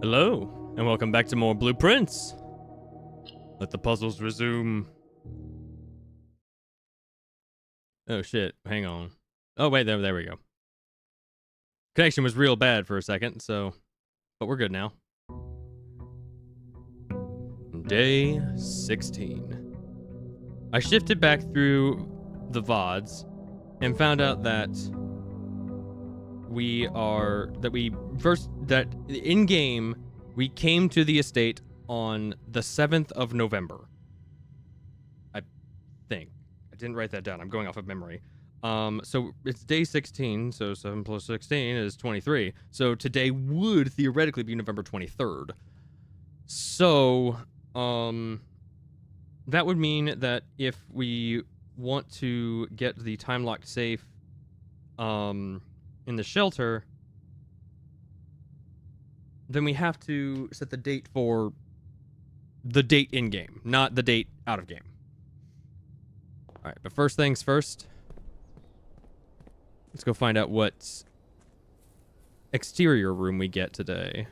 Hello, and welcome back to more Blueprints. Let the puzzles resume. Oh shit, hang on. Oh wait, there we go. Connection was real bad for a second, but we're good now. Day 16. I shifted back through the VODs and found out that in game we came to the estate on the 7th of November. I think. I didn't write that down. I'm going off of memory. So it's day 16, so 7 plus 16 is 23. So today would theoretically be November 23rd. So, that would mean that if we want to get the time-locked safe, in the shelter, then we have to set the date for the date in-game, not the date out-of-game. Alright, but first things first, let's go find out what exterior room we get today.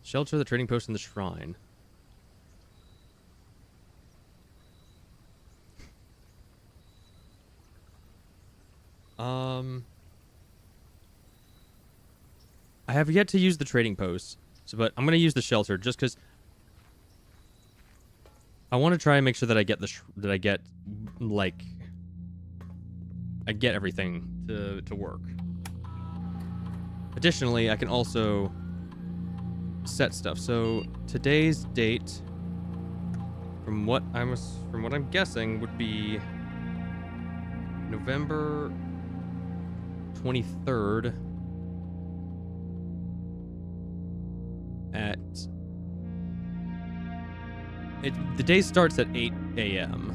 Shelter, the trading post, and the shrine. I have yet to use the trading post, but I'm gonna use the shelter just because I want to try and make sure that I get I get everything to work. Additionally, I can also set stuff. So today's date, from what I'm guessing, would be November 23rd the day starts at 8 a.m.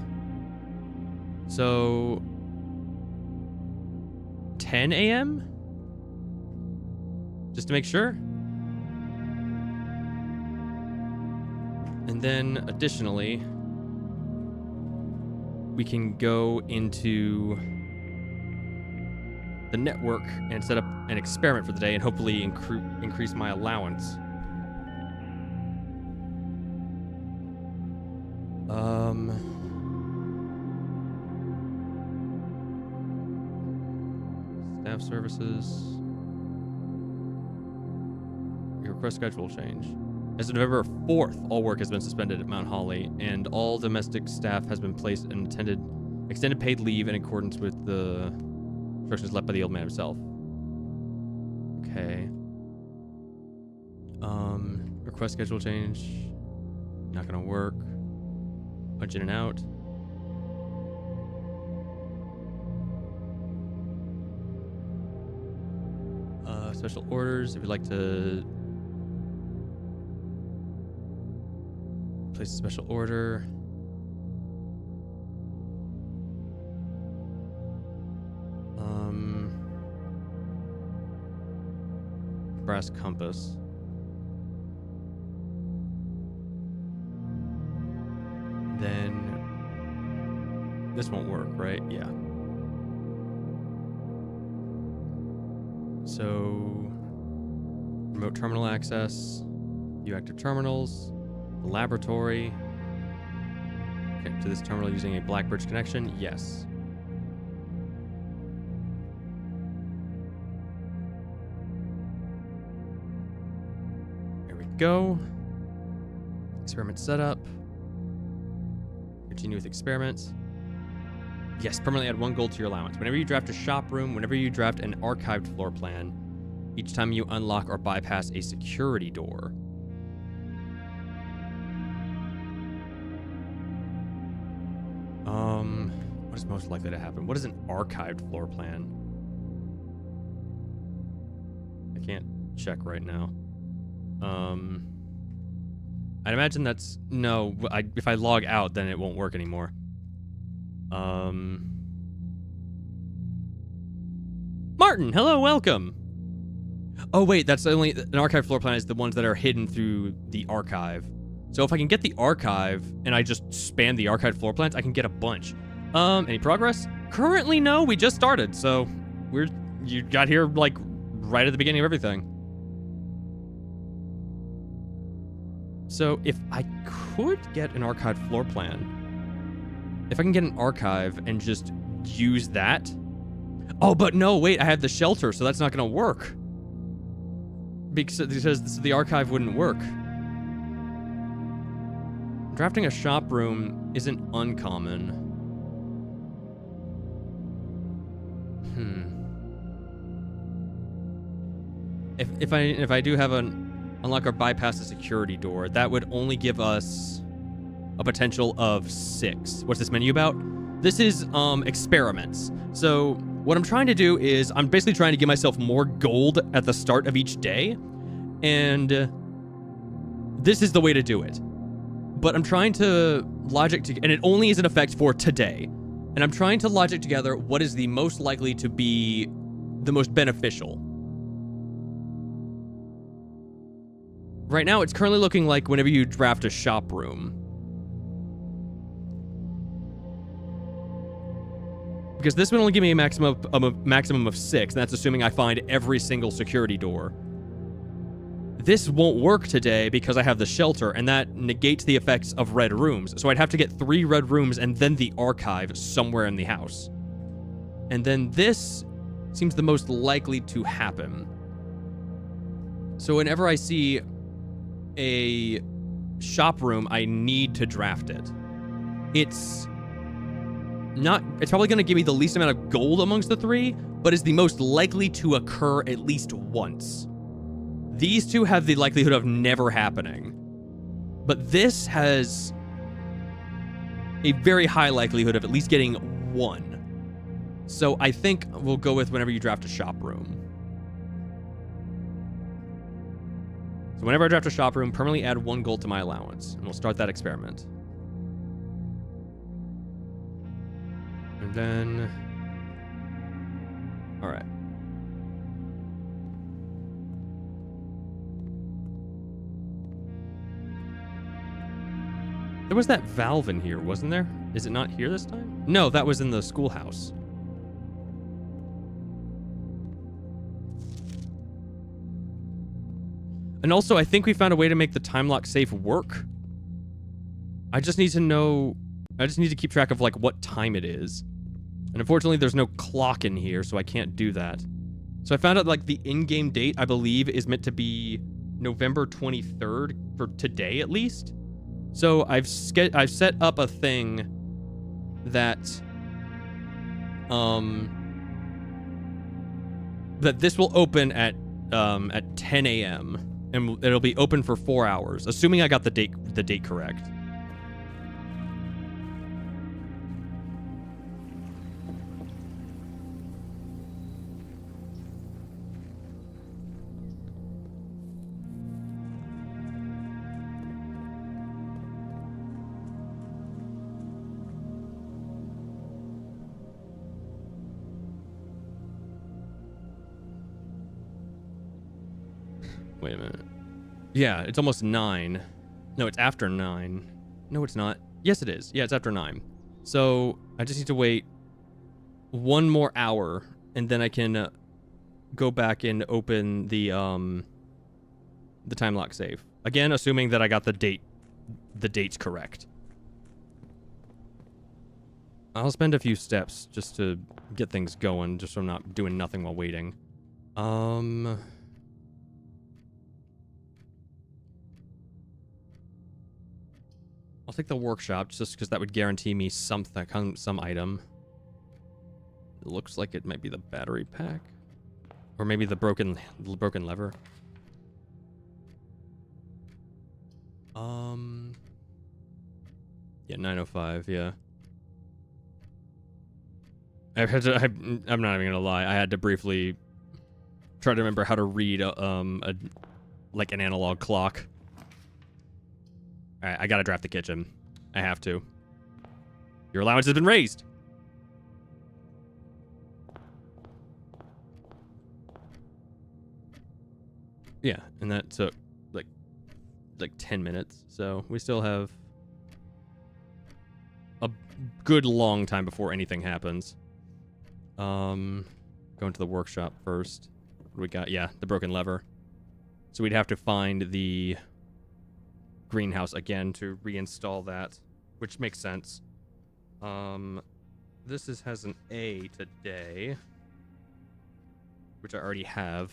So 10 a.m. just to make sure. And then additionally, we can go into the network and set up an experiment for the day and hopefully increase my allowance. Staff services. Your request schedule change. As of November 4th, all work has been suspended at Mount Holly, and all domestic staff has been placed in extended paid leave in accordance with the instructions left by the old man himself. Okay. Request schedule change. Not gonna work. Punch in and out. Special orders. If you'd like to place a special order. Brass compass. Then this won't work, right? Yeah. So remote terminal access, view active terminals, the laboratory. Okay, to this terminal using a Blackbridge connection, yes. There we go. Experiment setup. Continue with experiments. Yes, permanently add 1 gold to your allowance. Whenever you draft a shop room, whenever you draft an archived floor plan, each time you unlock or bypass a security door. What is most likely to happen? What is an archived floor plan? I can't check right now. I'd imagine that's... No, if I log out, then it won't work anymore. Martin, hello, welcome. Oh, wait, that's only... An archive floor plan is the ones that are hidden through the archive. So if I can get the archive and I just span the archive floor plans, I can get a bunch. Any progress? Currently, no. We just started, so you got here like right at the beginning of everything. So if I could get an archive floor plan, if I can get an archive and just use that. Oh, but no, wait, I have the shelter, so that's not going to work. Because the archive wouldn't work. Drafting a shop room isn't uncommon. If I do have an unlock or bypass the security door, that would only give us a potential of 6. What's this menu about? This is experiments. So what I'm trying to do is I'm basically trying to give myself more gold at the start of each day, and this is the way to do it. But I'm trying to and it only is in effect for today. And I'm trying to logic together what is the most likely to be the most beneficial. Right now, it's currently looking like whenever you draft a shop room. Because this would only give me a maximum of 6, and that's assuming I find every single security door. This won't work today because I have the shelter, and that negates the effects of red rooms. So I'd have to get 3 red rooms and then the archive somewhere in the house. And then this seems the most likely to happen. So whenever I see a shop room, I need to draft it. It's probably going to give me the least amount of gold amongst the 3, but is the most likely to occur at least once. These 2 have the likelihood of never happening, but this has a very high likelihood of at least getting 1. So I think we'll go with whenever you draft a shop room. So whenever I draft a shop room, permanently add 1 gold to my allowance, and we'll start that experiment. And then, all right. There was that valve in here, wasn't there? Is it not here this time? No, that was in the schoolhouse. And also, I think we found a way to make the time lock safe work. I just need to keep track of, like, what time it is. And unfortunately, there's no clock in here, so I can't do that. So I found out, like, the in-game date, I believe, is meant to be November 23rd, for today, at least. So I've set up a thing that that this will open at 10 a.m. and it'll be open for 4 hours, assuming I got the date correct. Wait a minute. Yeah, it's almost 9. No, it's after 9. No, it's not. Yes, it is. Yeah, it's after 9. So I just need to wait 1 more hour, and then I can go back and open the time lock safe. Again, assuming that I got the dates correct. I'll spend a few steps just to get things going, just so I'm not doing nothing while waiting. I'll take the workshop just because that would guarantee me some item. It looks like it might be the battery pack, or maybe the broken lever. Yeah, 905. Yeah. I'm not even gonna lie. I had to briefly try to remember how to read like an analog clock. All right, I gotta draft the kitchen. I have to. Your allowance has been raised. Yeah, and that took like like 10 minutes, so we still have a good long time before anything happens. Going to the workshop first. What do we got? Yeah, the broken lever. So we'd have to find the greenhouse again to reinstall that, which makes sense. This has an A today, which I already have.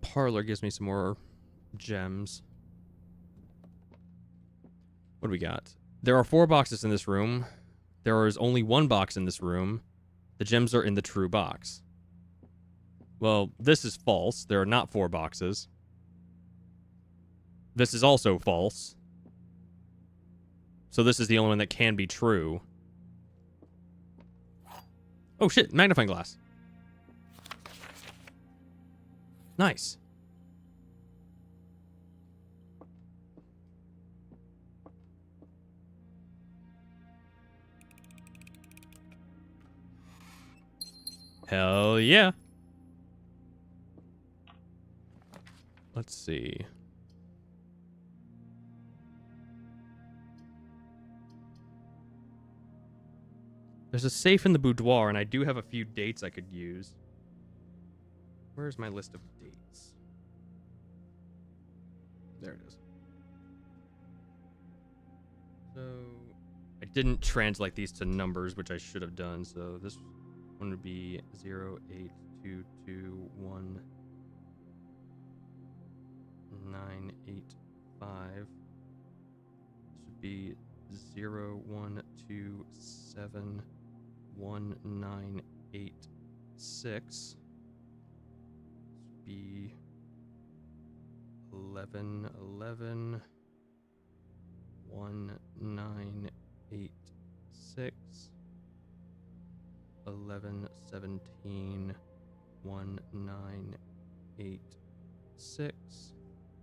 Parlor gives me some more gems. What do we got? There are 4 boxes in this room. There is only 1 box in this room. The gems are in the true box. Well, this is false. There are not 4 boxes. This is also false. So this is the only one that can be true. Oh shit, magnifying glass. Nice. Hell yeah. Let's see. There's a safe in the boudoir, and I do have a few dates I could use. Where's my list of dates? There it is. So, I didn't translate these to numbers, which I should have done, so this one would be 08221 985. This would be 0127 1986. Be 1111 1986 1117 1986.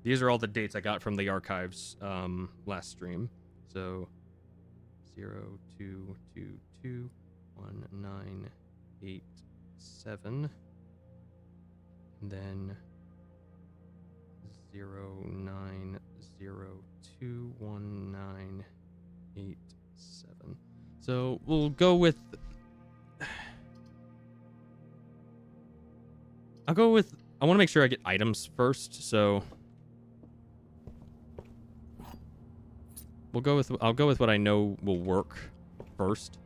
These are all the dates I got from the archives last stream. So 0222 1987, and then 0902 1987. So we'll go with. I want to make sure I get items first, so I'll go with what I know will work first.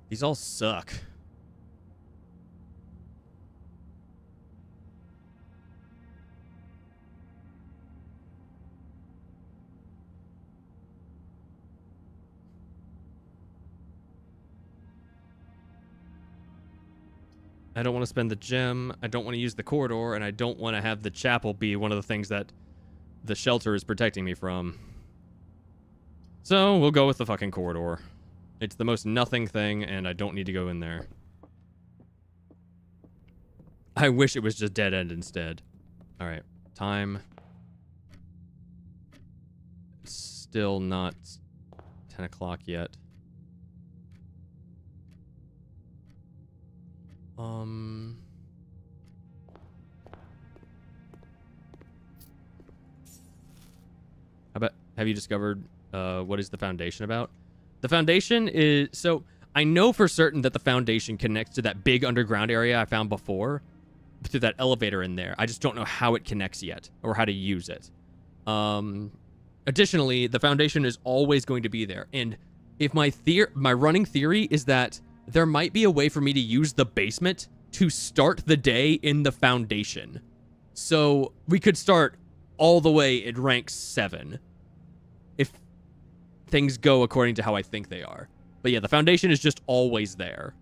These all suck. I don't want to spend the gem, I don't want to use the corridor, and I don't want to have the chapel be one of the things that the shelter is protecting me from. So, we'll go with the fucking corridor. It's the most nothing thing, and I don't need to go in there. I wish it was just dead end instead. Alright, time. Still not 10 o'clock yet. How about, have you discovered what is the Foundation about? The Foundation is, so I know for certain that the Foundation connects to that big underground area I found before, through that elevator in there. I just don't know how it connects yet, or how to use it. Additionally, the Foundation is always going to be there, and if my running theory is that there might be a way for me to use the basement to start the day in the Foundation. So we could start all the way at rank 7 if things go according to how I think they are. But yeah, the Foundation is just always there.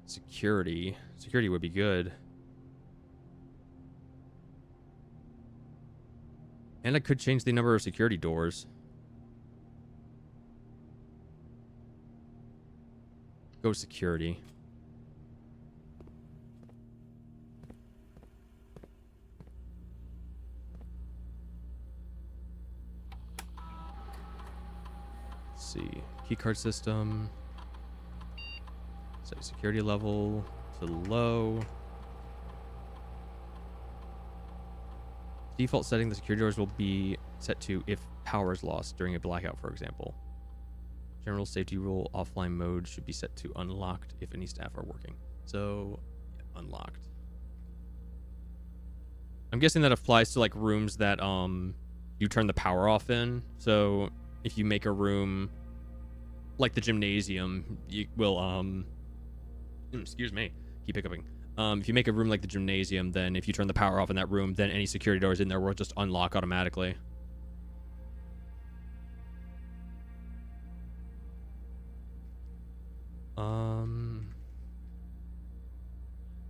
Security would be good. And I could change the number of security doors. Go security. Let's see. Keycard system. Set security level to low. Default setting, the security doors will be set to if power is lost during a blackout, for example. General safety rule, offline mode should be set to unlocked if any staff are working. So, yeah, unlocked. I'm guessing that applies to like rooms that you turn the power off in. So, if you make a room like the gymnasium, you will excuse me, keep hiccuping. If you make a room like the gymnasium, then if you turn the power off in that room, then any security doors in there will just unlock automatically.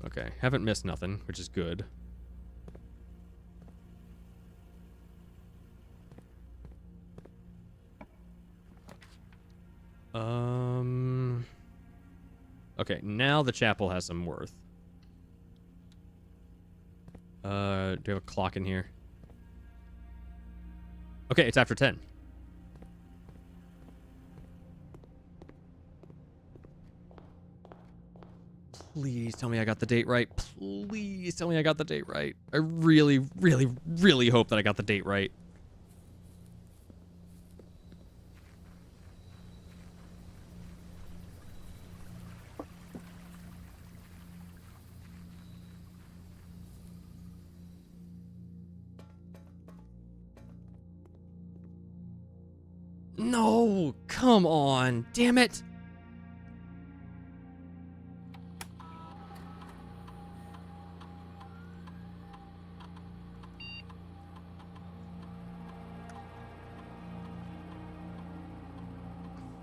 Okay, haven't missed nothing, which is good. Okay, now the chapel has some worth. Do you have a clock in here? Okay, it's after 10. Please tell me I got the date right. Please tell me I got the date right. I really, really, really hope that I got the date right. No, come on, damn it.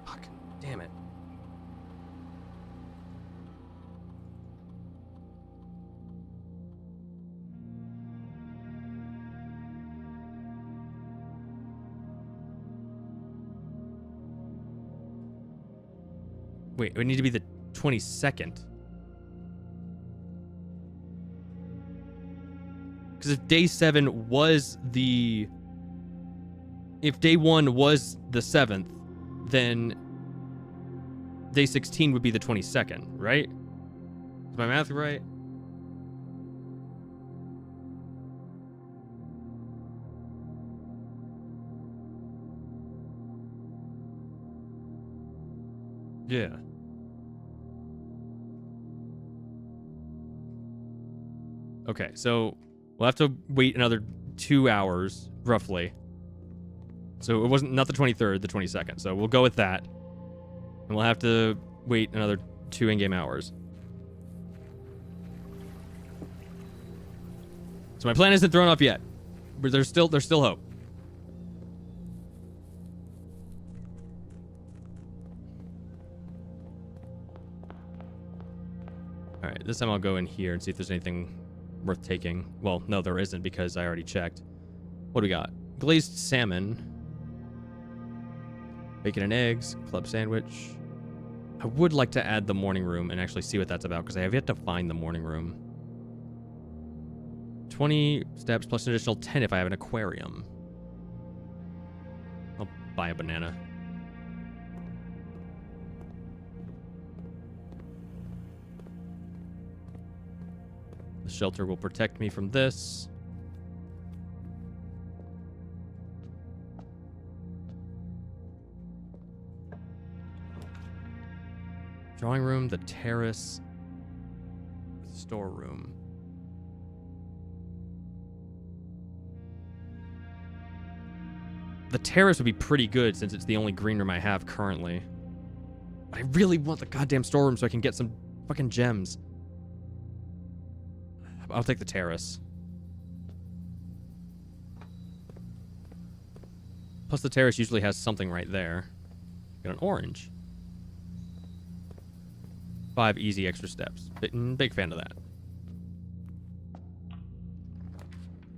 Fuck, damn it. Wait, it would need to be the 22nd. Because if day 7 was the... If day 1 was the 7th, then day 16 would be the 22nd, right? Is my math right? Yeah. Okay, so we'll have to wait another 2 hours, roughly. So it wasn't not the 23rd, the 22nd. So we'll go with that. And we'll have to wait another 2 in-game hours. So my plan isn't thrown off yet. But there's still hope. Alright, this time I'll go in here and see if there's anything worth taking. Well, no, there isn't because I already checked. What do we got? Glazed salmon. Bacon and eggs. Club sandwich. I would like to add the morning room and actually see what that's about because I have yet to find the morning room. 20 steps plus an additional 10 if I have an aquarium. I'll buy a banana. The shelter will protect me from this. Drawing room, the terrace, storeroom. The terrace would be pretty good since it's the only green room I have currently. But I really want the goddamn storeroom so I can get some fucking gems. I'll take the terrace. Plus the terrace usually has something right there. Got an orange. 5 easy extra steps. Big fan of that.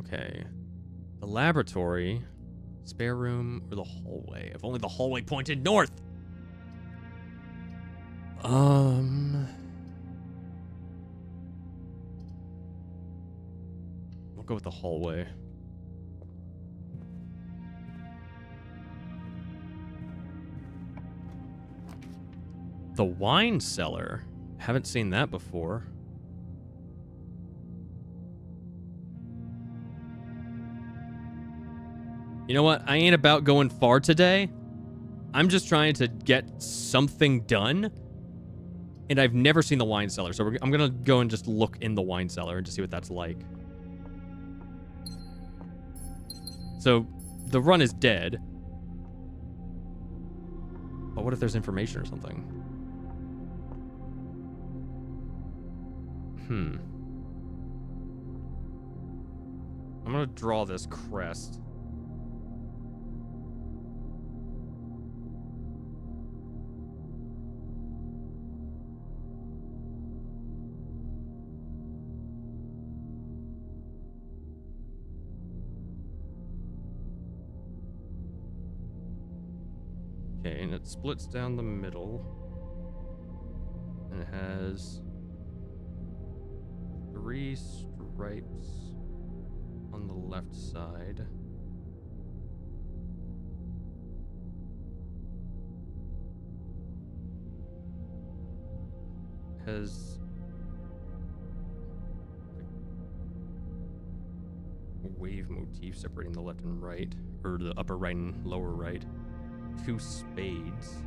Okay. The laboratory, spare room, or the hallway? If only the hallway pointed north. We'll go with the hallway. The wine cellar. Haven't seen that before. You know what? I ain't about going far today. I'm just trying to get something done. And I've never seen the wine cellar. So I'm going to go and just look in the wine cellar and just see what that's like. So the run is dead. But what if there's information or something? I'm going to draw this crest. Okay, and it splits down the middle. And it has 3 stripes on the left side. Has a wave motif separating the left and right, or the upper right and lower right. 2 spades.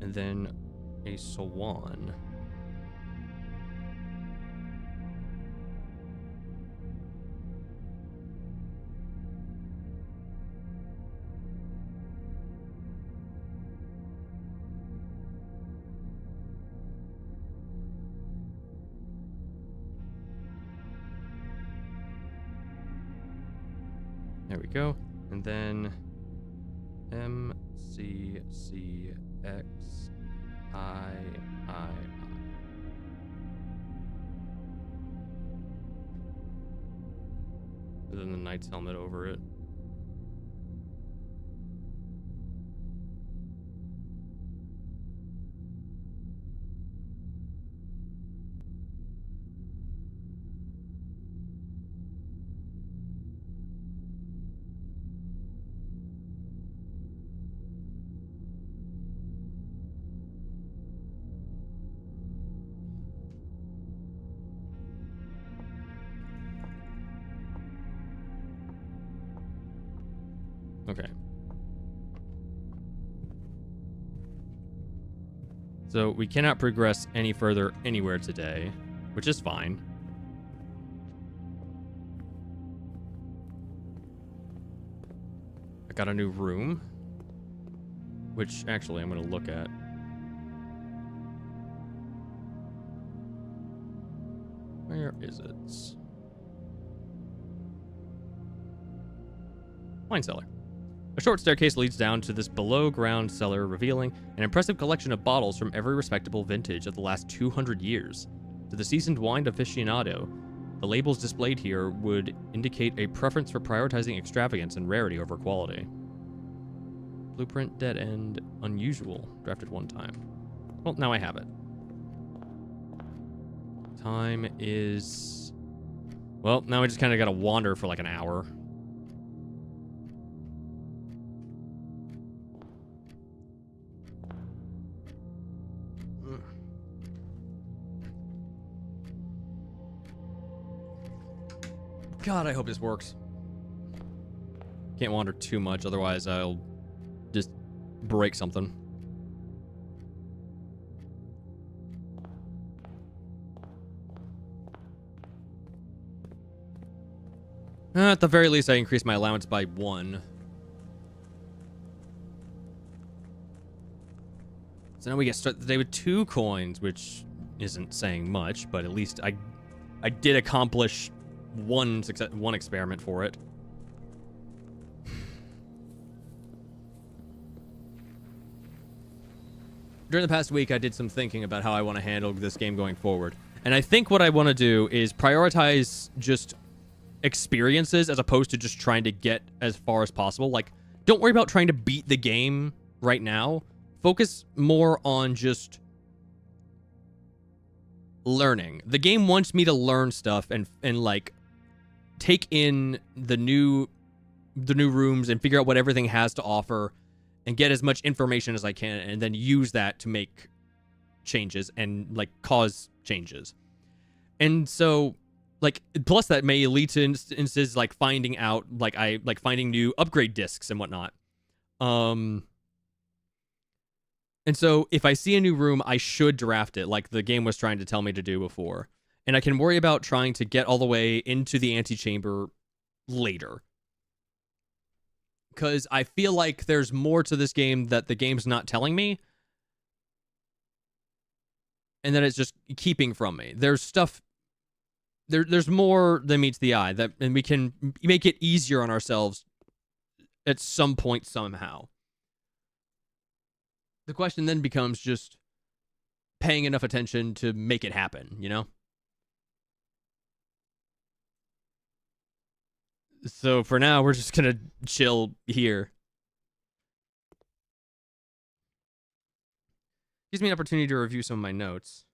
And then a swan. There we go. And then M, C, C, X, I. And then the knight's helmet over it. Okay. So we cannot progress any further anywhere today, which is fine. I got a new room, which actually I'm going to look at. Where is it? Wine cellar. A short staircase leads down to this below-ground cellar, revealing an impressive collection of bottles from every respectable vintage of the last 200 years. To the seasoned wine aficionado, the labels displayed here would indicate a preference for prioritizing extravagance and rarity over quality. Blueprint, dead end, unusual, drafted 1 time. Well, now I have it. Time is... Well, now I just kind of got to wander for like an hour. God, I hope this works. Can't wander too much, otherwise I'll just break something. At the very least, I increased my allowance by 1. So now we get started the day with 2 coins, which isn't saying much, but at least I did accomplish one experiment for it. during the past week, I did some thinking about how I want to handle this game going forward. And I think what I want to do is prioritize just experiences as opposed to just trying to get as far as possible. Like, don't worry about trying to beat the game right now. Focus more on just learning. The game wants me to learn stuff and like take in the new rooms and figure out what everything has to offer and get as much information as I can and then use that to make changes and like cause changes. And so like plus that may lead to instances like finding out like finding new upgrade discs and whatnot. And so if I see a new room, I should draft it like the game was trying to tell me to do before. And I can worry about trying to get all the way into the antechamber later. Because I feel like there's more to this game that the game's not telling me. And that it's just keeping from me. There's stuff... There's more than meets the eye. And we can make it easier on ourselves at some point somehow. The question then becomes just paying enough attention to make it happen, you know? So for now, we're just gonna chill here. Gives me an opportunity to review some of my notes.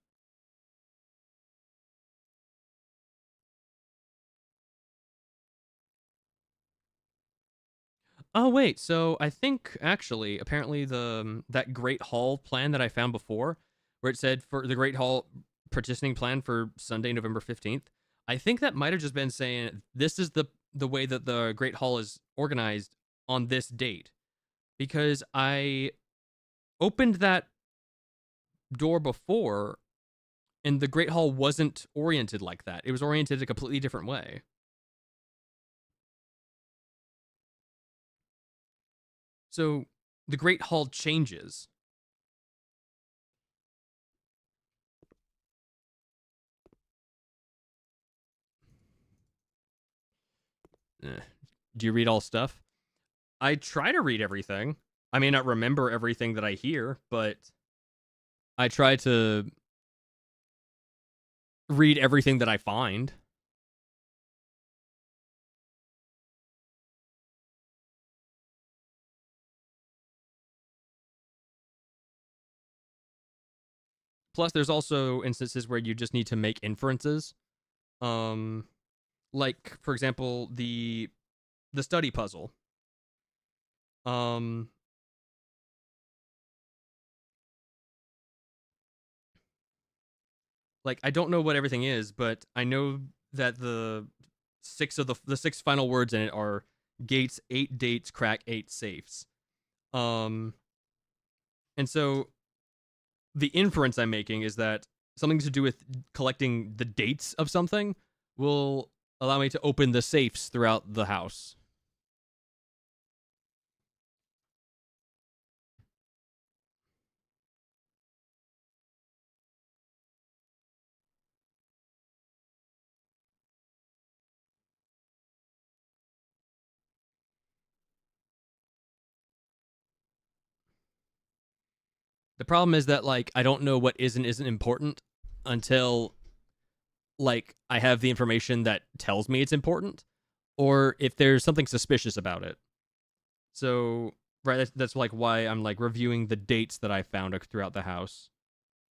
Oh wait, so I think actually, apparently that Great Hall plan that I found before, where it said for the Great Hall partitioning plan for Sunday, November 15th, I think that might have just been saying this is the way that the Great Hall is organized on this date, because I opened that door before, and the Great Hall wasn't oriented like that. It was oriented a completely different way. So the Great Hall changes. Do you read all stuff? I try to read everything. I may not remember everything that I hear, but I try to read everything that I find. Plus, there's also instances where you just need to make inferences. Like, for example, the study puzzle. Like, I don't know what everything is, but I know that the six final words in it are gates, 8 dates, crack 8 safes. And so the inference I'm making is that something to do with collecting the dates of something will allow me to open the safes throughout the house. The problem is that like I don't know what is and isn't important until like I have the information that tells me it's important, or if there's something suspicious about it. So right, that's like why I'm like reviewing the dates that I found throughout the house,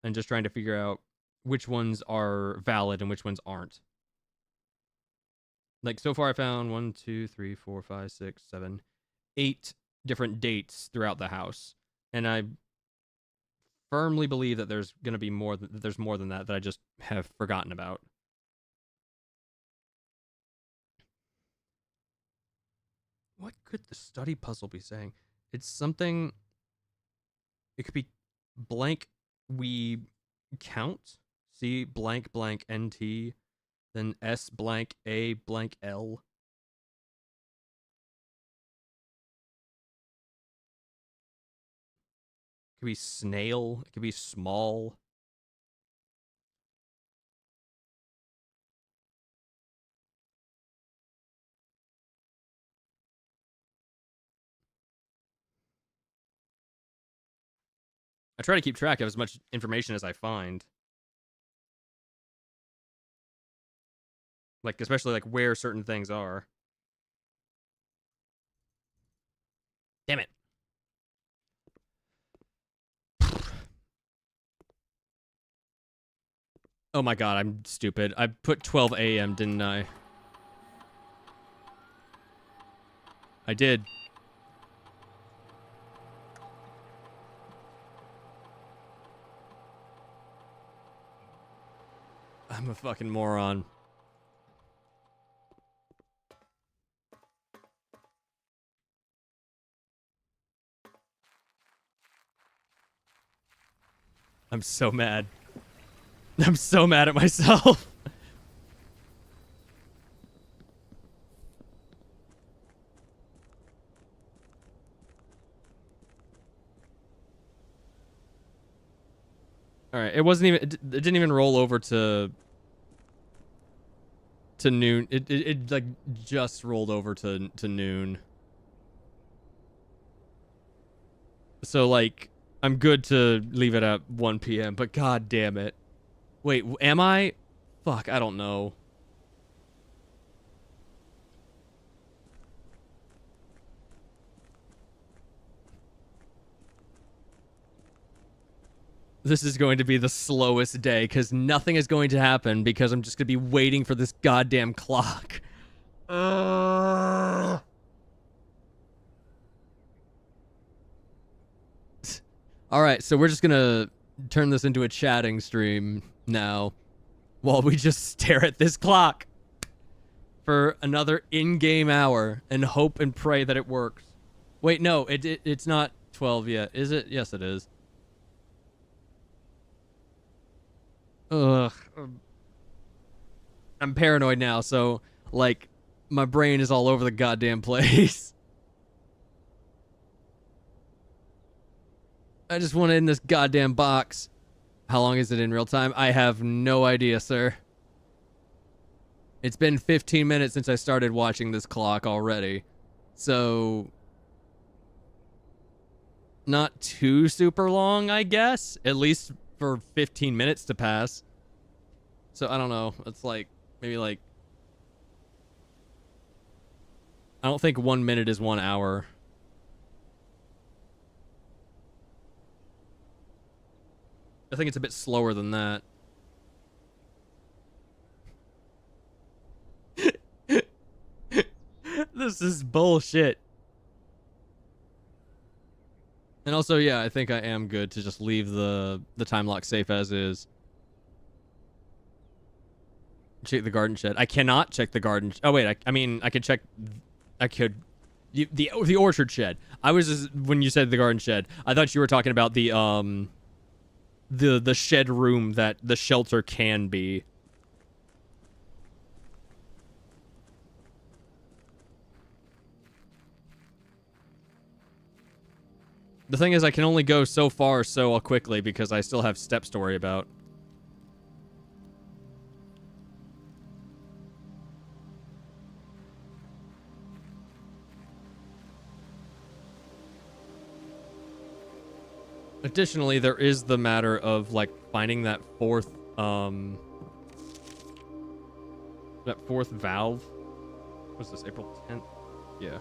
and just trying to figure out which ones are valid and which ones aren't. Like so far, I found 1, 2, 3, 4, 5, 6, 7, 8 different dates throughout the house, and I firmly believe that there's gonna be more. There's more than that I just have forgotten about. What could the study puzzle be saying? It's something. It could be blank. We count. C blank blank NT, then S blank A blank L. It could be snail. It could be small. I try to keep track of as much information as I find. Like, especially like where certain things are. Damn it. Oh my god, I'm stupid. I put 12 a.m., didn't I? I did. I'm a fucking moron. I'm so mad. I'm so mad at myself. All right, it wasn't even. It didn't even roll over to noon. It like just rolled over to noon. So like, I'm good to leave it at 1 p.m. But god damn it. Wait, am I? Fuck, I don't know. This is going to be the slowest day because nothing is going to happen because I'm just going to be waiting for this goddamn clock. All right, so we're just going to turn this into a chatting stream now while we just stare at this clock for another in-game hour and hope and pray that it works. Wait, no, it's not 12 yet, is it? Yes, it is. Ugh. I'm paranoid now, so, like, my brain is all over the goddamn place. I just want it in this goddamn box. How long is it in real time? I have no idea, sir. It's been 15 minutes since I started watching this clock already. So... not too super long, I guess. At least for 15 minutes to pass. So, I don't know. It's like, maybe like... I don't think 1 minute is 1 hour. I think it's a bit slower than that. This is bullshit. And also, yeah, I think I am good to just leave the time lock safe as is. Check the garden shed. I cannot check the garden. Oh wait, I mean I could check. I could. The orchard shed. I was just, when you said the garden shed, I thought you were talking about the shed room that the shelter can be. The thing is, I can only go so far so quickly because I still have steps to worry about. Additionally, there is the matter of, like, finding that fourth valve. What's this, April 10th? Yeah.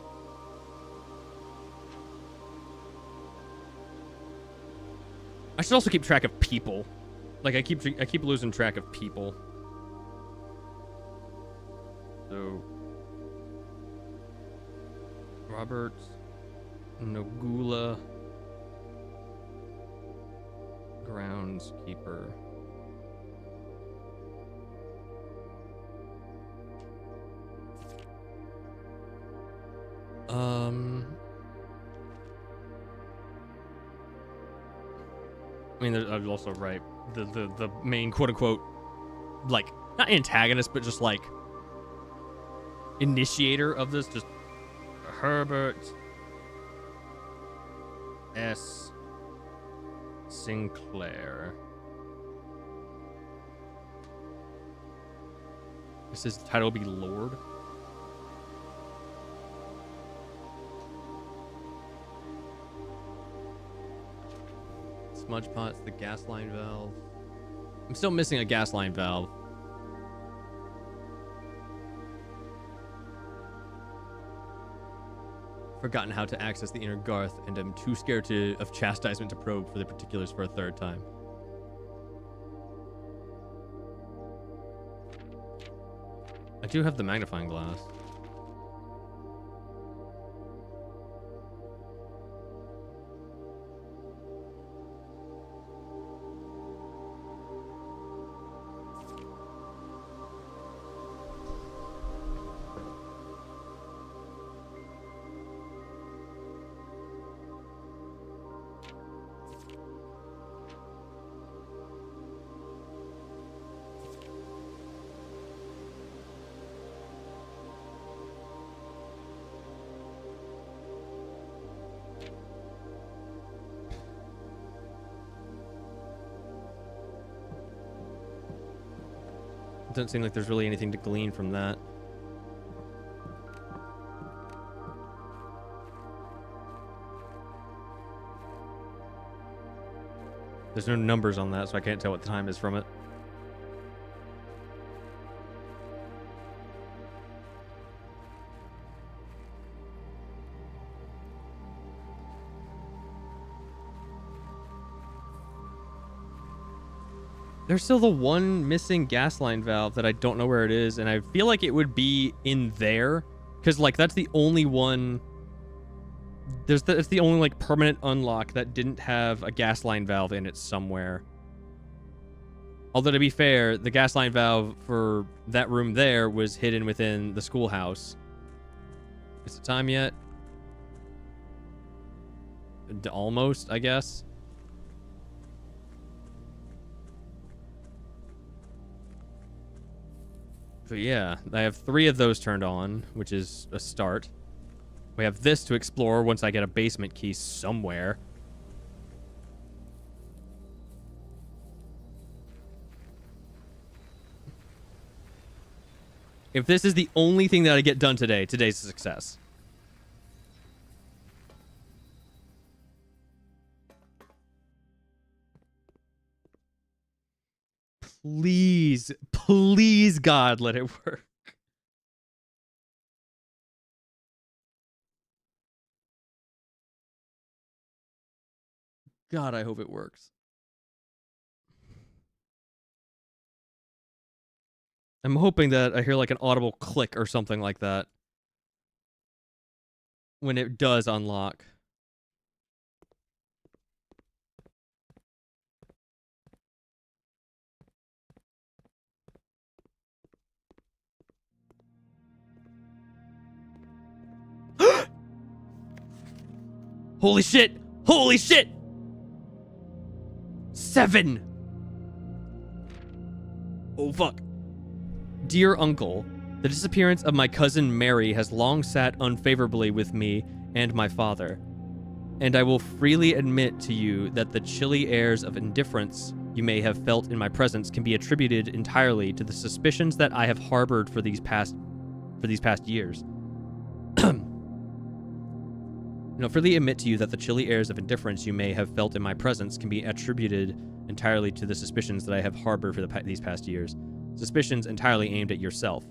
I should also keep track of people. Like, I keep losing track of people. So... Robert... Nogula... Groundskeeper. I mean, I'm also right. The main quote unquote, like, not antagonist, but just like initiator of this, just Herbert S. Sinclair. This his title be Lord. It's smudge pots, the gas line valve. I'm still missing a gas line valve. Forgotten how to access the inner Garth, and am too scared of chastisement to probe for the particulars for a third time. I do have the magnifying glass. Doesn't seem like there's really anything to glean from that. There's no numbers on that, so I can't tell what the time is from it. There's still the one missing gas line valve that I don't know where it is, and I feel like it would be in there, because like that's the only one. It's the only like permanent unlock that didn't have a gas line valve in it somewhere. Although to be fair, the gas line valve for that room there was hidden within the schoolhouse. Is it time yet? Almost, I guess. So yeah, I have 3 of those turned on, which is a start. We have this to explore once I get a basement key somewhere. If this is the only thing that I get done today, today's a success. Please, please, God, let it work. God, I hope it works. I'm hoping that I hear like an audible click or something like that when it does unlock. Holy shit! Holy shit! 7! Oh, fuck. Dear Uncle, the disappearance of my cousin Mary has long sat unfavorably with me and my father, and I will freely admit to you that the chilly airs of indifference you may have felt in my presence can be attributed entirely to the suspicions that I have harbored for these past years. Freely admit to you that the chilly airs of indifference you may have felt in my presence can be attributed entirely to the suspicions that I have harbored for these past years. Suspicions entirely aimed at yourself.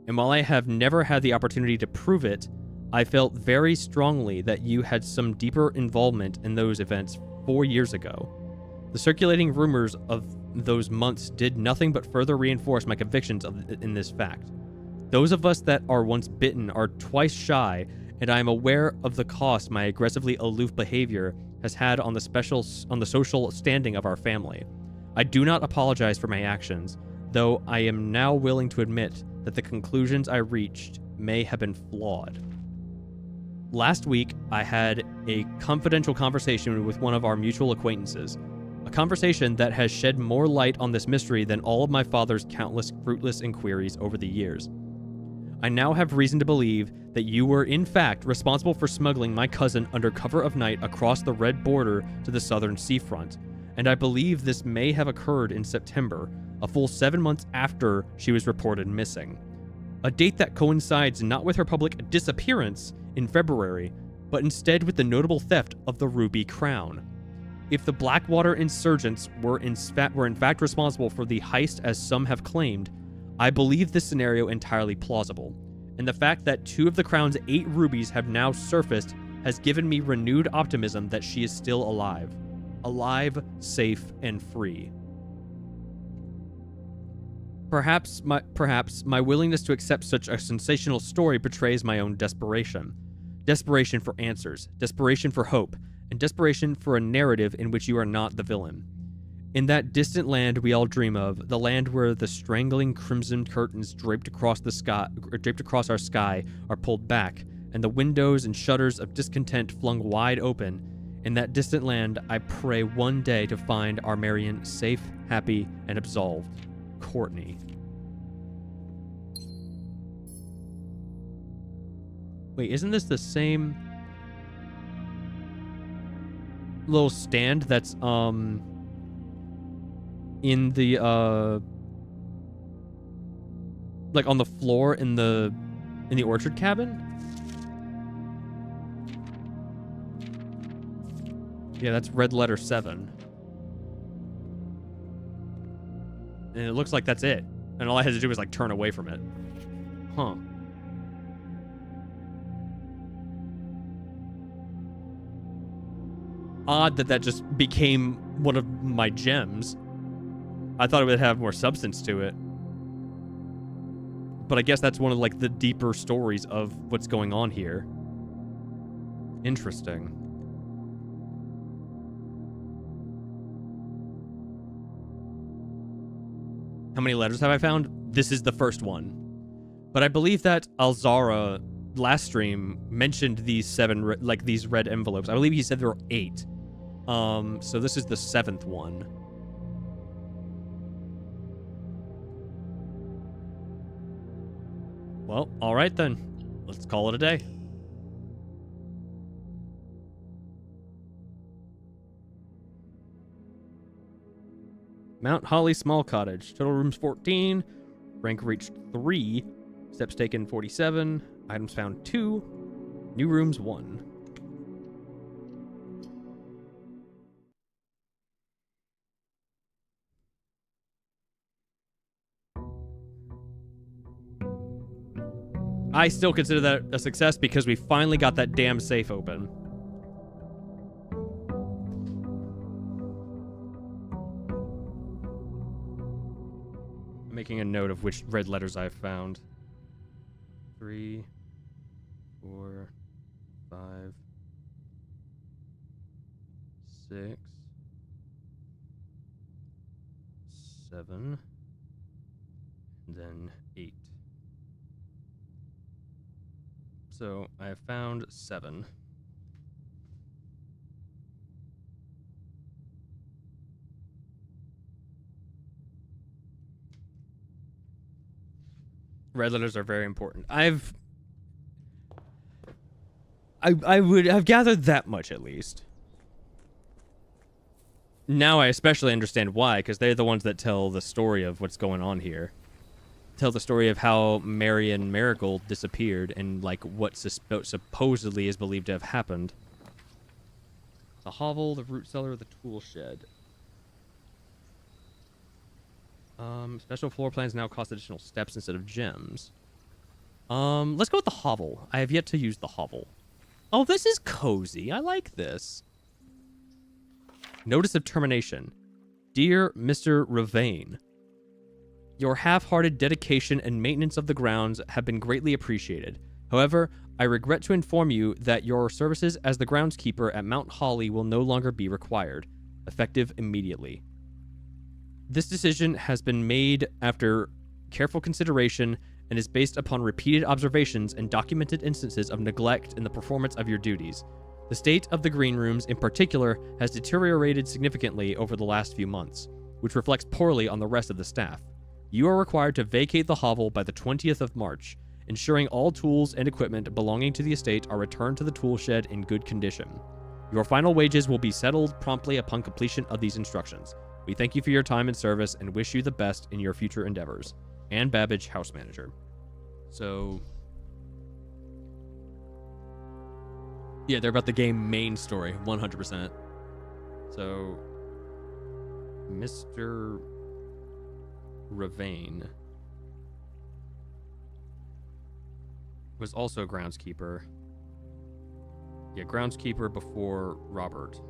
And while I have never had the opportunity to prove it, I felt very strongly that you had some deeper involvement in those events 4 years ago. The circulating rumors of those months did nothing but further reinforce my convictions in this fact. Those of us that are once bitten are twice shy, and I am aware of the cost my aggressively aloof behavior has had on the social standing of our family. I do not apologize for my actions, though I am now willing to admit that the conclusions I reached may have been flawed. Last week, I had a confidential conversation with one of our mutual acquaintances, a conversation that has shed more light on this mystery than all of my father's countless fruitless inquiries over the years. I now have reason to believe that you were in fact responsible for smuggling my cousin under cover of night across the red border to the southern seafront, and I believe this may have occurred in September, a full 7 months after she was reported missing. A date that coincides not with her public disappearance in February, but instead with the notable theft of the ruby crown. If the Blackwater insurgents were in fact responsible for the heist as some have claimed, I believe this scenario entirely plausible. And the fact that 2 of the Crown's 8 rubies have now surfaced has given me renewed optimism that she is still alive. Alive, safe, and free. Perhaps my willingness to accept such a sensational story betrays my own desperation. Desperation for answers, desperation for hope, and desperation for a narrative in which you are not the villain. In that distant land we all dream of, the land where the strangling crimson curtains draped across our sky are pulled back, and the windows and shutters of discontent flung wide open, in that distant land I pray one day to find our Marion safe, happy, and absolved. Courtney. Wait, isn't this the same little stand that's in the like on the floor in the orchard cabin? Yeah, that's red letter 7. And it looks like that's it. And all I had to do was like turn away from it. Huh. Odd that just became one of my gems. I thought it would have more substance to it. But I guess that's one of like the deeper stories of what's going on here. Interesting. How many letters have I found? This is the first one. But I believe that Alzara last stream mentioned these 7 these red envelopes. I believe he said there were 8. So this is the 7th one. Well, all right then. Let's call it a day. Mount Holly Small Cottage. Total rooms 14. Rank reached 3. Steps taken 47. Items found 2. New rooms 1. I still consider that a success because we finally got that damn safe open. I'm making a note of which red letters I've found. 3, 4, 5, 6, 7, and then 8. So I have found 7. Red letters are very important. I would have gathered that much at least. Now I especially understand why, because they're the ones that tell the story of what's going on here. Tell the story of how Marion Marigold disappeared and like what supposedly is believed to have happened. The hovel, the root cellar, the tool shed. Special floor plans now cost additional steps instead of gems. Let's go with the hovel. I have yet to use the hovel. Oh, this is cozy. I like this. Notice of termination. Dear Mr. Ravane, your half-hearted dedication and maintenance of the grounds have been greatly appreciated. However, I regret to inform you that your services as the groundskeeper at Mount Holly will no longer be required, effective immediately. This decision has been made after careful consideration and is based upon repeated observations and documented instances of neglect in the performance of your duties. The state of the green rooms, in particular, has deteriorated significantly over the last few months, which reflects poorly on the rest of the staff. You are required to vacate the hovel by the 20th of March, ensuring all tools and equipment belonging to the estate are returned to the tool shed in good condition. Your final wages will be settled promptly upon completion of these instructions. We thank you for your time and service and wish you the best in your future endeavors. Anne Babbage, house manager. So, yeah, they're about the game main story, 100%. So, Mr. Ravane was also groundskeeper. Yeah, groundskeeper before Robert.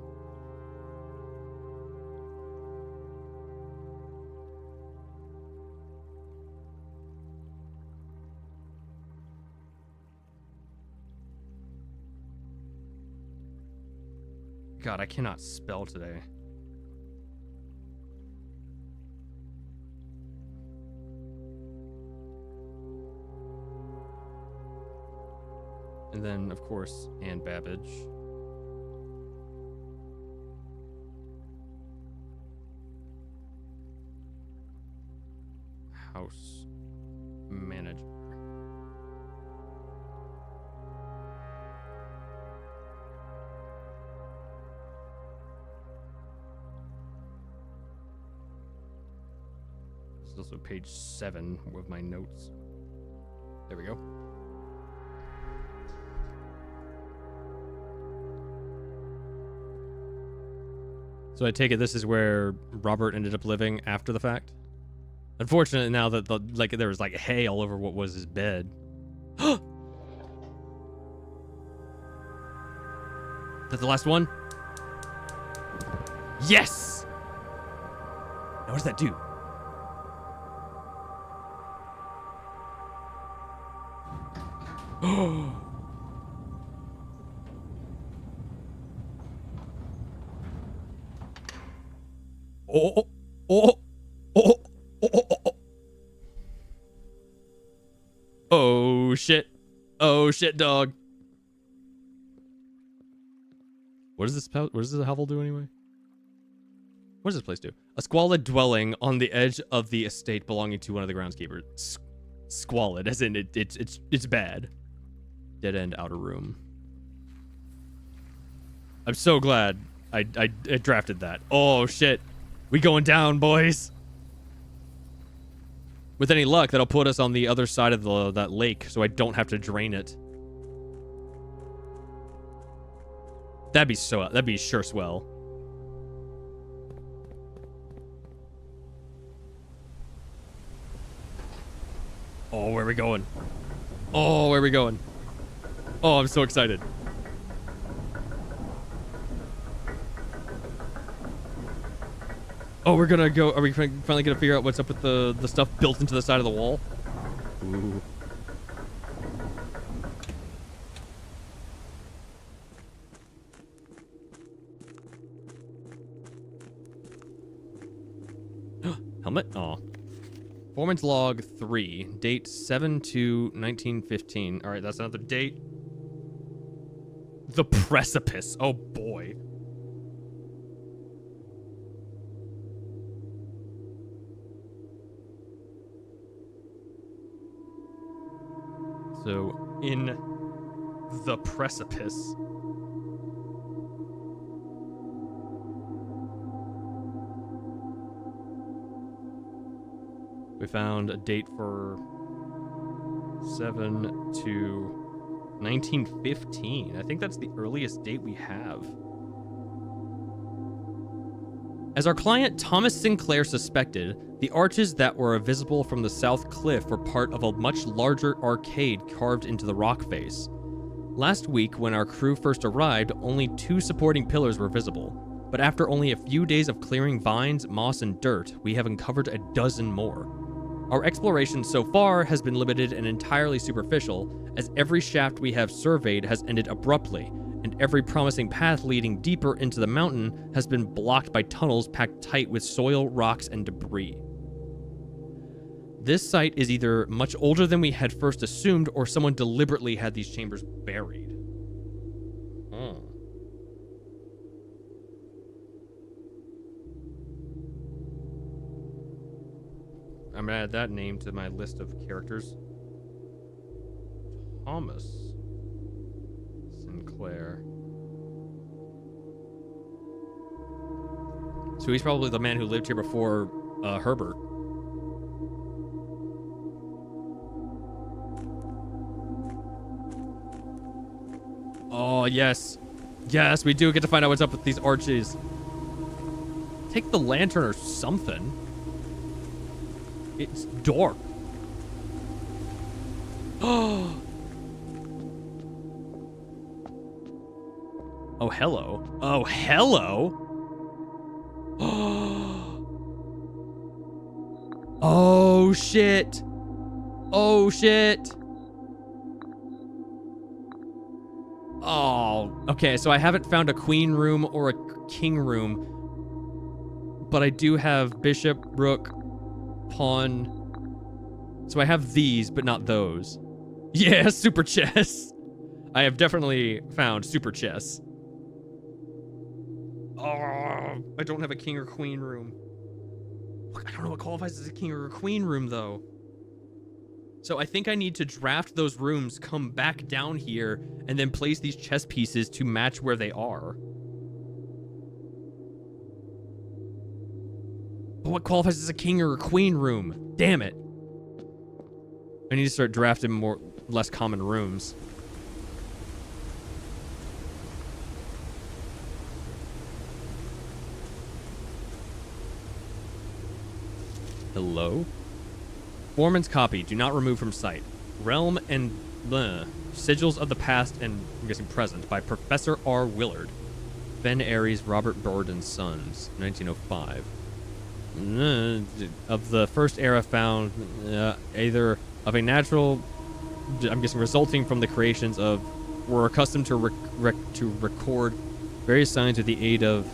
God, I cannot spell today. And then, of course, Anne Babbage. House manager. This is also page 7 of my notes. There we go. So I take it this is where Robert ended up living after the fact? Unfortunately, now that there was like hay all over what was his bed. That's the last one? Yes! Now what does that do? Oh, oh, oh, oh, oh, oh, shit. Oh, shit, dog. What does this hovel do anyway? What does this place do? A squalid dwelling on the edge of the estate belonging to one of the groundskeepers. Squalid, as in it's bad. Dead end outer room. I'm so glad I drafted that. Oh, shit. We going down, boys. With any luck, that'll put us on the other side of that lake, so I don't have to drain it. That'd be sure swell. Oh, where are we going? Oh, where are we going? Oh, I'm so excited. Oh, we're gonna go. Are we finally gonna figure out what's up with the stuff built into the side of the wall? Ooh. Helmet? Oh. Performance log 3. Date 7/2/1915. Alright, that's another date. The precipice. Oh boy. So, in the precipice. We found a date for 7/2/1915. I think that's the earliest date we have. As our client Thomas Sinclair suspected, the arches that were visible from the south cliff were part of a much larger arcade carved into the rock face. Last week, when our crew first arrived, only 2 supporting pillars were visible. But after only a few days of clearing vines, moss, and dirt, we have uncovered a dozen more. Our exploration so far has been limited and entirely superficial, as every shaft we have surveyed has ended abruptly, and every promising path leading deeper into the mountain has been blocked by tunnels packed tight with soil, rocks, and debris. This site is either much older than we had first assumed, or someone deliberately had these chambers buried. I'm gonna add that name to my list of characters. Thomas Sinclair. So he's probably the man who lived here before Herbert. Oh, yes. Yes, we do get to find out what's up with these arches. Take the lantern or something. It's dark. Oh, hello. Oh, hello. Oh, shit. Oh, shit. Oh, okay. So I haven't found a queen room or a king room, but I do have bishop, rook, pawn. So I have these, but not those. Yeah, super chess. I have definitely found super chess. Oh, I don't have a king or queen room. I don't know what qualifies as a king or a queen room, though. So I think I need to draft those rooms, come back down here, and then place these chess pieces to match where they are. But what qualifies as a king or a queen room? Damn it. I need to start drafting less common rooms. Hello? Foreman's copy. Do not remove from sight. Realm and Sigils of the Past and, I'm guessing, Present by Professor R. Willard. Ben Aries, Robert Byrd and Sons, 1905. Of the first era found either of a natural, I'm guessing, resulting from the creations of, were accustomed to record various signs with the aid of.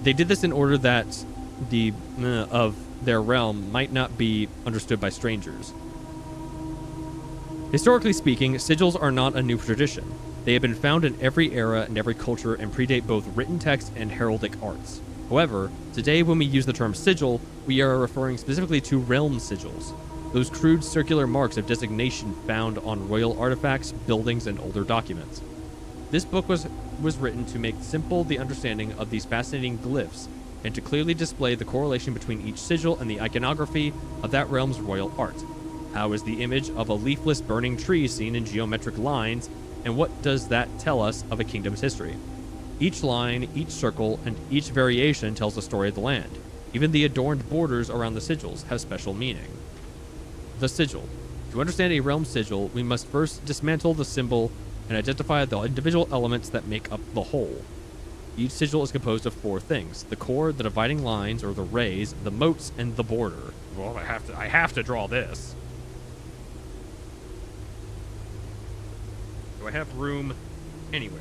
They did this in order that the of their realm might not be understood by strangers. Historically speaking, sigils are not a new tradition. They have been found in every era and every culture and predate both written text and heraldic arts. However, today when we use the term sigil, we are referring specifically to realm sigils, those crude circular marks of designation found on royal artifacts, buildings, and older documents. This book was written to make simple the understanding of these fascinating glyphs and to clearly display the correlation between each sigil and the iconography of that realm's royal art. How is the image of a leafless burning tree seen in geometric lines, and what does that tell us of a kingdom's history? Each line, each circle, and each variation tells the story of the land. Even the adorned borders around the sigils have special meaning. The sigil. To understand a realm sigil, we must first dismantle the symbol and identify the individual elements that make up the whole. Each sigil is composed of 4 things: the core, the dividing lines or the rays, the moats, and the border. Well, I have to draw this. Do I have room anywhere?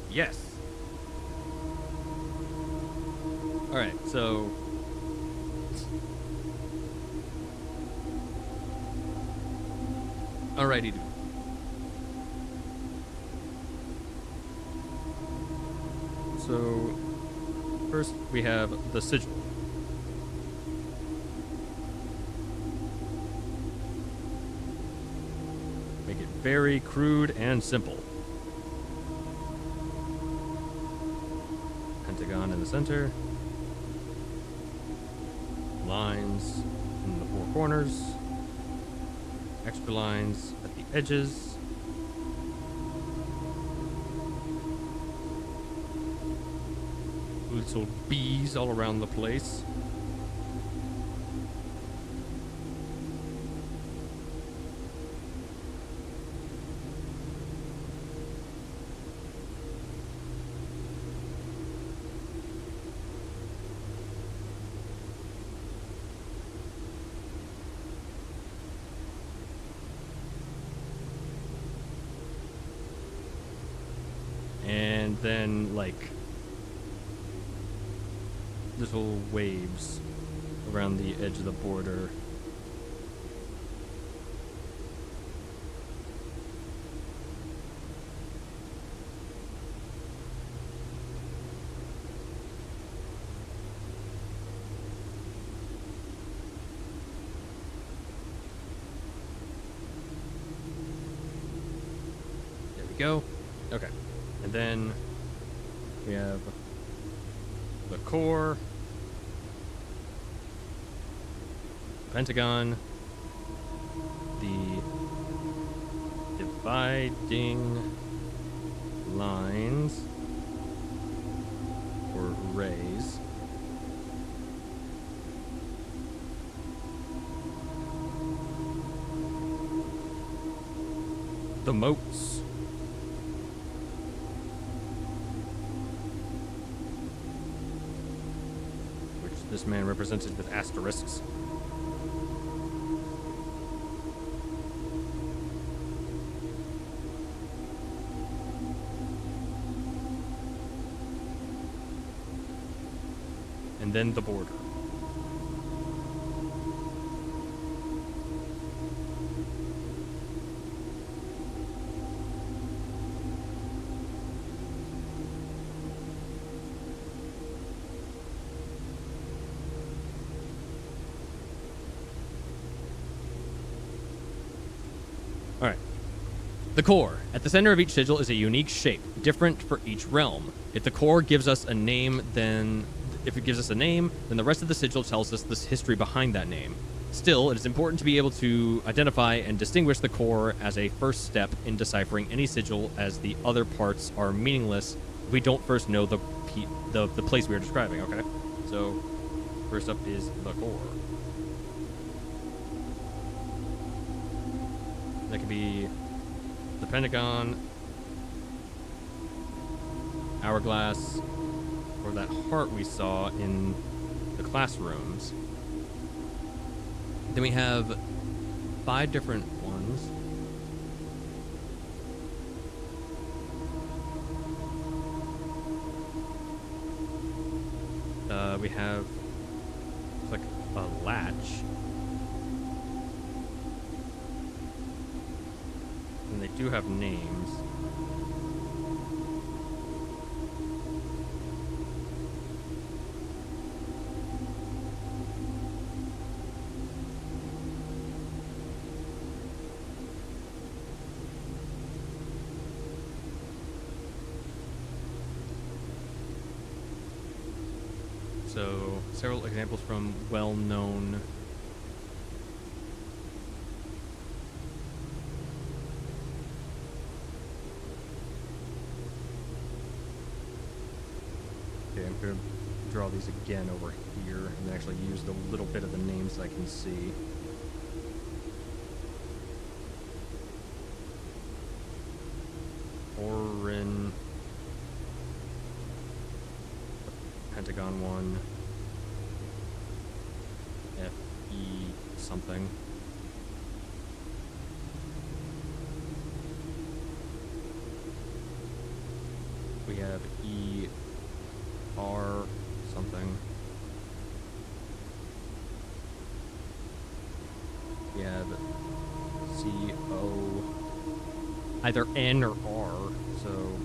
Yes. Alright, so alrighty, dude. So, first we have the sigil. Make it very crude and simple. Pentagon in the center. Lines in the 4 corners. Extra lines at the edges. Little bees all around the place. And then, like, little waves around the edge of the border. There we go. Okay. And then we have the core, pentagon, the dividing lines, for rays. The moats. Which this man represented with asterisks. And then the border. All right. The core. At the center of each sigil is a unique shape, different for each realm. If the core gives us a name, then the rest of the sigil tells us the history behind that name. Still, it is important to be able to identify and distinguish the core as a first step in deciphering any sigil, as the other parts are meaningless if we don't first know the place we are describing. Okay, so first up is the core. That could be the pentagon, hourglass, or that heart we saw in the classrooms. Then we have 5 different ones. We have like a latch. And they do have names. So, several examples from well-known I'm going to draw these again over here and actually use the little bit of the names I can see. Orin, Pentagon one, F-E something. We have E-R something. We have C-O, either N or R, so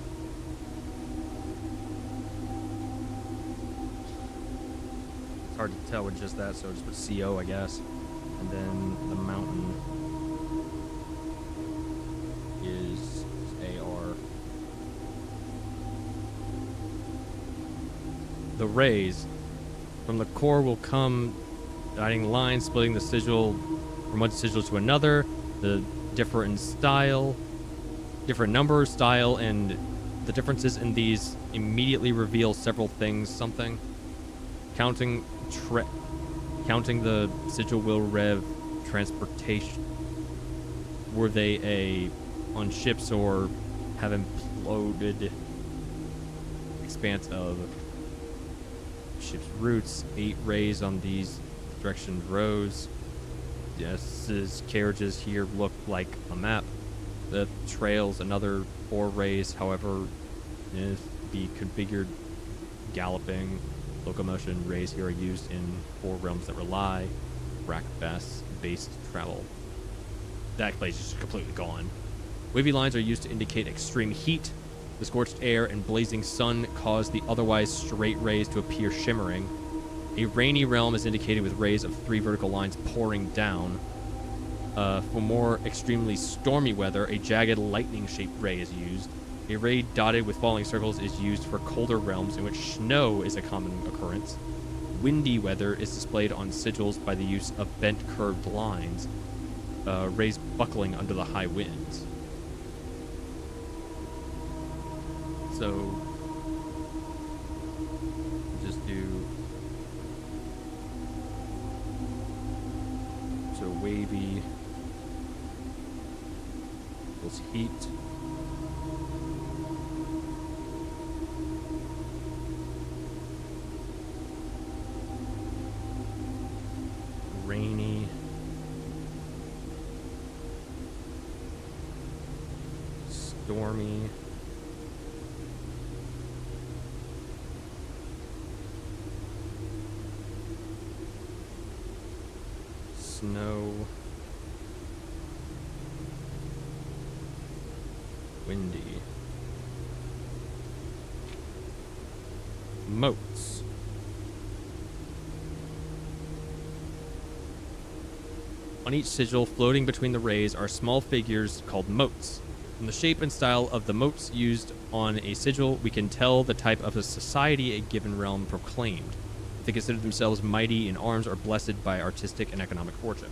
it's hard to tell with just that, so just put C-O, I guess. And then the mountain is A-R. The rays from the core will come guiding lines, splitting the sigil from one sigil to another. The different style, different number, style, and the differences in these immediately reveal several things. Something. Counting the sigil will rev transportation. Were they on ships or have imploded expanse of ship's routes? 8 rays on these direction rows. Yes, his carriages here look like a map. The trails, another 4 rays, however, is be configured galloping. Locomotion rays here are used in 4 realms that rely. Rakbas-based travel. That place is just completely gone. Wavy lines are used to indicate extreme heat. The scorched air and blazing sun cause the otherwise straight rays to appear shimmering. A rainy realm is indicated with rays of 3 vertical lines pouring down. For more extremely stormy weather, a jagged lightning-shaped ray is used. A ray dotted with falling circles is used for colder realms in which snow is a common occurrence. Windy weather is displayed on sigils by the use of bent curved lines, rays buckling under the high winds. So, Just do so wavy equals heat. Rainy. Stormy. Snow. Windy. Motes. On each sigil, floating between the rays, are small figures called motes. From the shape and style of the motes used on a sigil, we can tell the type of a society a given realm proclaimed. If they consider themselves mighty in arms or blessed by artistic and economic fortune.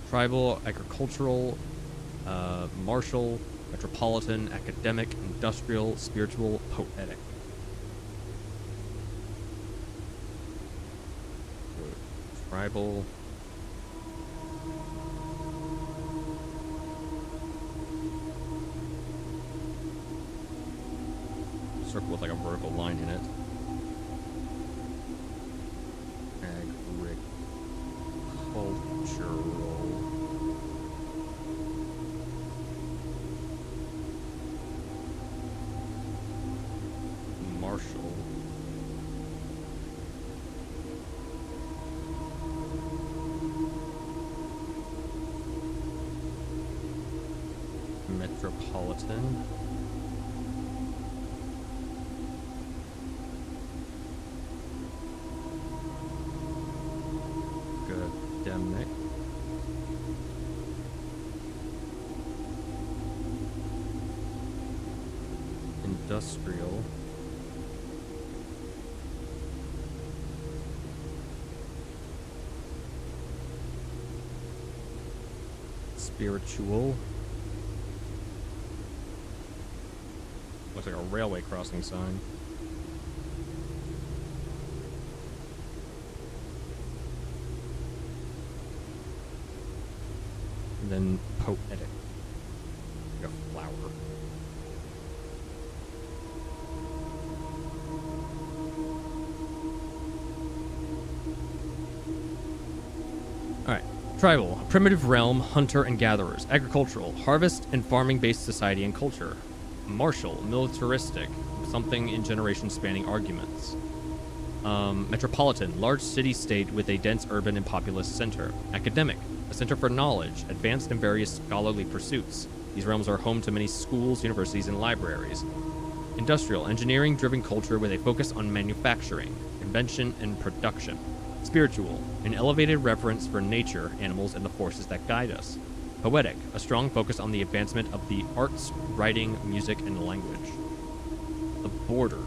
Tribal, agricultural, martial, metropolitan, academic, industrial, spiritual, poetic. Tribal. Circle with like a vertical line in it. Agricultural. Martial. Metropolitan. Academic. Industrial. Spiritual. Looks like a railway crossing sign. And then poetic. Like a flower. Alright. Tribal. A primitive realm, hunter and gatherers. Agricultural. Harvest and farming-based society and culture. Martial. Militaristic. Something in generations spanning arguments. Metropolitan. Large city-state with a dense urban and populous center. Academic. A center for knowledge, advanced in various scholarly pursuits. These realms are home to many schools, universities, and libraries. Industrial, engineering-driven culture with a focus on manufacturing, invention, and production. Spiritual, an elevated reverence for nature, animals, and the forces that guide us. Poetic, a strong focus on the advancement of the arts, writing, music, and language. The border.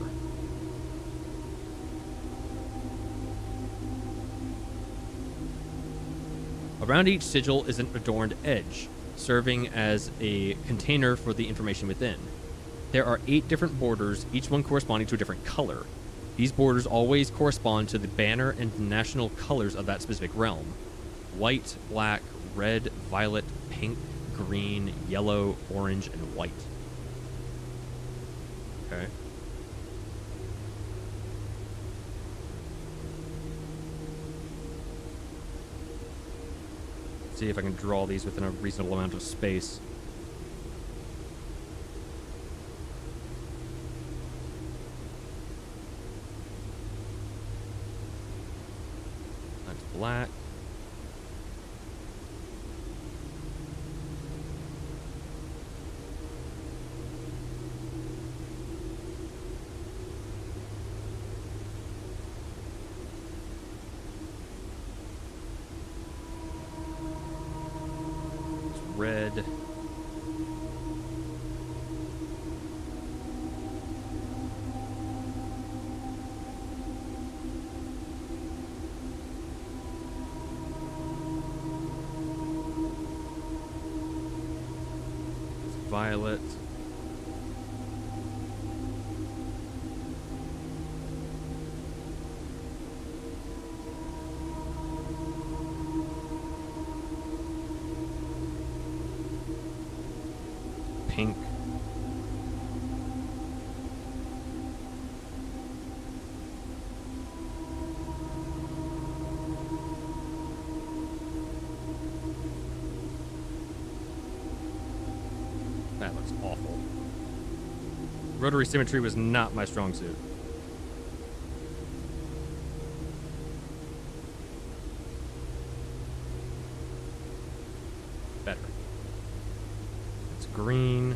Around each sigil is an adorned edge, serving as a container for the information within. There are 8 different borders, each one corresponding to a different color. These borders always correspond to the banner and national colors of that specific realm. White, black, red, violet, pink, green, yellow, orange, and white. Okay. See if I can draw these within a reasonable amount of space. That's black. Red. Violet. pink. That looks awful. Rotary symmetry was not my strong suit. Better. It's green.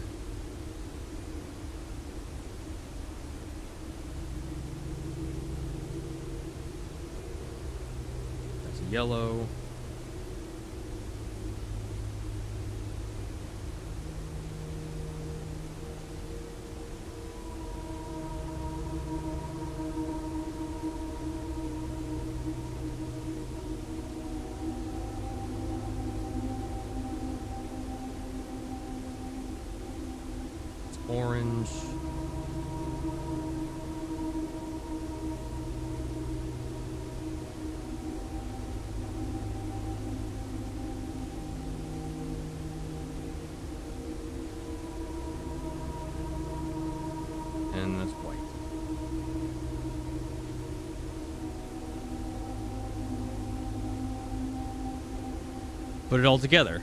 That's yellow. Orange. And that's white. Put it all together.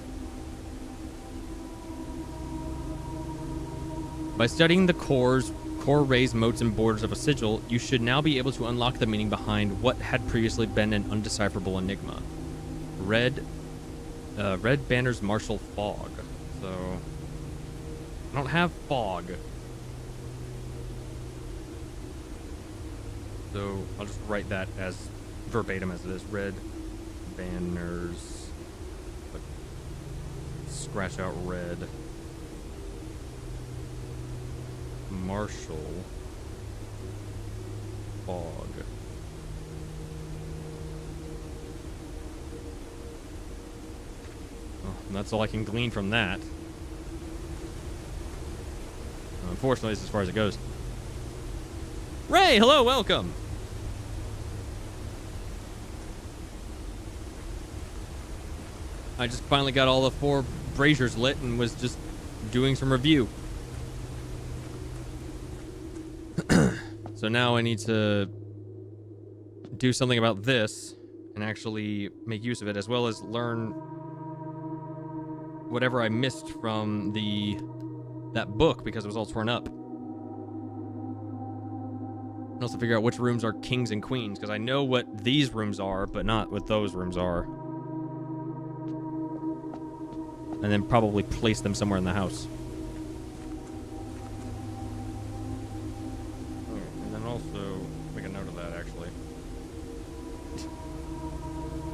By studying the core rays, motes, and borders of a sigil, you should now be able to unlock the meaning behind what had previously been an undecipherable enigma. Red Banner's Martial Fog. So, I don't have fog. So, I'll just write that as verbatim as it is. Red Banners. But scratch out red. Martial Fog. Oh, and that's all I can glean from that. Unfortunately, it's as far as it goes. Ray, hello, welcome. I just finally got all the 4 braziers lit and was just doing some review. So now I need to do something about this and actually make use of it, as well as learn whatever I missed from that book because it was all torn up. And also figure out which rooms are kings and queens, because I know what these rooms are, but not what those rooms are. And then probably place them somewhere in the house.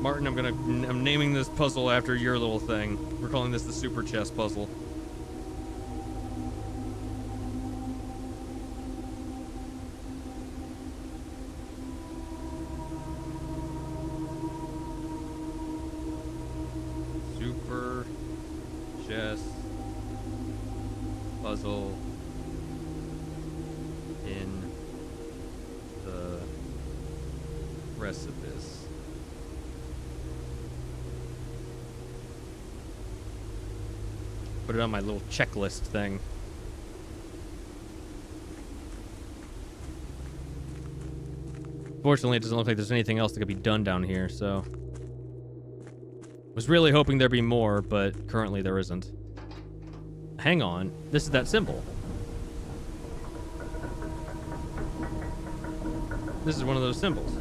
Martin, I'm naming this puzzle after your little thing. We're calling this the Super Chess Puzzle. Super Chess Puzzle in the precipice. Put it on my little checklist thing. Fortunately, it doesn't look like there's anything else that could be done down here, so... Was really hoping there'd be more, but currently there isn't. Hang on. This is that symbol. This is one of those symbols.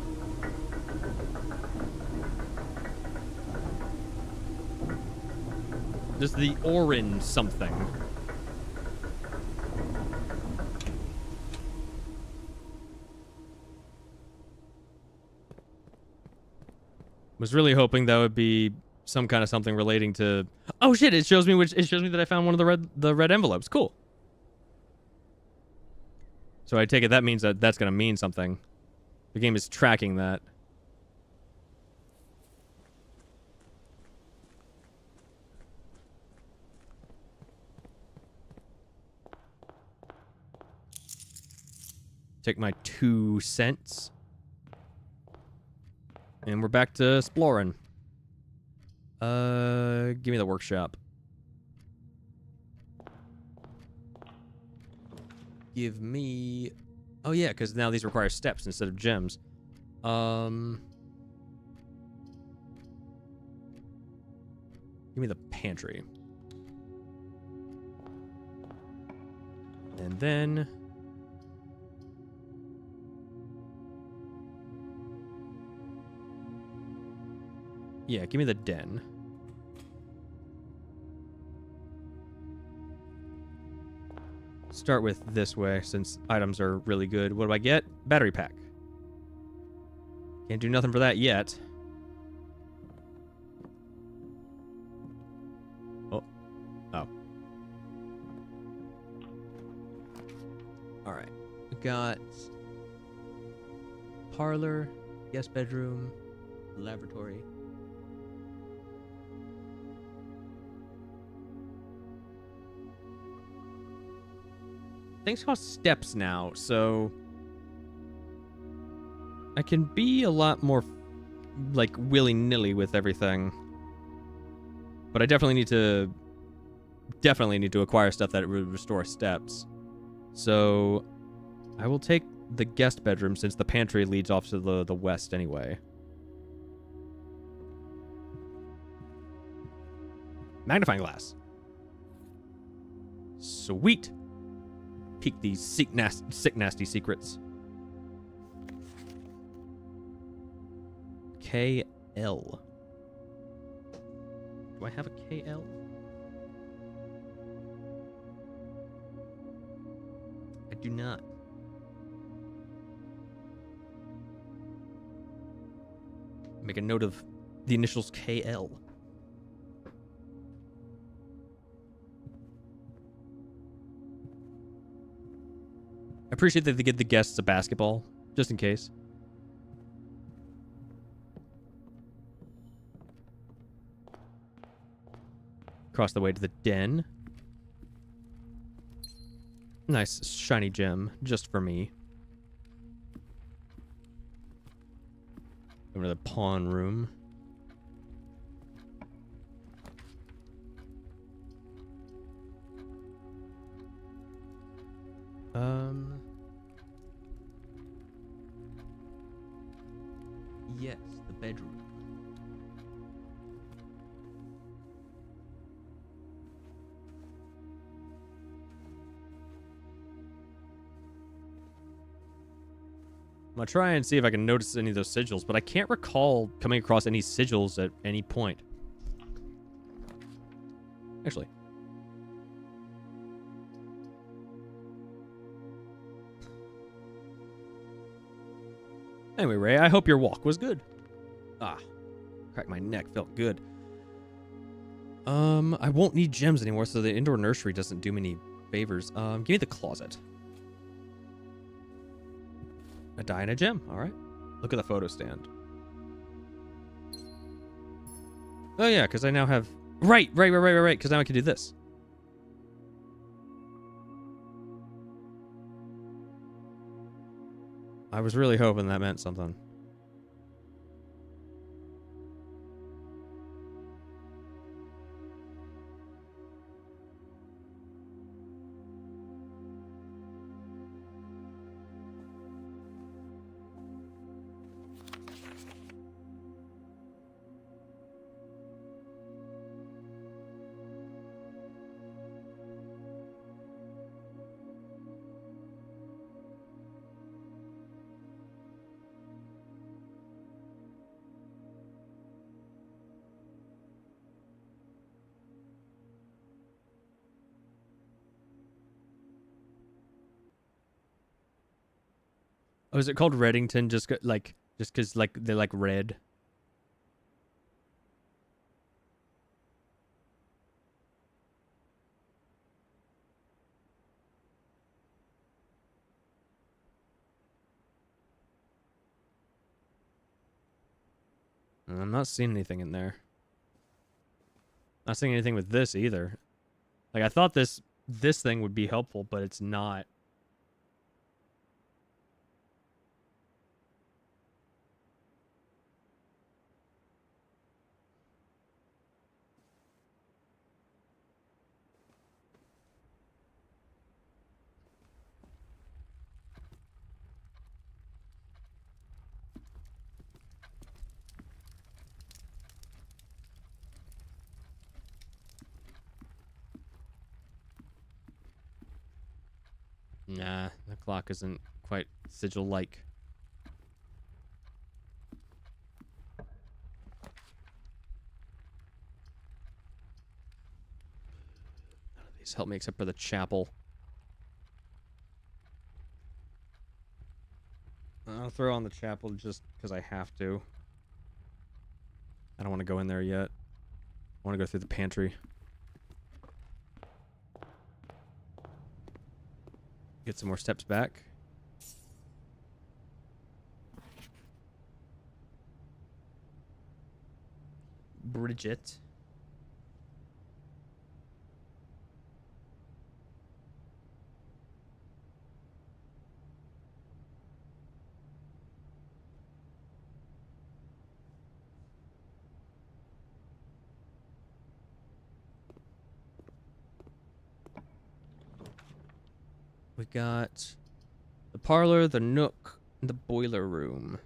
This is the orange something. Was really hoping that would be some kind of something relating to... Oh shit, it shows me that I found one of the red envelopes. Cool. So I take it that means that that's going to mean something. The game is tracking that. Take my 2 cents. And we're back to exploring. Give me the workshop. give me... Oh, yeah, because now these require steps instead of gems. Give me the pantry. And then... Yeah, give me the den. Start with this way, since items are really good. What do I get? Battery pack. Can't do nothing for that yet. Oh. Oh. Alright. We got... parlor, guest bedroom, laboratory. Things cost steps now, so I can be a lot more like willy-nilly with everything. But I definitely need to acquire stuff that would restore steps. So I will take the guest bedroom since the pantry leads off to the west anyway. Magnifying glass. Sweet. Peek these sick nasty secrets. KL. Do I have a KL? I do not. Make a note of the initials KL. I appreciate that they give the guests a basketball, just in case. Across the way to the den. Nice shiny gem, just for me. Over to the pawn room. Yes, the bedroom. I'm gonna try and see if I can notice any of those sigils, but I can't recall coming across any sigils at any point. Actually. Anyway, Ray, I hope your walk was good. Ah, cracked my neck, felt good. I won't need gems anymore, so the indoor nursery doesn't do me any favors. Give me the closet. A die and a gem, all right. Look at the photo stand. Oh yeah, because I now have... Right, because now I can do this. I was really hoping that meant something. Oh, is it called Reddington just because like they're like red? I'm not seeing anything in there. Not seeing anything with this either. Like I thought this thing would be helpful, but it's not. Nah, the clock isn't quite sigil-like. None of these help me except for the chapel. I'll throw on the chapel just because I have to. I don't want to go in there yet. I want to go through the pantry. Get some more steps back. Bridget. We got the parlor, the nook, and the boiler room.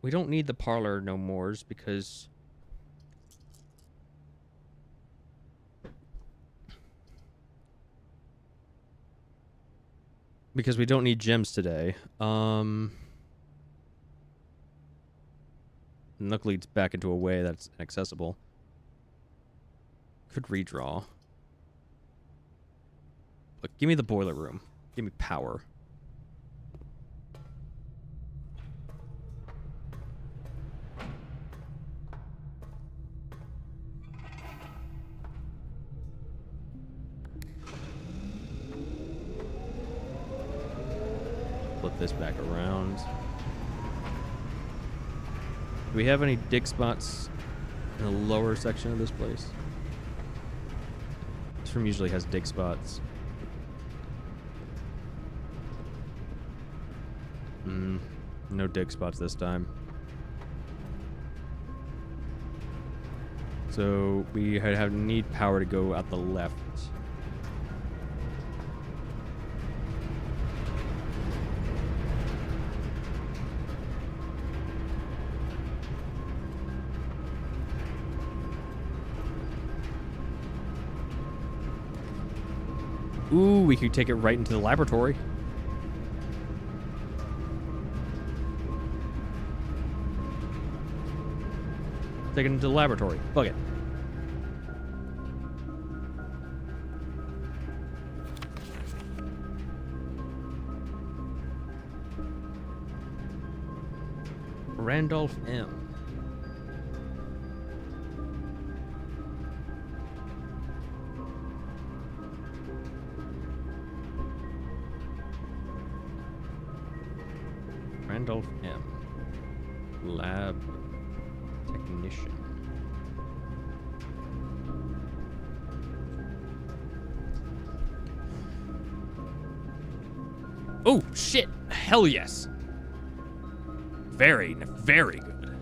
We don't need the parlor no mores because we don't need gems today. The nook leads back into a way that's inaccessible. Could redraw. But give me the boiler room. Give me power. Flip this back around. Do we have any dig spots in the lower section of this place? This room usually has dig spots. No dig spots this time. So we need power to go out the left. Ooh, we could take it right into the laboratory. Take it into the laboratory. Fuck it. Randolph M. Randolph M. Lab technician. Oh, shit. Hell yes. Very, very good.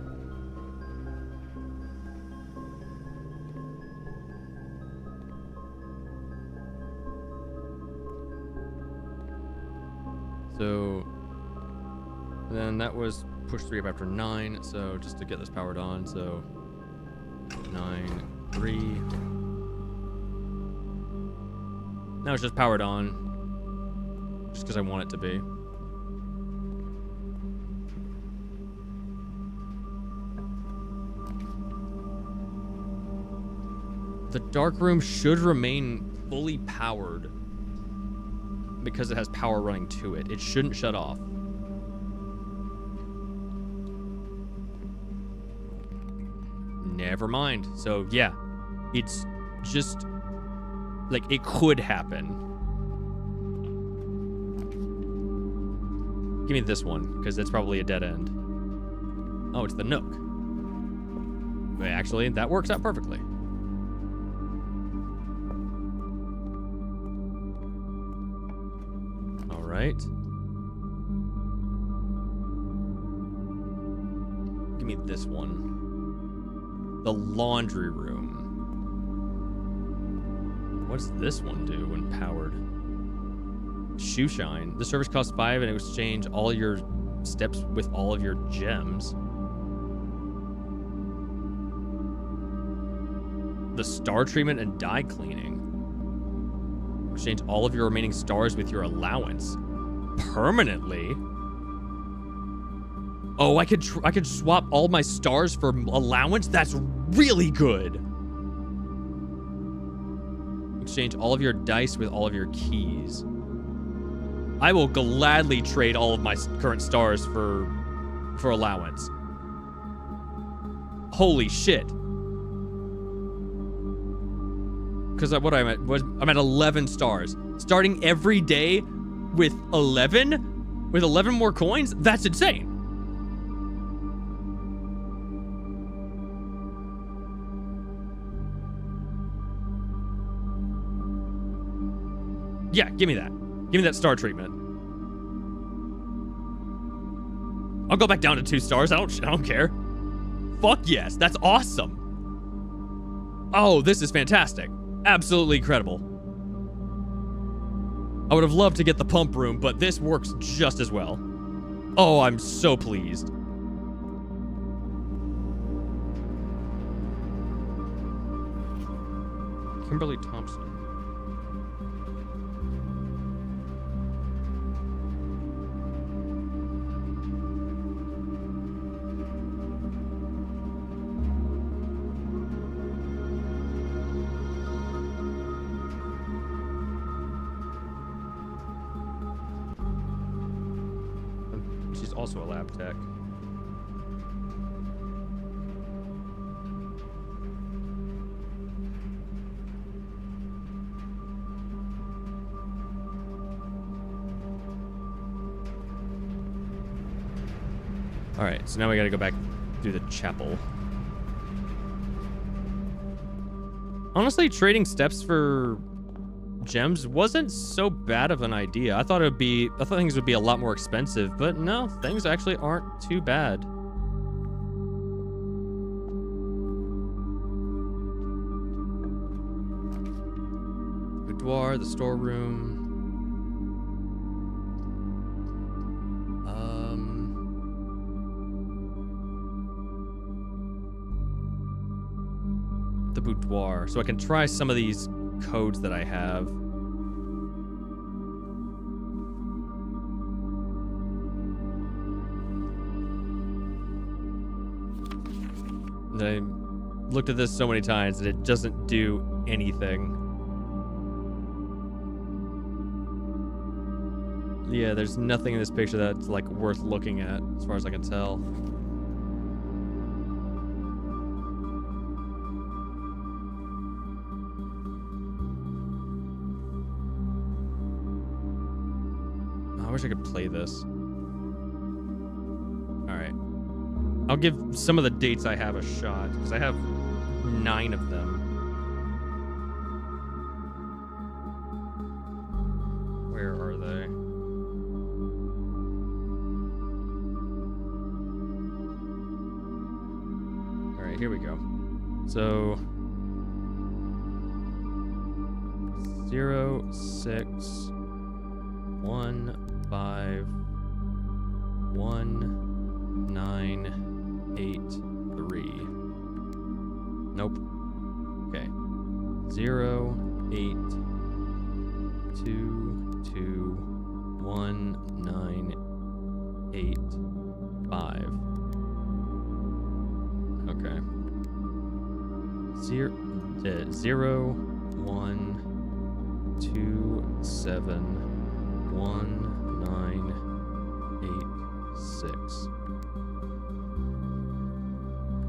So, then that was push 3 up after 9, so just to get this powered on, so 9, 3. Now it's just powered on, just because I want it to be. The dark room should remain fully powered because it has power running to it. It shouldn't shut off. Never mind. So yeah, it's just like it could happen. Give me this one because it's probably a dead end. Oh, it's the Nook. But actually, that works out perfectly. All right. Give me this one. The laundry room. What's this one do when powered? Shoe shine. The service costs 5 and it exchange all your steps with all of your gems. The star treatment and dye cleaning. Exchange all of your remaining stars with your allowance. Permanently? Oh, I could swap all my stars for allowance? That's really good. Exchange all of your dice with all of your keys. I will gladly trade all of my current stars for allowance. Holy shit. Because what I'm at 11 stars. Starting every day with 11? With 11 more coins? That's insane. Yeah, give me that. Give me that star treatment. I'll go back down to 2 stars. I don't care. Fuck yes, that's awesome. Oh, this is fantastic. Absolutely incredible. I would have loved to get the pump room, but this works just as well. Oh, I'm so pleased. Kimberly Thompson. She's also a lab tech. All right, so now we got to go back through the chapel. Honestly, trading steps for gems wasn't so bad of an idea. I thought things would be a lot more expensive, but no, things actually aren't too bad. Boudoir, the storeroom. The boudoir, so I can try some of these codes that I have. And I looked at this so many times and it doesn't do anything. Yeah, there's nothing in this picture that's like worth looking at as far as I can tell. I wish I could play this. All right. I'll give some of the dates I have a shot, because I have 9 of them. Where are they? All right, here we go. So 0, 6, 1, 5, 1, 9, 8, 3. Nope. Okay. 0, 8, 2, 2, 1, 9, 8, 5. Okay. 0, 1, 2, 7, 1, 9, 8, 6.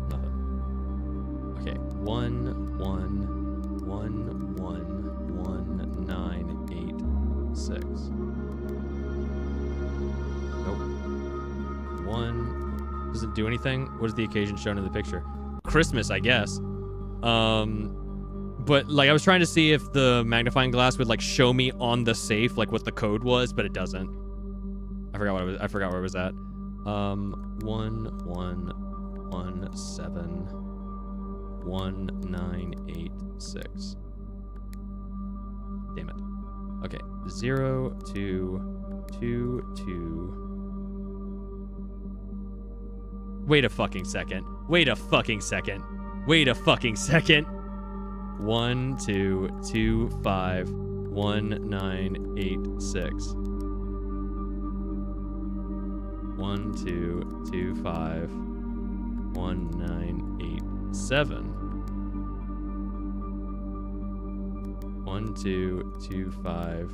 Nothing. Okay. 1, 1, 1, 1, 1, 9, 8, 6. Nope. 1. Does it do anything? What is the occasion shown in the picture? Christmas, I guess. But like I was trying to see if the magnifying glass would like show me on the safe like what the code was, but it doesn't. I forgot where it was at. 1, 1, 1, 7, 1, 9, 8, 6. Damn it. Okay. 0, 2, 2, 2. Wait a fucking second. Wait a fucking second. Wait a fucking second. 1, 2, 2, 5, 1986. 1225 1987. 1225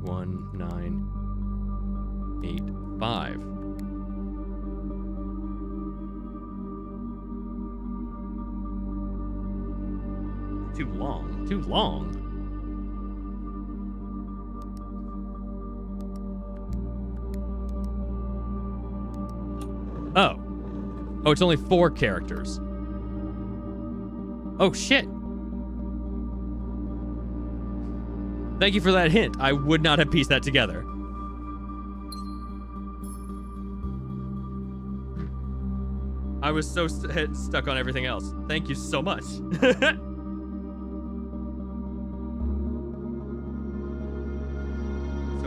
1985. Too long. Too long. Oh. Oh, it's only 4 characters. Oh, shit. Thank you for that hint. I would not have pieced that together. I was so stuck on everything else. Thank you so much. So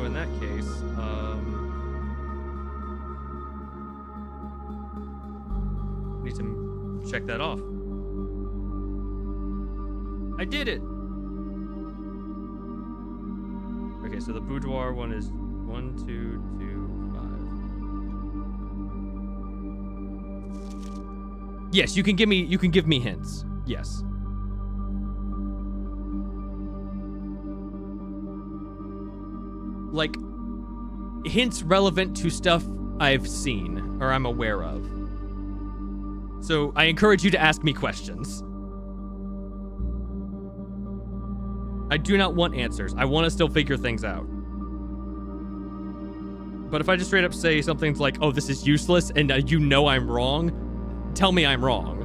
in that case, need to check that off. I did it. Okay, so the boudoir one is 1, 2, 2, 5. Yes, you can give me hints. Yes. Like hints relevant to stuff I've seen or I'm aware of. So I encourage you to ask me questions. I do not want answers. I want to still figure things out. But if I just straight up say something's like, oh, this is useless, and you know I'm wrong, tell me I'm wrong.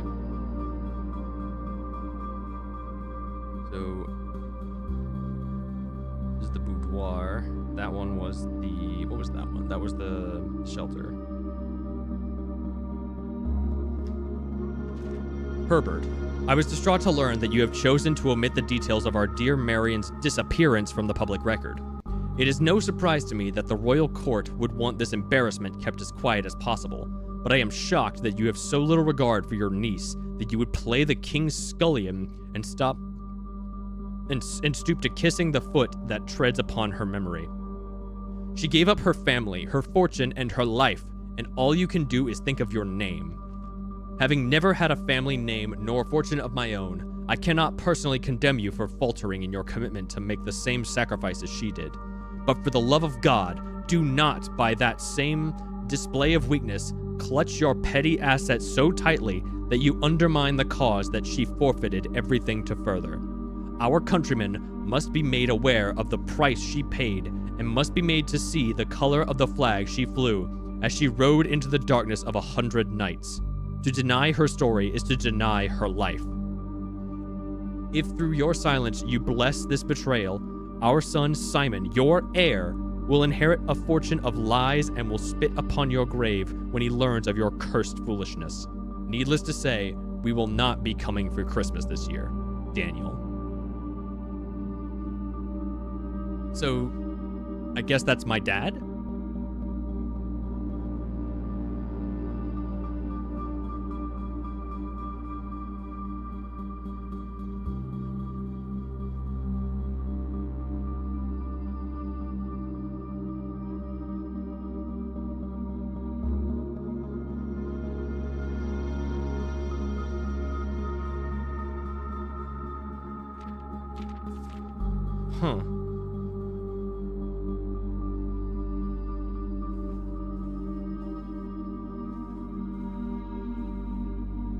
So, this is the boudoir. That one was the... What was that one? That was the shelter. Herbert, I was distraught to learn that you have chosen to omit the details of our dear Marion's disappearance from the public record. It is no surprise to me that the royal court would want this embarrassment kept as quiet as possible, but I am shocked that you have so little regard for your niece that you would play the king's scullion and stoop to kissing the foot that treads upon her memory. She gave up her family, her fortune, and her life, and all you can do is think of your name. Having never had a family name nor fortune of my own, I cannot personally condemn you for faltering in your commitment to make the same sacrifices she did. But for the love of God, do not, by that same display of weakness, clutch your petty assets so tightly that you undermine the cause that she forfeited everything to further. Our countrymen must be made aware of the price she paid and must be made to see the color of the flag she flew as she rode into the darkness of 100 nights. To deny her story is to deny her life. If through your silence you bless this betrayal, our son Simon, your heir, will inherit a fortune of lies and will spit upon your grave when he learns of your cursed foolishness. Needless to say, we will not be coming for Christmas this year. Daniel. So, I guess that's my dad? Huh.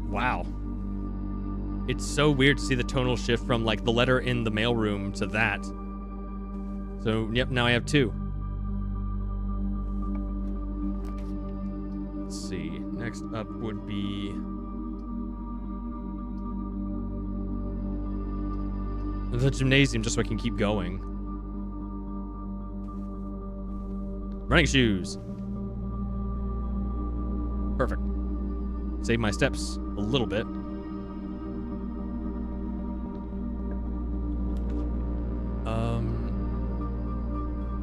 Wow. It's so weird to see the tonal shift from like the letter in the mailroom to that. So, yep, now I have 2. Let's see. Next up would be the gymnasium, just so I can keep going. Running shoes. Perfect. Save my steps a little bit.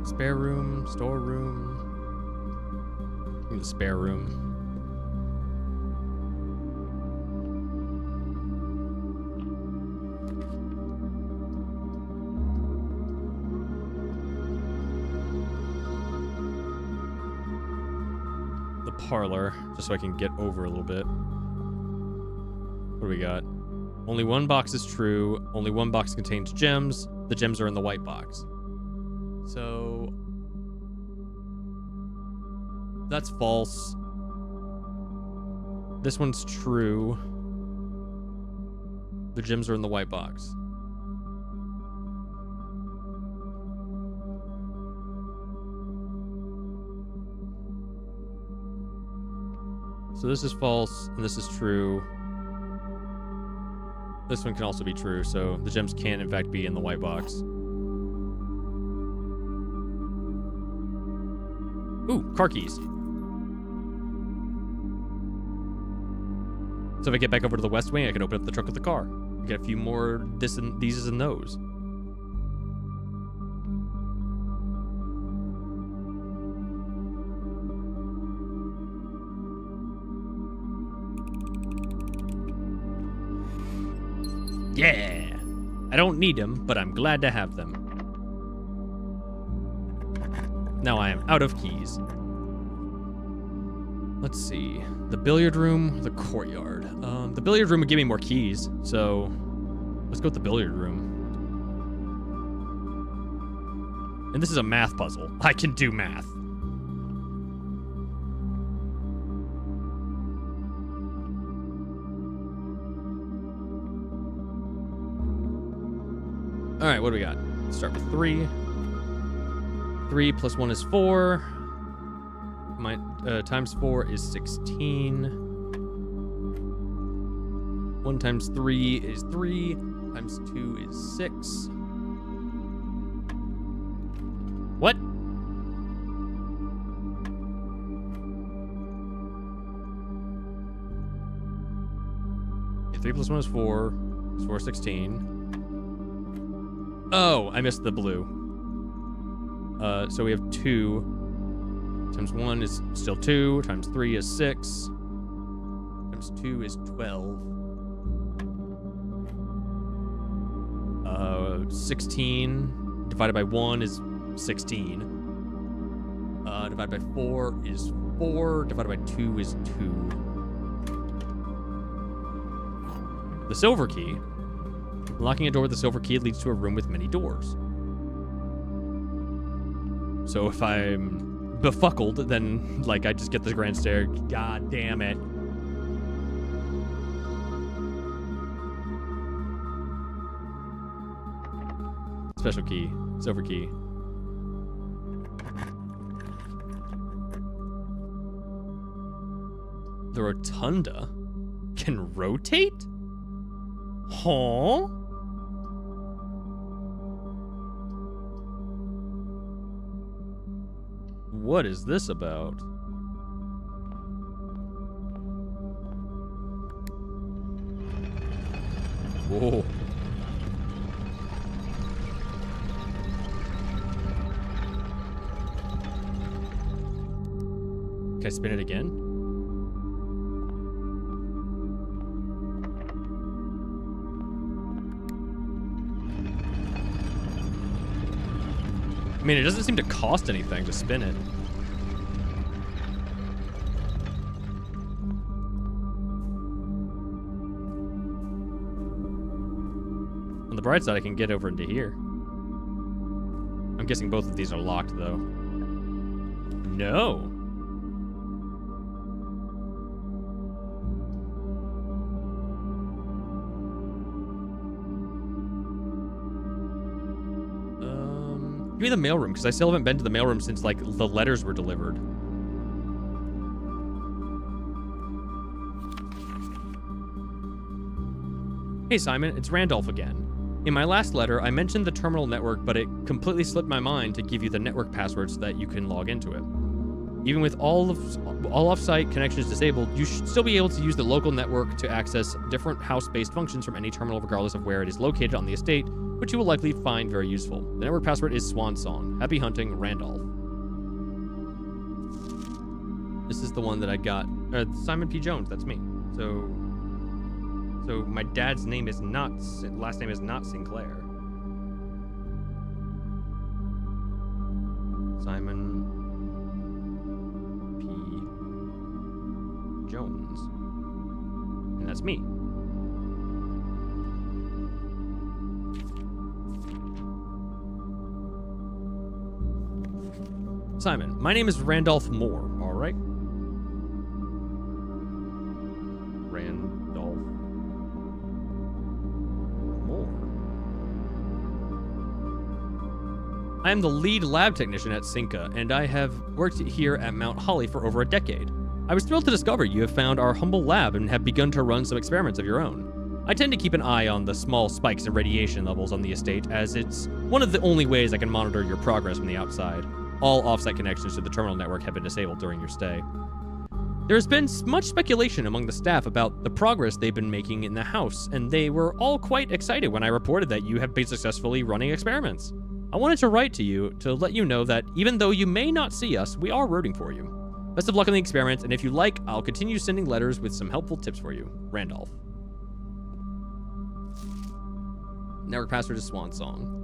Spare room, storeroom. The spare room. parlor, just so I can get over a little bit. What do we got? Only one box is true. Only one box contains gems. The gems are in the white box. So that's false. This one's true. The gems are in the white box. So this is false, and this is true. This one can also be true, so the gems can, in fact, be in the white box. Ooh, car keys. So if I get back over to the west wing, I can open up the trunk of the car. Get a few more these and those. Yeah! I don't need them, but I'm glad to have them. Now I am out of keys. Let's see. The billiard room, the courtyard. The billiard room would give me more keys, so let's go with the billiard room. And this is a math puzzle. I can do math. All right, what do we got? Let's start with 3. 3 plus 1 is 4. Times 4 is 16. 1 times 3 is 3. Times 2 is 6. What? Okay, 3 plus 1 is 4. 4 is 16. Oh, I missed the blue. So we have 2. Times 1 is still 2. Times 3 is 6. Times 2 is 12. 16 divided by 1 is 16. Divided by 4 is 4. Divided by 2 is 2. The silver key. Locking a door with the silver key leads to a room with many doors. So if I'm befuckled, then, like, I just get the grand stair. God damn it. Special key. Silver key. The rotunda can rotate? Huh? What is this about? Whoa. Can I spin it again? I mean, it doesn't seem to cost anything to spin it. On the bright side, I can get over into here. I'm guessing both of these are locked, though. No. Give me the mailroom, because I still haven't been to the mailroom since, like, the letters were delivered. Hey, Simon, it's Randolph again. In my last letter, I mentioned the terminal network, but it completely slipped my mind to give you the network password so that you can log into it. Even with all off-site connections disabled, you should still be able to use the local network to access different house-based functions from any terminal regardless of where it is located on the estate, which you will likely find very useful. The network password is Swan Song. Happy hunting, Randolph. This is the one that I got. Simon P. Jones, that's me. So my dad's name is not, last name is not Sinclair. Simon P. Jones. And that's me. Simon, my name is Randolph Moore, all right? Randolph Moore. I am the lead lab technician at Cinca, and I have worked here at Mount Holly for over a decade. I was thrilled to discover you have found our humble lab and have begun to run some experiments of your own. I tend to keep an eye on the small spikes in radiation levels on the estate, as it's one of the only ways I can monitor your progress from the outside. All offsite connections to the terminal network have been disabled during your stay. There has been much speculation among the staff about the progress they've been making in the house, and they were all quite excited when I reported that you have been successfully running experiments. I wanted to write to you to let you know that even though you may not see us, we are rooting for you. Best of luck on the experiment, and if you like, I'll continue sending letters with some helpful tips for you. Randolph. Network password is Swan Song.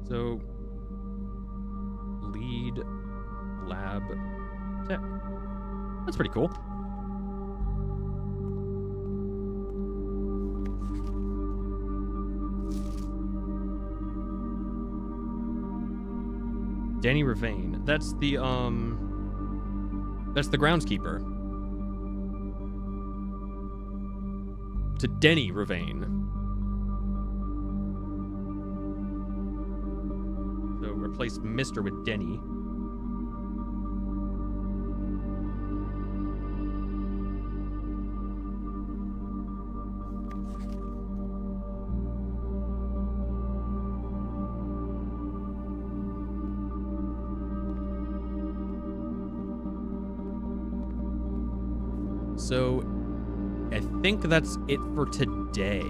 So, lead lab tech. That's pretty cool. Danny Ravane. That's the groundskeeper. To Denny Ravane. So replace Mr. with Denny. So, I think that's it for today.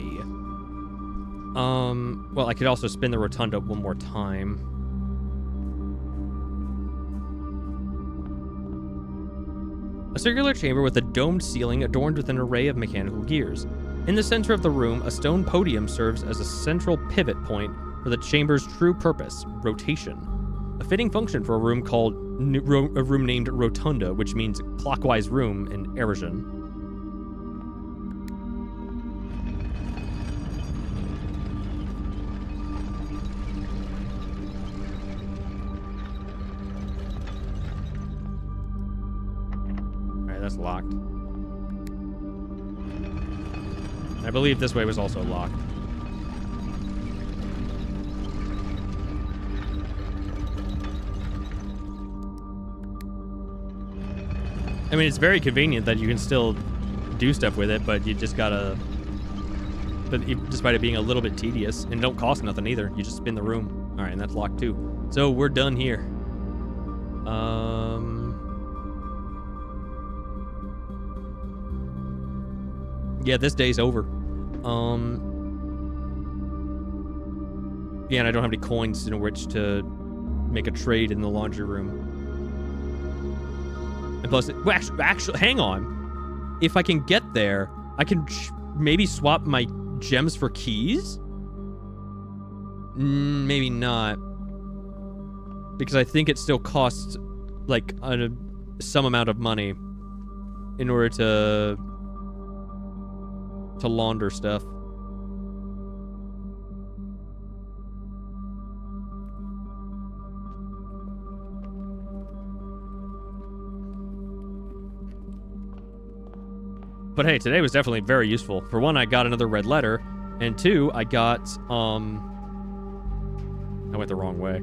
Well, I could also spin the rotunda one more time. A circular chamber with a domed ceiling adorned with an array of mechanical gears. In the center of the room, a stone podium serves as a central pivot point for the chamber's true purpose, rotation. A fitting function for a room named Rotunda, which means clockwise room in Erishan. Alright, that's locked. I believe this way was also locked. I mean, it's very convenient that you can still do stuff with it, but you just gotta... But despite it being a little bit tedious, and don't cost nothing either, you just spin the room. Alright, and that's locked too. So, we're done here. Yeah, this day's over. Yeah, and I don't have any coins in which to make a trade in the laundry room. And plus, actually, hang on. If I can get there, I can maybe swap my gems for keys? Maybe not. Because I think it still costs, like, some amount of money in order to launder stuff. But hey, today was definitely very useful. For one, I got another red letter, and two, I got, I went the wrong way.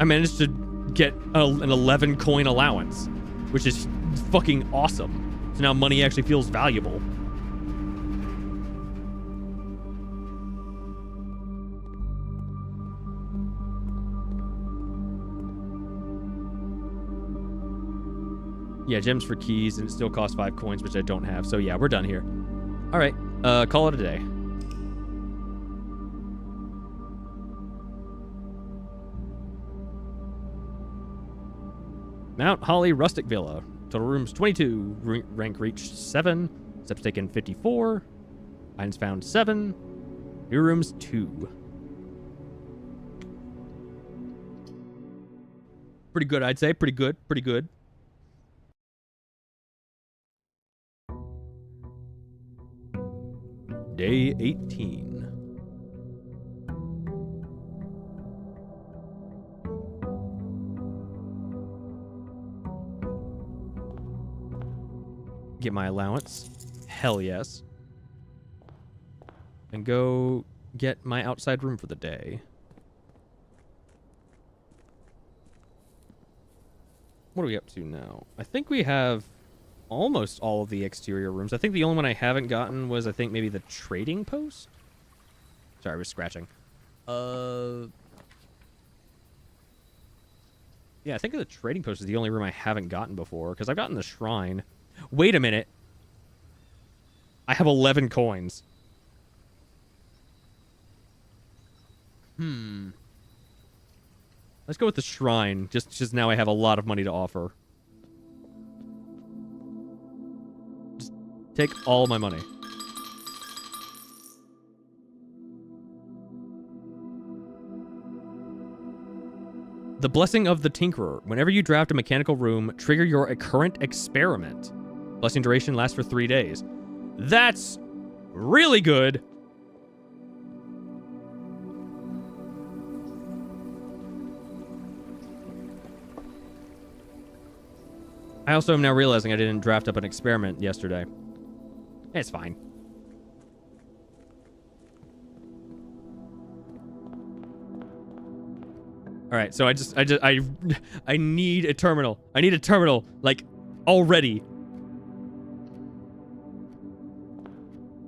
I managed to get an 11 coin allowance, which is fucking awesome. So now money actually feels valuable. Yeah, gems for keys, and it still costs 5 coins, which I don't have. So yeah, we're done here. All right, call it a day. Mount Holly Rustic Villa. Total rooms 22. Rank reached 7. Steps taken 54. Items found 7. New rooms 2. Pretty good, I'd say. Pretty good. Pretty good. Day 18. Get my allowance. Hell yes. And go get my outside room for the day. What are we up to now? I think we have almost all of the exterior rooms. I think the only one I haven't gotten was, I think, maybe the trading post? Sorry, I was scratching. Yeah, I think the trading post is the only room I haven't gotten before, because I've gotten the shrine. Wait a minute. I have 11 coins. Let's go with the shrine. Just now I have a lot of money to offer. Just take all my money. The Blessing of the Tinkerer. Whenever you draft a mechanical room, trigger your current experiment. Blessing duration lasts for 3 days. That's really good. I also am now realizing I didn't draft up an experiment yesterday. It's fine. All right, so I need a terminal. I need a terminal, like, already.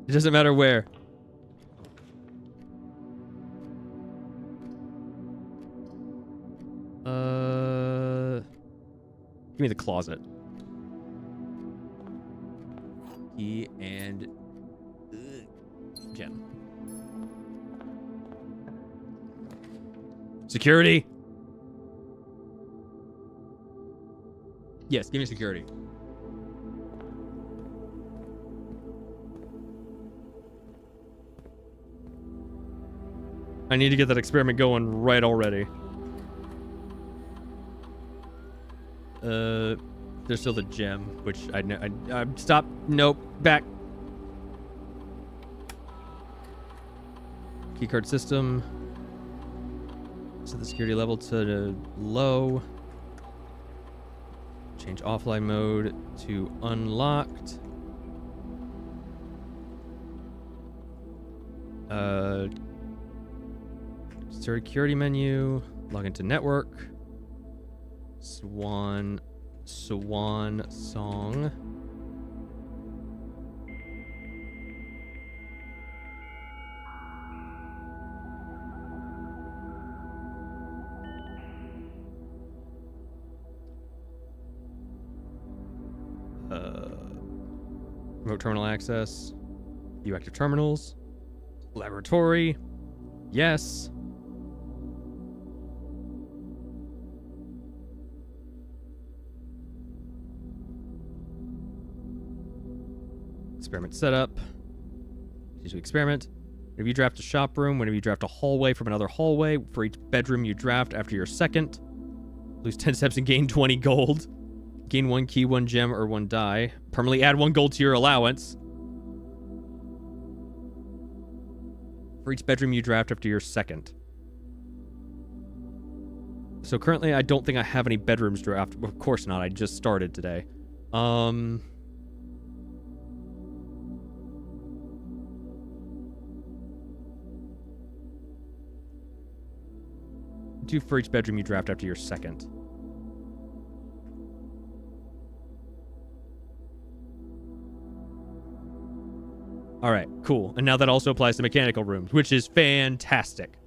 It doesn't matter where. Give me the closet. Key and gem. Security. Yes, give me security. I need to get that experiment going right already. There's still the gem, which I stop. Nope. Back. Keycard system. Set the security level to low. Change offline mode to unlocked. Security menu. Log into network. Swan song. Remote terminal access. View active terminals. Laboratory. Yes. Experiment setup. Choose to experiment. Whenever you draft a shop room, whenever you draft a hallway from another hallway, for each bedroom you draft after your second, lose 10 steps and gain 20 gold. Gain 1 key, 1 gem, or 1 die. Permanently add 1 gold to your allowance. For each bedroom you draft after your second. So currently I don't think I have any bedrooms draft. Of course not, I just started today. Do for each bedroom you draft after your second. All right, cool. And now that also applies to mechanical rooms, which is fantastic.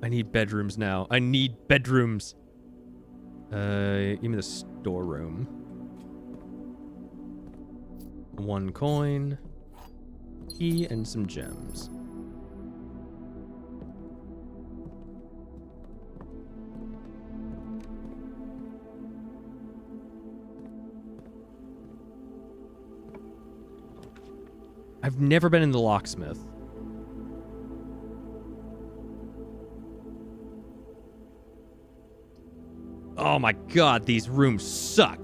I need bedrooms now. I need bedrooms. Give me the storeroom. 1 coin. Key and some gems. I've never been in the locksmith. Oh my god, these rooms suck.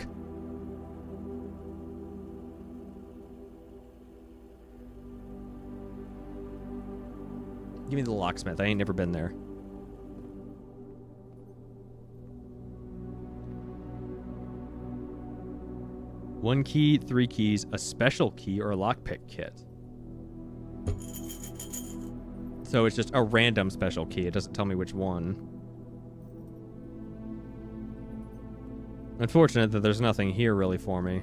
Give me the locksmith. I ain't never been there. One key, 3 keys, a special key, or a lockpick kit. So it's just a random special key. It doesn't tell me which one. Unfortunate that there's nothing here really for me.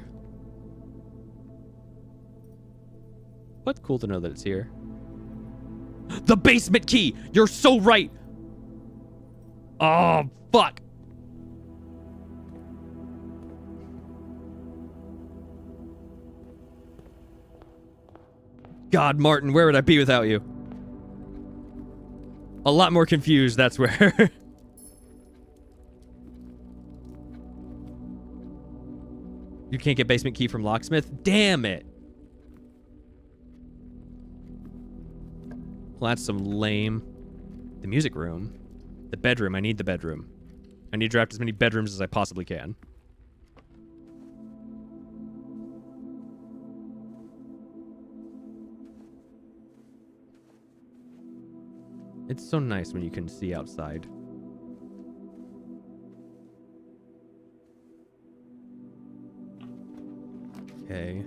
But cool to know that it's here. The basement key! You're so right! Oh, fuck! God, Martin, where would I be without you? A lot more confused, that's where. You can't get basement key from locksmith? Damn it! Well, that's some lame. The music room. The bedroom. I need the bedroom. I need to draft as many bedrooms as I possibly can. It's so nice when you can see outside. Okay.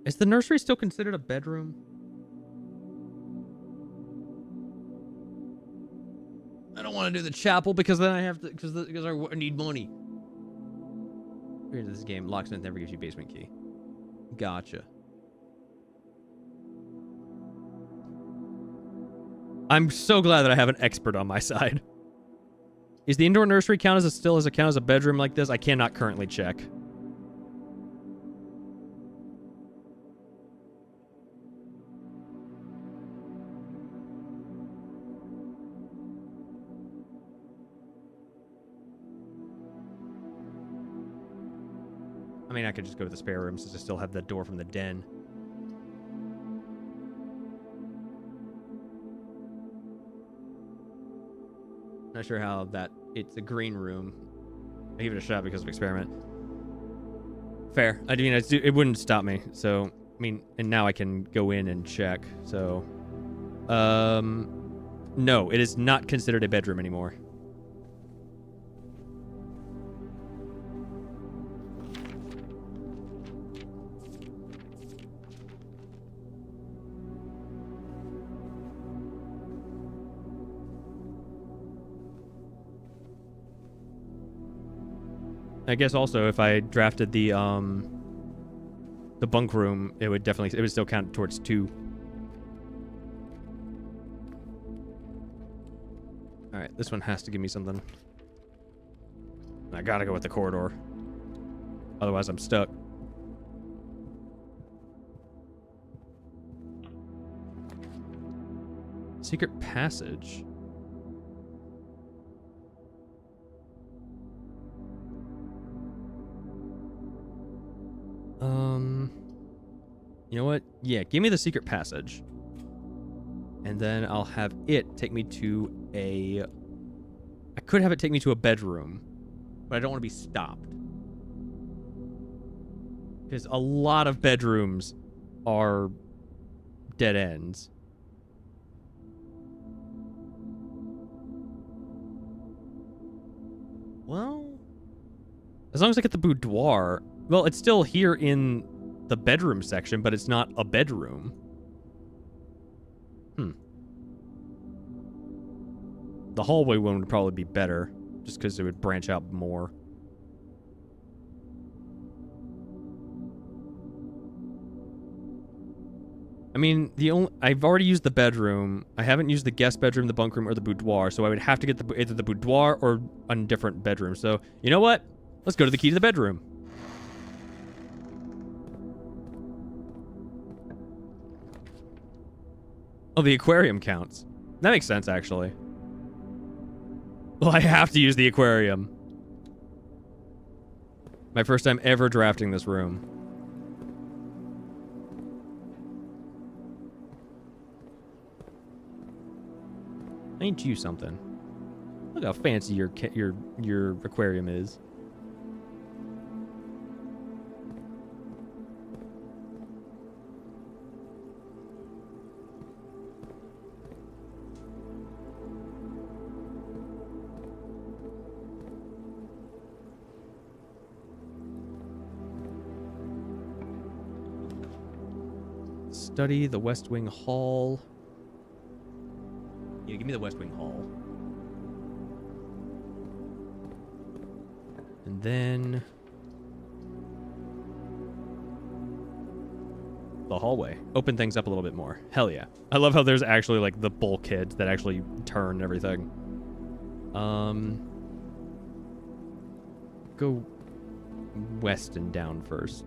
Is the nursery still considered a bedroom? I don't want to do the chapel because then I have to, because I need money. Here's this game. Locksmith never gives you basement key. Gotcha. I'm so glad that I have an expert on my side. Is the indoor nursery count as still as a count as a bedroom like this? I cannot currently check. I mean, I could just go to the spare room since I still have the door from the den. Not sure how that... It's a green room. I give it a shot because of experiment. Fair. I mean, it wouldn't stop me. So, I mean, and now I can go in and check. So, no, it is not considered a bedroom anymore. I guess also if I drafted the bunk room, it would still count towards 2. All right, this one has to give me something. I gotta go with the corridor. Otherwise, I'm stuck. Secret passage. You know what? Yeah, give me the secret passage. And then I'll have it take me to a... I could have it take me to a bedroom, but I don't want to be stopped. Because a lot of bedrooms are dead ends. Well, as long as I get the boudoir... Well, it's still here in the bedroom section, but it's not a bedroom. The hallway one would probably be better, just because it would branch out more. I mean, I've already used the bedroom. I haven't used the guest bedroom, the bunk room, or the boudoir, so I would have to get either the boudoir or a different bedroom. So, you know what? Let's go to the key to the bedroom. Oh, the aquarium counts. That makes sense, actually. Well, I have to use the aquarium. My first time ever drafting this room. Ain't you something? Look how fancy your aquarium is. Study the West Wing Hall. Yeah, give me the West Wing Hall. And then the hallway. Open things up a little bit more. Hell yeah. I love how there's actually like the bulkheads that actually turn and everything. Go west and down first.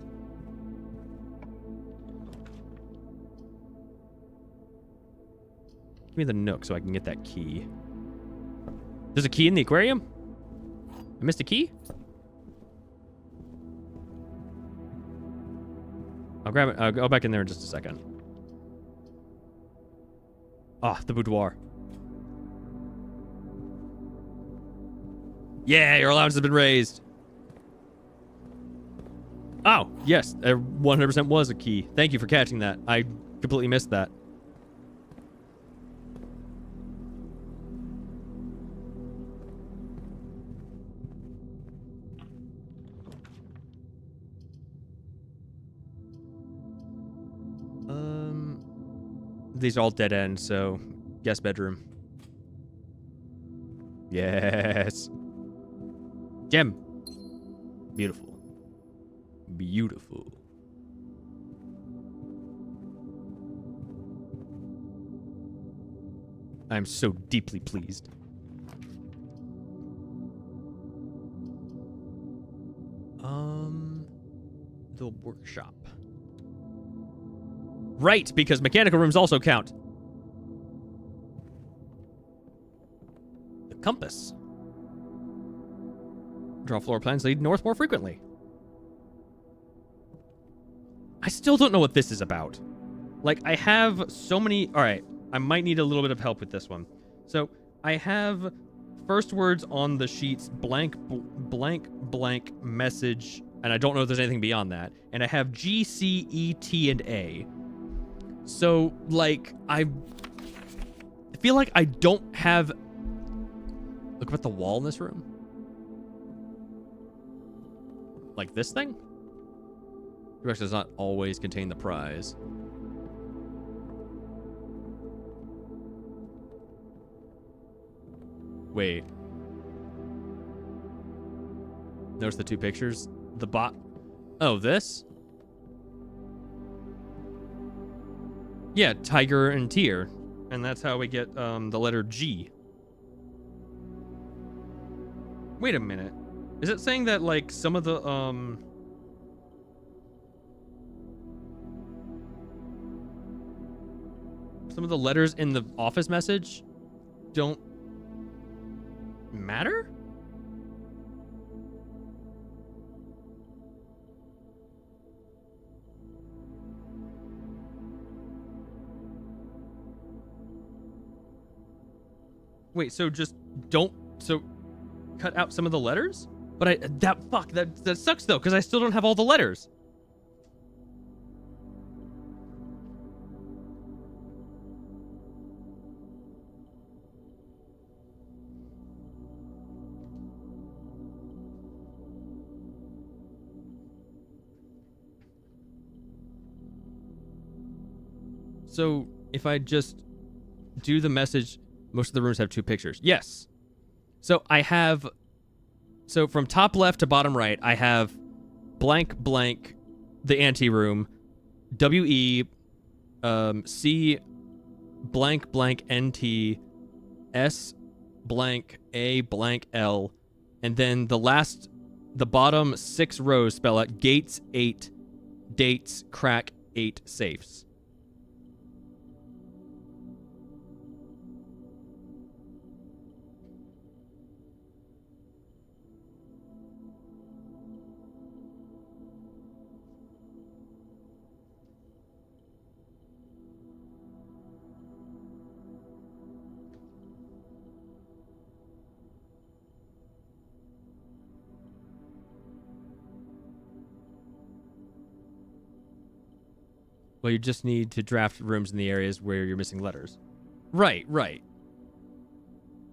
Give me the nook so I can get that key. There's a key in the aquarium? I missed a key? I'll grab it. I'll go back in there in just a second. Ah, the boudoir. Yeah, your allowance has been raised. Oh, yes. 100% was a key. Thank you for catching that. I completely missed that. These are all dead ends, so guest bedroom. Yes. Gem. Beautiful. Beautiful. I'm so deeply pleased. The workshop. Right, because mechanical rooms also count. The compass. Draw floor plans, lead north more frequently. I still don't know what this is about. Like, I have so many... Alright, I might need a little bit of help with this one. So, I have first words on the sheets, blank, blank, message, and I don't know if there's anything beyond that. And I have G, C, E, T, and A. So, like, I feel like I don't have... Look up at the wall in this room. Like this thing? Direction does not always contain the prize. Wait. Notice the two pictures? The bot... Oh, this? Yeah, tiger and tear. And that's how we get the letter G. Wait a minute. Is it saying that, like, some of the, some of the letters in the office message don't matter? Wait, so just don't... So, cut out some of the letters? But that sucks, though, because I still don't have all the letters. So, if I just do the message... Most of the rooms have two pictures. Yes. So I have... So from top left to bottom right, I have blank, blank, the anteroom, W-E, C, blank, blank, N-T, S, blank, A, blank, L, and then the bottom 6 rows spell out gates 8, dates, crack 8, safes. Well, you just need to draft rooms in the areas where you're missing letters. Right, right.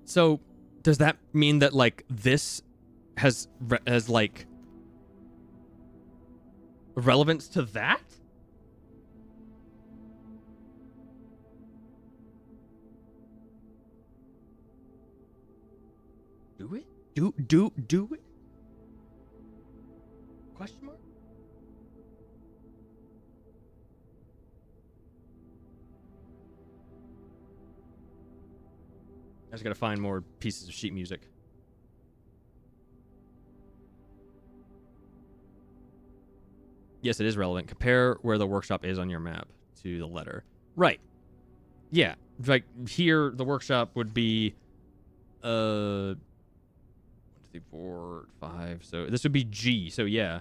So, does that mean that, like, this has like, relevance to that? Do it? Do it? Question mark? I just gotta find more pieces of sheet music. Yes, it is relevant. Compare where the workshop is on your map to the letter. Right. Yeah. Like, here, the workshop would be, 1, 2, 3, 4, 5. So this would be G. So yeah,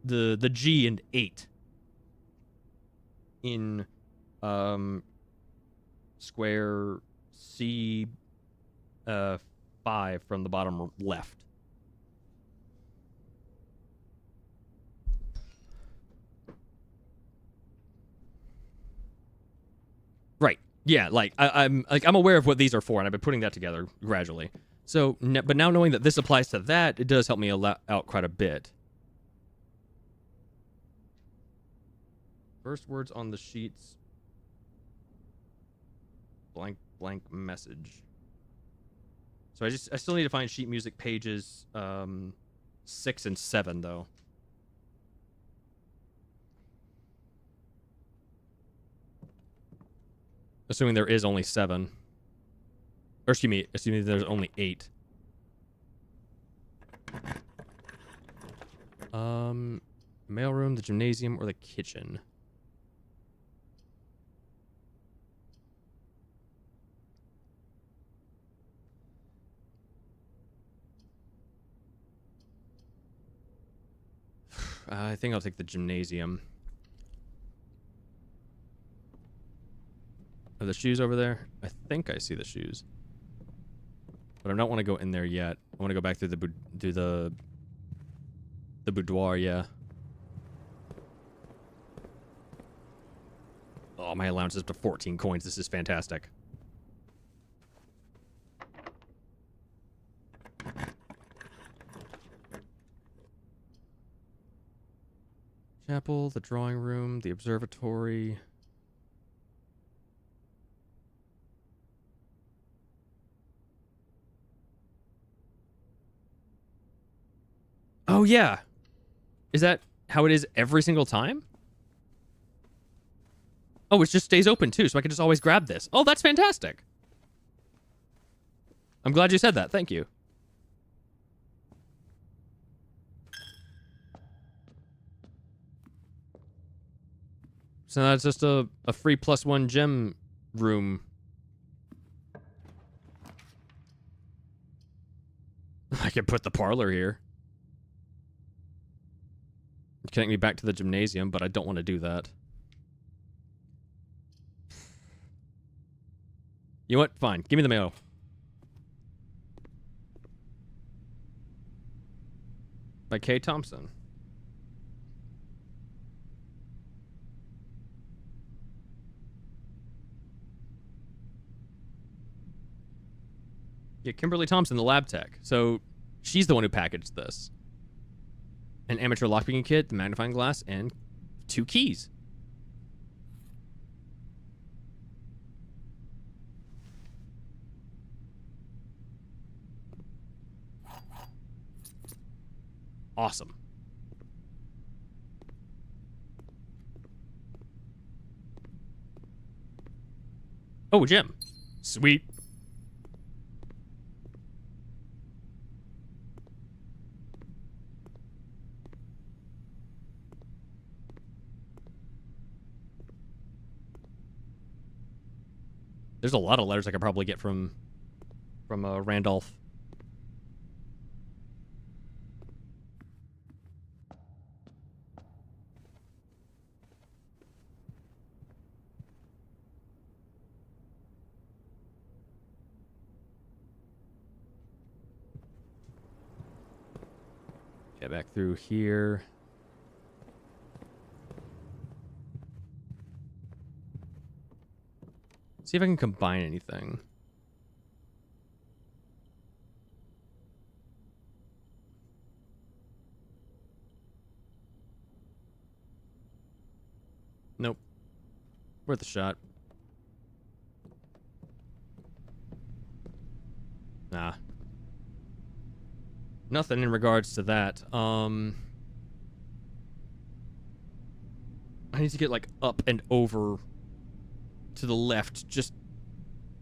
the G and 8 in square C 5 from the bottom left. Right. Yeah. Like I'm aware of what these are for, and I've been putting that together gradually. So, but now knowing that this applies to that, it does help me out quite a bit. First words on the sheets. Blank message. So I still need to find sheet music pages 6 and 7 though. Assuming there is only 7. Or excuse me, there's only 8. Mailroom, the gymnasium, or the kitchen. I think I'll take the gymnasium. Are the shoes over there? I think I see the shoes. But I don't want to go in there yet. I want to go back through the boudoir, yeah. Oh, my allowance is up to 14 coins. This is fantastic. Chapel, the drawing room, the observatory. Oh, yeah. Is that how it is every single time? Oh, it just stays open, too, so I can just always grab this. Oh, that's fantastic. I'm glad you said that. Thank you. So that's just a free +1 gem room. I could put the parlor here. Connect me back to the gymnasium, but I don't want to do that. You know what? Fine. Give me the mail. By Kay Thompson. Yeah, Kimberly Thompson, the lab tech. So she's the one who packaged this. An amateur lockpicking kit, the magnifying glass, and 2 keys. Awesome. Oh, gem. Sweet. There's a lot of letters I could probably get from Randolph. Get back through here. See if I can combine anything. Nope. Worth a shot. Nah. Nothing in regards to that. I need to get, like, up and over to the left. Just,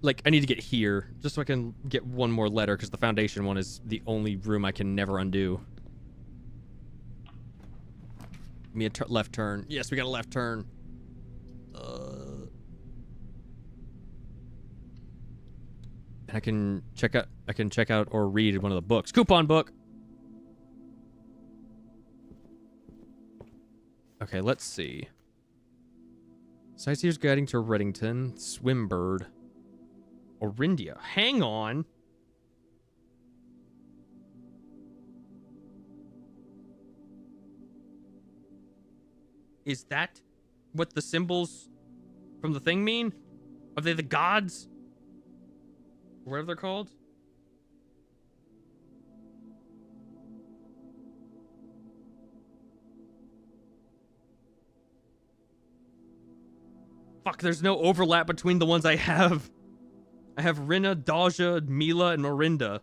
like, I need to get here. Just so I can get one more letter, because the foundation one is the only room I can never undo. Give me a left turn. Yes, we got a left turn. And I can check out or read one of the books. Coupon book. Okay, let's see. Sightseers Guiding to Reddington, Swimbird, Orindia. Hang on. Is that what the symbols from the thing mean? Are they the gods? Or whatever they're called? Fuck, there's no overlap between the ones I have. I have Rinna, Daja, Mila, and Orinda.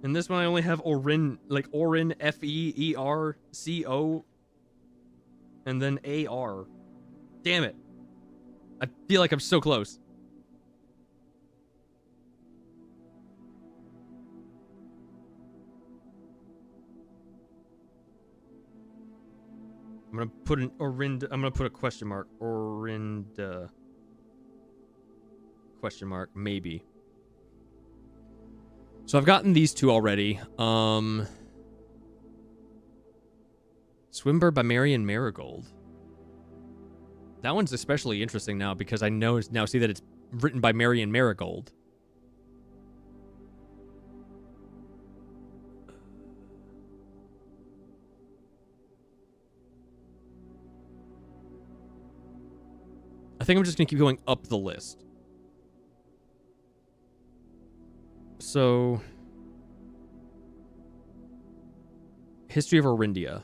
And this one I only have Orin, like Orin, F-E-E-R-C-O, and then A-R. Damn it. I feel like I'm so close. I'm gonna put an Orinda. I'm gonna put a question mark. Orinda. Question mark. Maybe. So I've gotten these two already. Swimbird by Marion Marigold. That one's especially interesting now because I now see that it's written by Marion Marigold. I think I'm just going to keep going up the list. So, History of Orindia.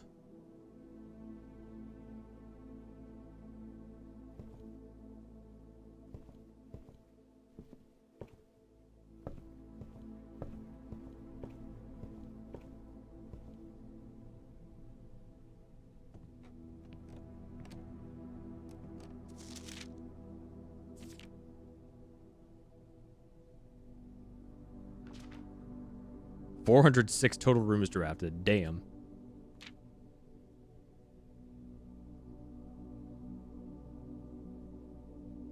$406 total rooms drafted. Damn.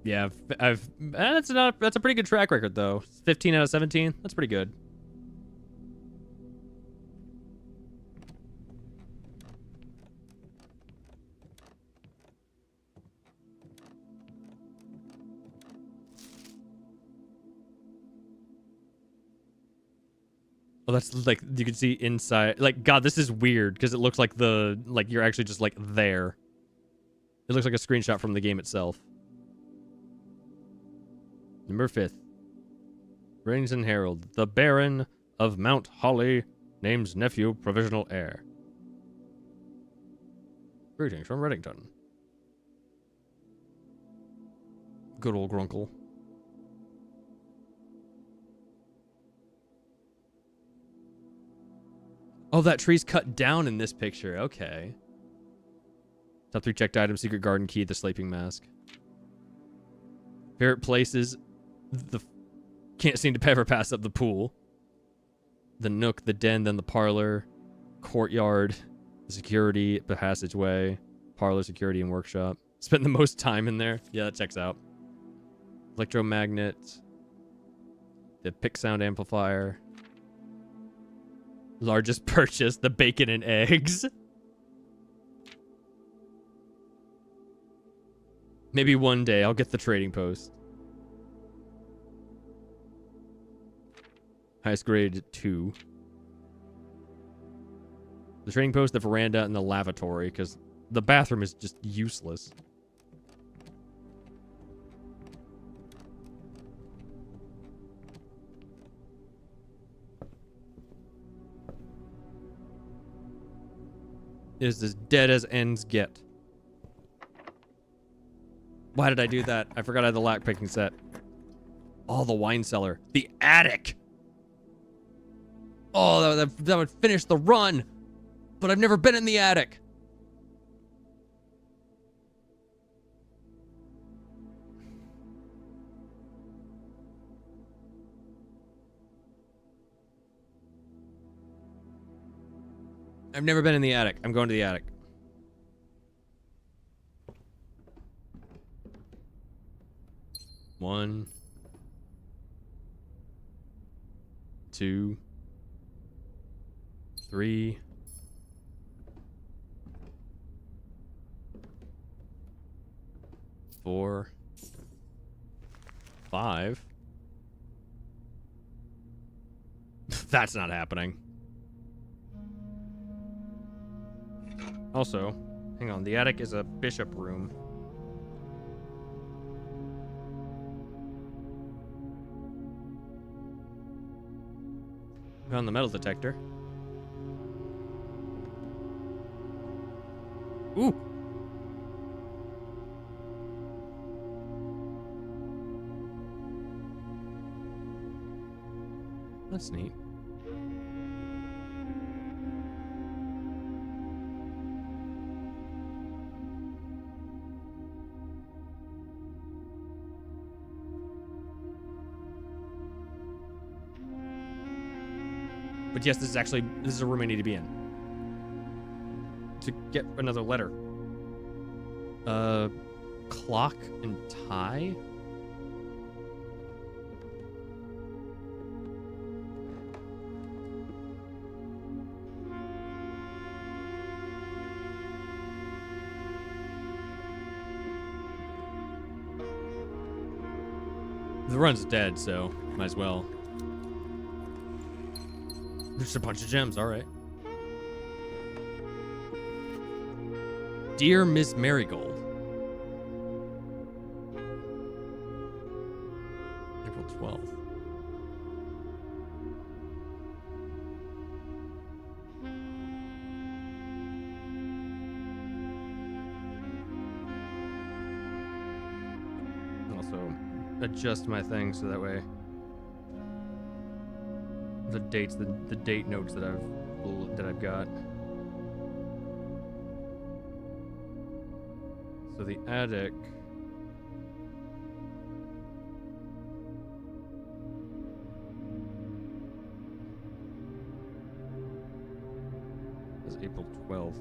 Yeah, that's a pretty good track record though. 15 out of 17. That's pretty good. Oh, that's like you can see inside. Like, God, this is weird because it looks like you're actually just like there. It looks like a screenshot from the game itself. Number 5th. Reddington Herald. The Baron of Mount Holly names nephew provisional heir. Greetings from Reddington. Good old Grunkle. Oh, that tree's cut down in this picture. Okay. Top 3 checked items: secret garden key, the sleeping mask. Favorite places: can't seem to ever pass up the pool, the nook, the den, then the parlor, courtyard, the security, the passageway, parlor, security, and workshop. Spent the most time in there. Yeah, that checks out. Electromagnet, the pick sound amplifier. Largest purchase, the bacon and eggs. Maybe one day I'll get the trading post. Highest grade 2. The trading post, the veranda, and the lavatory, because the bathroom is just useless. is as dead as ends get. Why did I do that? I forgot I had the lockpicking set. Oh, the wine cellar. The attic! Oh, that would finish the run! But I've never been in the attic! I've never been in the attic. I'm going to the attic. One. 2. 3. 4. 5. That's not happening. Also, hang on, the attic is a bishop room. Found the metal detector. Ooh! That's neat. But yes, this is a room I need to be in. To get another letter. Clock and tie? The run's dead, so might as well. There's a bunch of gems, alright. Dear Miss Marigold. April 12th. Also, adjust my thing so that way the dates, the date notes that I've got. So the attic is April 12th.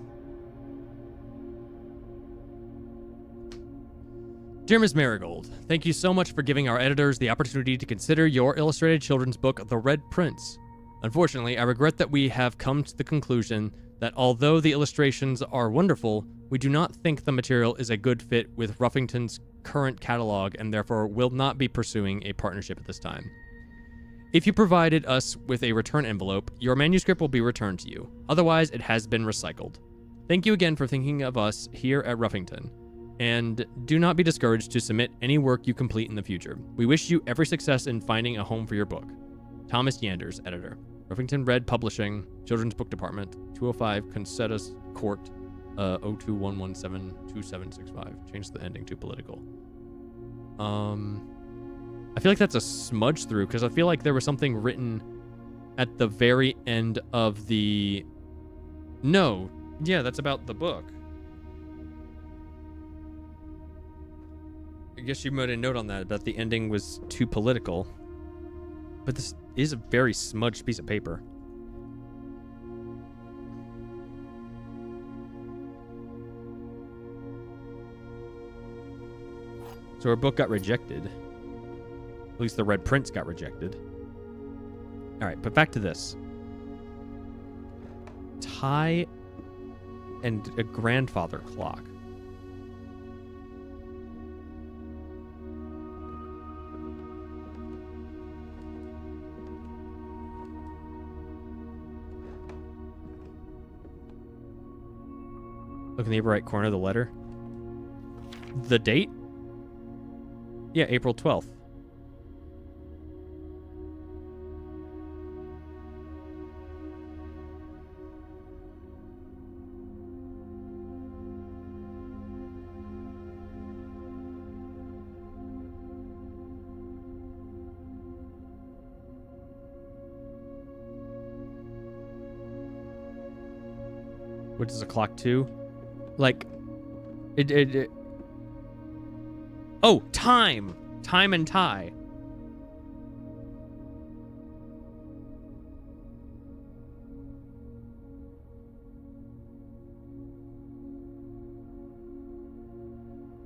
Dear Ms. Marigold, thank you so much for giving our editors the opportunity to consider your illustrated children's book, The Red Prince. Unfortunately, I regret that we have come to the conclusion that although the illustrations are wonderful, we do not think the material is a good fit with Ruffington's current catalog and therefore will not be pursuing a partnership at this time. If you provided us with a return envelope, your manuscript will be returned to you. Otherwise, it has been recycled. Thank you again for thinking of us here at Ruffington. And do not be discouraged to submit any work you complete in the future. We wish you every success in finding a home for your book. Thomas Yanders, editor. Ruffington Red Publishing, Children's Book Department, 205 Concettas Court, 021172765. Change the ending to political. I feel like that's a smudge through, because I feel like there was something written at the very end of the... No. Yeah, that's about the book. I guess you made a note on that the ending was too political. But this is a very smudged piece of paper. So our book got rejected. At least the Red Prince got rejected. Alright, but back to this. Tie and a grandfather clock. Look in the upper right corner of the letter. The date? Yeah, April 12th. which is a clock too. Like, it oh, time! Time and tie.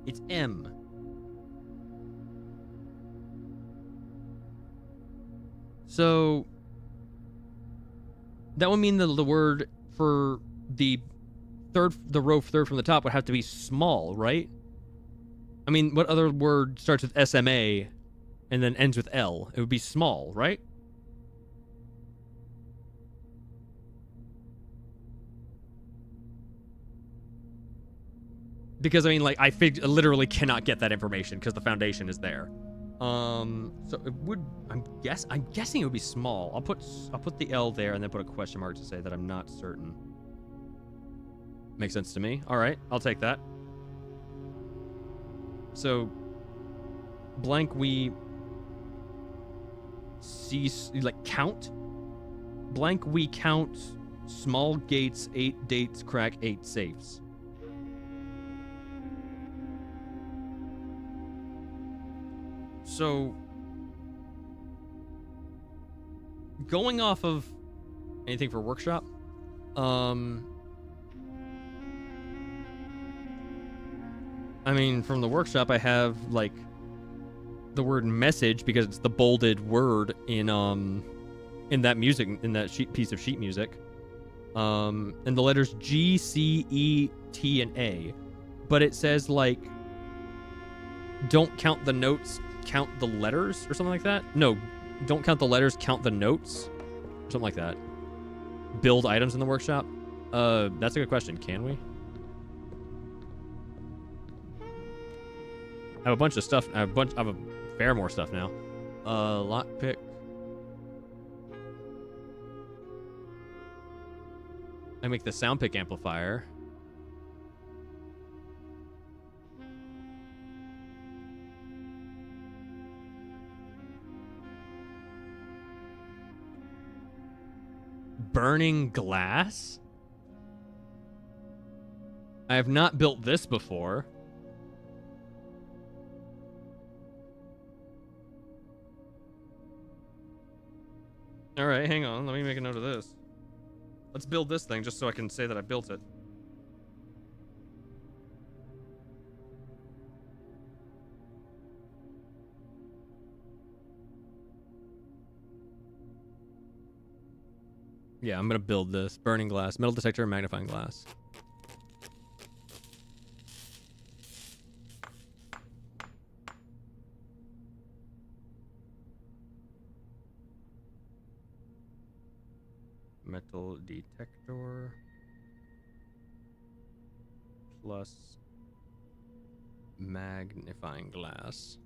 It's M. So that would mean that the word for the row third from the top would have to be small, right? I mean, what other word starts with SMA and then ends with L? It would be small, right? Because I mean, like, I literally cannot get that information because the foundation is there. So it would. I'm guessing it would be small. I'll put the L there and then put a question mark to say that I'm not certain. Makes sense to me. All right, I'll take that. So blank we see, like, count. Blank we count small gates, 8 dates, crack 8 safes. So, going off of anything for workshop, I mean, from the workshop, I have, like, the word message because it's the bolded word in that music, in that piece of sheet music. And the letters G, C, E, T, and A. But it says, like, don't count the notes, count the letters, or something like that. No, don't count the letters, count the notes, or something like that. Build items in the workshop. That's a good question. Can we? I have a bunch of stuff. I have a fair more stuff now. Lockpick. I make the sound pick amplifier. Burning glass? I have not built this before. All right, hang on. Let me make a note of this. Let's build this thing just so I can say that I built it. Yeah, I'm gonna build this. Burning glass, metal detector, magnifying glass. Metal detector plus magnifying glass.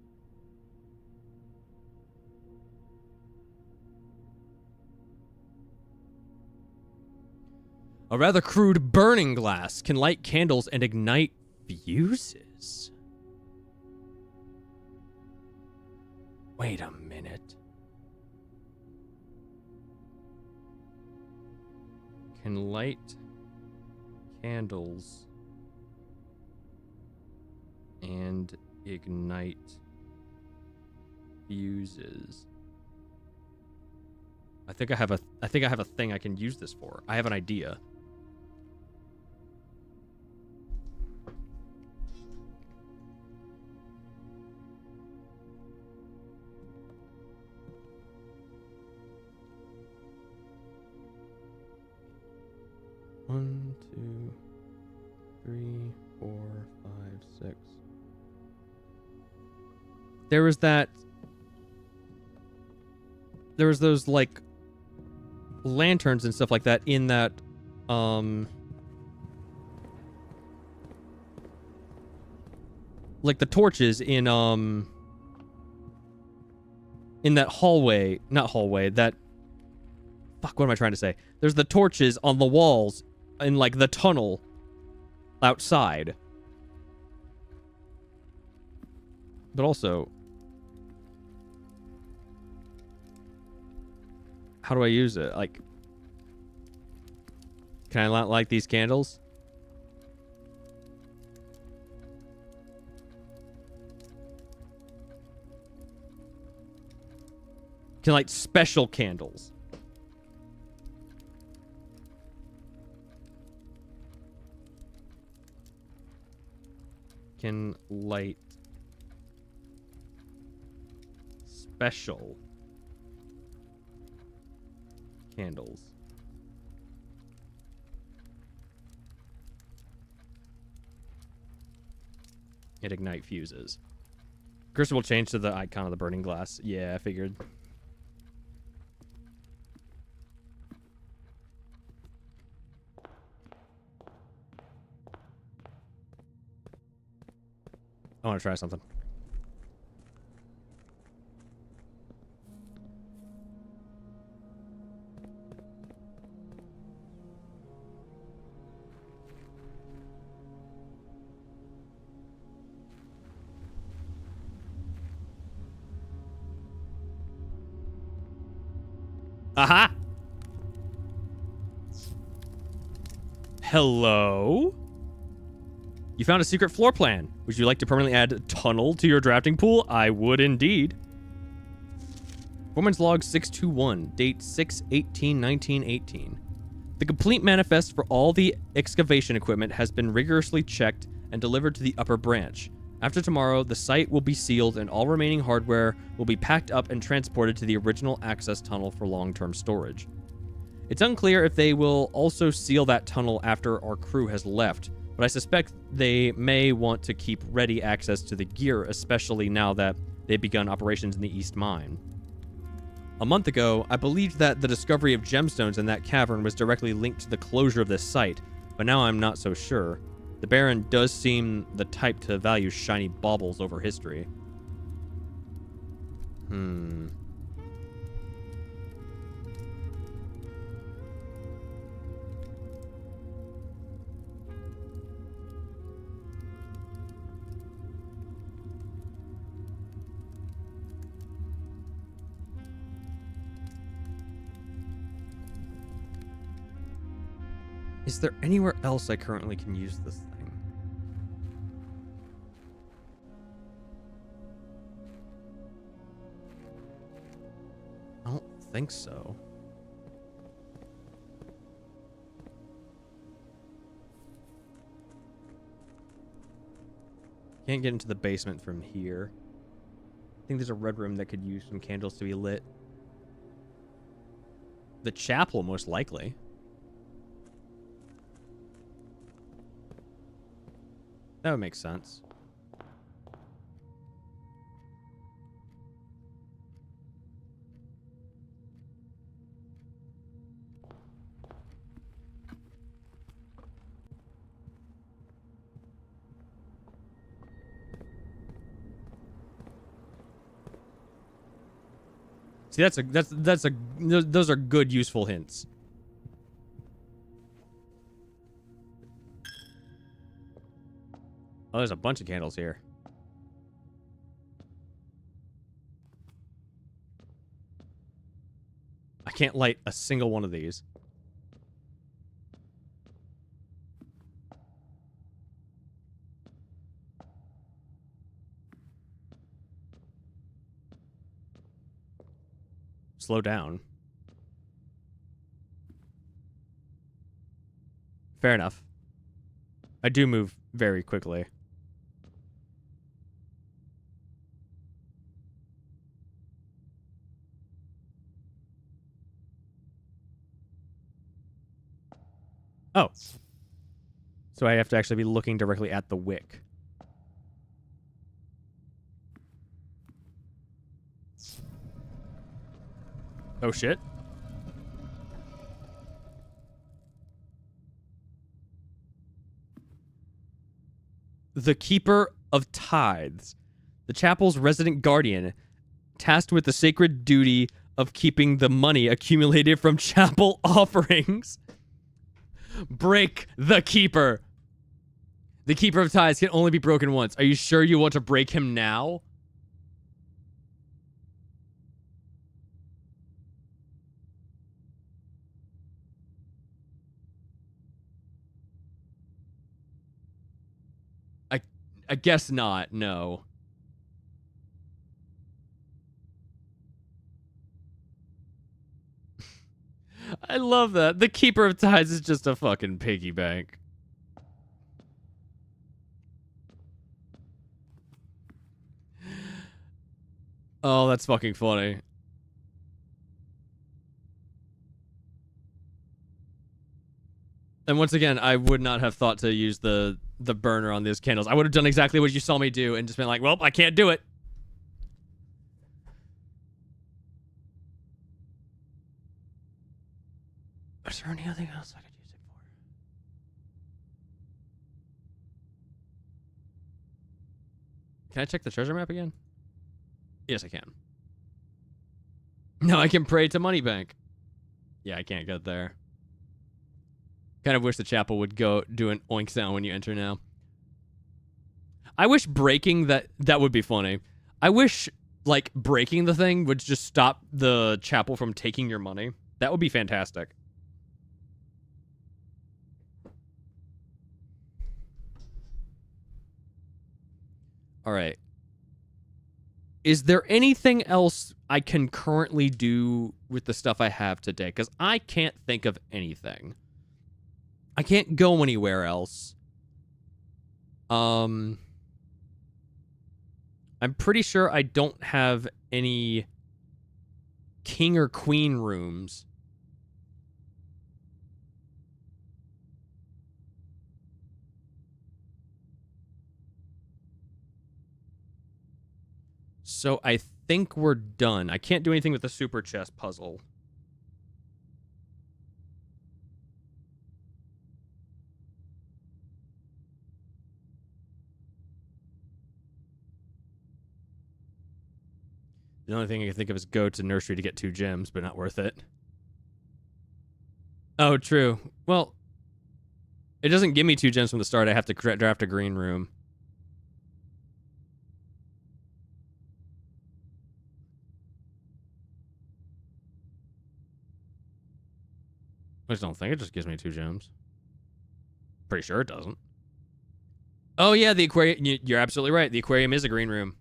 A rather crude burning glass can light candles and ignite fuses. Wait a minute. Can light candles and ignite fuses. I think I have a thing I can use this for. I have an idea. One, 2, 3, 4, 5, 6. There was those, like, lanterns and stuff like that in that, like the torches in that hallway, not hallway, that, fuck, what am I trying to say? There's the torches on the walls in, like, the tunnel outside. But also, how do I use it? Like, Can I not light these candles? Can light special candles. Can light special candles. It ignite fuses. Cursor will change to the icon of the burning glass. Yeah, I figured. I want to try something. Aha! Hello? You found a secret floor plan. Would you like to permanently add tunnel to your drafting pool? I would indeed. Foreman's log 621, date 6/18/1918. The complete manifest for all the excavation equipment has been rigorously checked and delivered to the upper branch. After tomorrow, the site will be sealed and all remaining hardware will be packed up and transported to the original access tunnel for long-term storage. It's unclear if they will also seal that tunnel after our crew has left, but I suspect they may want to keep ready access to the gear, especially now that they've begun operations in the East Mine. A month ago, I believed that the discovery of gemstones in that cavern was directly linked to the closure of this site, but now I'm not so sure. The Baron does seem the type to value shiny baubles over history. Is there anywhere else I currently can use this thing? I don't think so. Can't get into the basement from here. I think there's a red room that could use some candles to be lit. The chapel, most likely. That would make sense. See, those are good, useful hints. Oh, there's a bunch of candles here. I can't light a single one of these. Slow down. Fair enough. I do move very quickly. Oh. So I have to actually be looking directly at the wick. Oh, shit. The Keeper of Tithes. The chapel's resident guardian, tasked with the sacred duty of keeping the money accumulated from chapel offerings. Break the Keeper. The Keeper of Tithes can only be broken once. Are you sure you want to break him now? I guess not, no. I love that. The Keeper of Tides is just a fucking piggy bank. Oh, that's fucking funny. And once again, I would not have thought to use the burner on these candles. I would have done exactly what you saw me do and just been like, well, I can't do it. Is there anything else I could use it for? Can I check the treasure map again? Yes, I can. No, I can pray to Moneybank. Yeah, I can't get there. Kind of wish the chapel would go do an oink sound when you enter now. I wish breaking that would be funny. I wish, like, breaking the thing would just stop the chapel from taking your money. That would be fantastic. All right. Is there anything else I can currently do with the stuff I have today? Because I can't think of anything. I can't go anywhere else. I'm pretty sure I don't have any king or queen rooms. So I think we're done. I can't do anything with the super chest puzzle. The only thing I can think of is go to nursery to get 2 gems, but not worth it. Oh, true. Well, it doesn't give me 2 gems from the start. I have to draft a green room. I just don't think it just gives me 2 gems. Pretty sure it doesn't. Oh, yeah, the aquarium. You're absolutely right. The aquarium is a green room.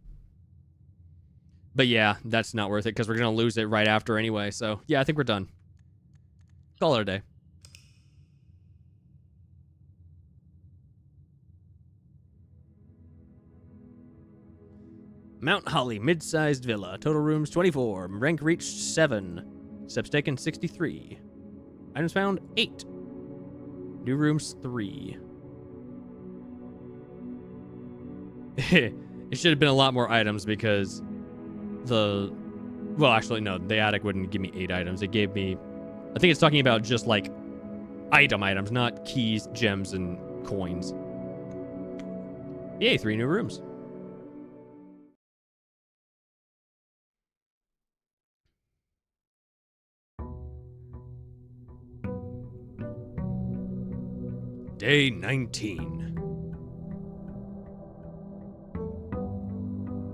But yeah, that's not worth it because we're going to lose it right after anyway. So yeah, I think we're done. Call it a day. Mount Holly, mid-sized villa. Total rooms 24. Rank reached 7. Steps taken 63. Items found 8. New rooms 3. It should have been a lot more items because well, actually, no, the attic wouldn't give me 8 items. It gave me, I think it's talking about just like items, not keys, gems, and coins. Yay, 3 new rooms. Day 19.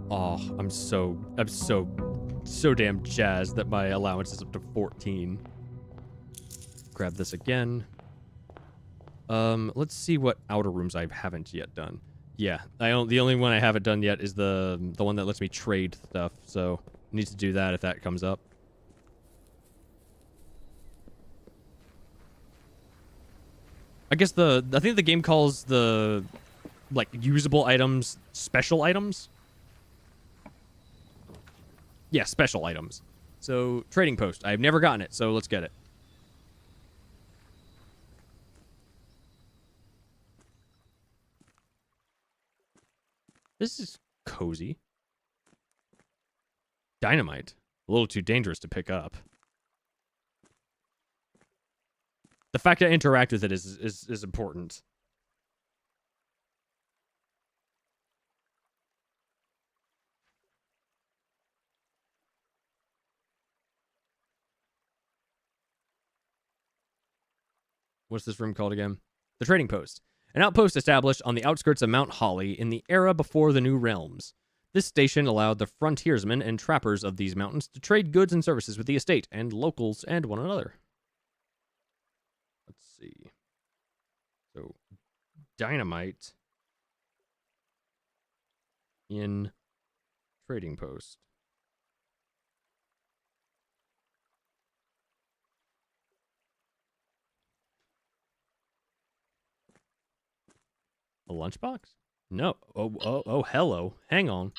Oh, I'm so damn jazzed that my allowance is up to 14. Grab this again. Let's see what outer rooms I haven't yet done. Yeah, the only one I haven't done yet is the one that lets me trade stuff. So I need to do that if that comes up. I guess I think the game calls the like usable items special items. Yeah, special items. So, trading post. I've never gotten it, so let's get it. This is cozy. Dynamite. A little too dangerous to pick up. The fact that I interact with it is important. What's this room called again? The Trading Post. An outpost established on the outskirts of Mount Holly in the era before the New Realms. This station allowed the frontiersmen and trappers of these mountains to trade goods and services with the estate and locals and one another. Let's see. So, dynamite. in trading post. A lunchbox? No. Oh, hello. Hang on.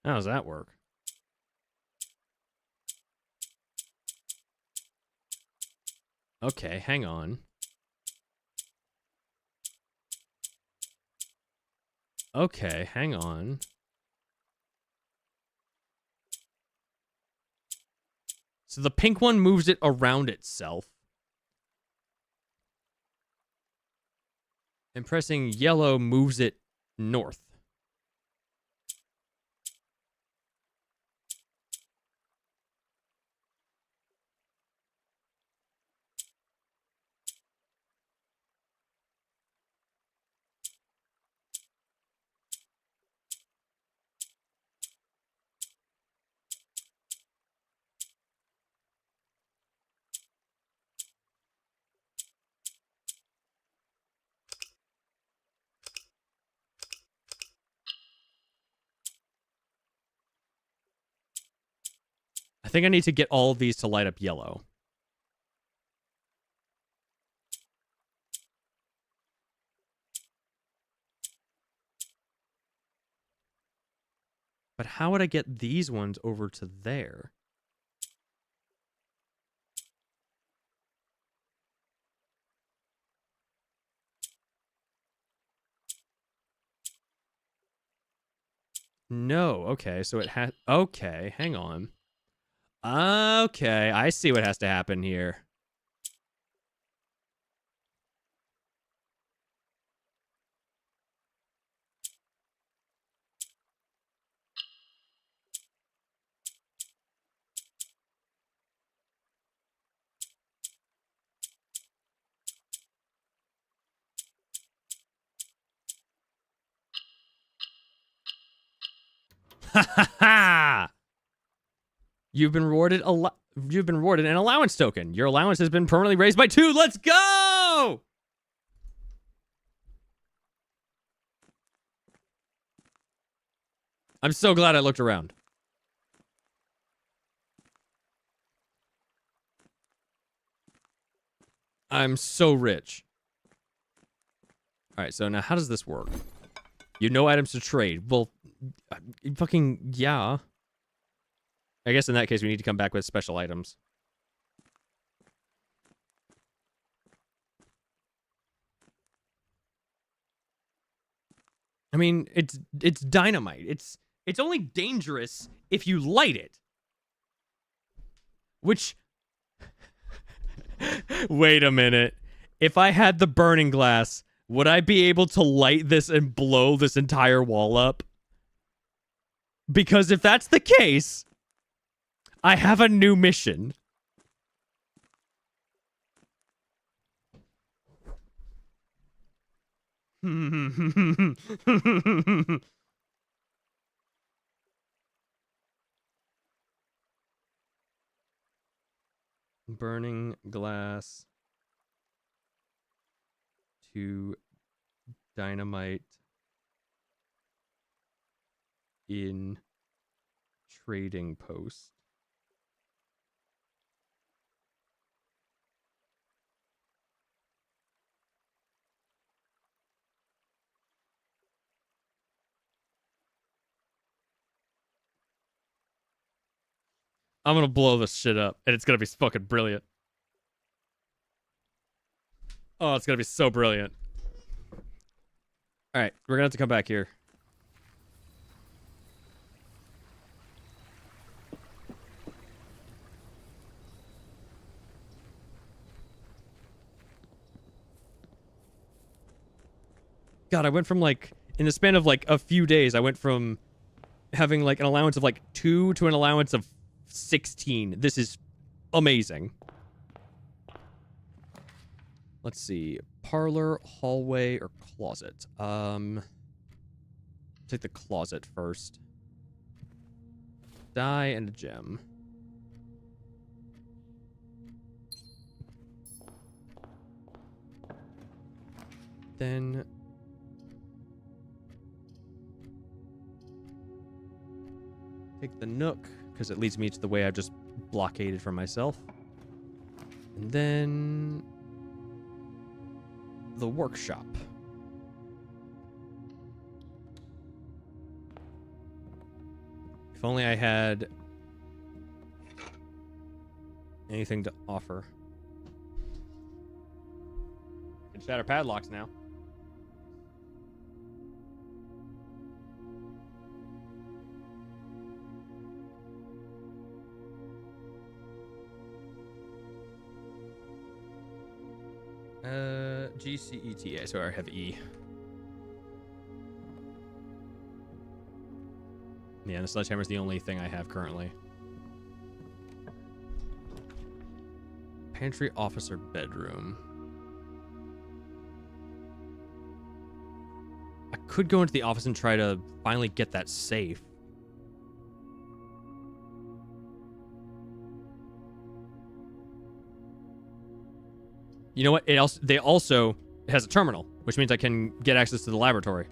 How does that work? Okay, hang on. Okay, hang on. So the pink one moves it around itself. And pressing yellow moves it north. I think I need to get all of these to light up yellow. But how would I get these ones over to there? No. Okay, so it has... Okay, hang on. Okay, I see what has to happen here. Ha ha ha! You've been rewarded an allowance token. Your allowance has been permanently raised by 2. Let's go! I'm so glad I looked around. I'm so rich. All right, so now how does this work? You know items to trade. Well, fucking yeah. I guess in that case we need to come back with special items. I mean, it's dynamite. It's only dangerous if you light it. Which wait a minute. If I had the burning glass, would I be able to light this and blow this entire wall up? Because if that's the case, I have a new mission. Burning glass to dynamite in trading post. I'm gonna blow this shit up, and it's gonna be fucking brilliant. Oh, it's gonna be so brilliant. Alright, we're gonna have to come back here. God, I went from like, in the span of like a few days, I went from having like an allowance of like 2 to an allowance of 16. This is amazing. Let's see. Parlor, hallway, or closet? Take the closet first. Die and a gem. Then take the nook, because it leads me to the way I've just blockaded for myself. And then the workshop. If only I had anything to offer. Can shatter padlocks now. GCETA, so I have E. Yeah, the sledgehammer is the only thing I have currently. Pantry officer bedroom. I could go into the office and try to finally get that safe. You know what? It also has a terminal, which means I can get access to the laboratory.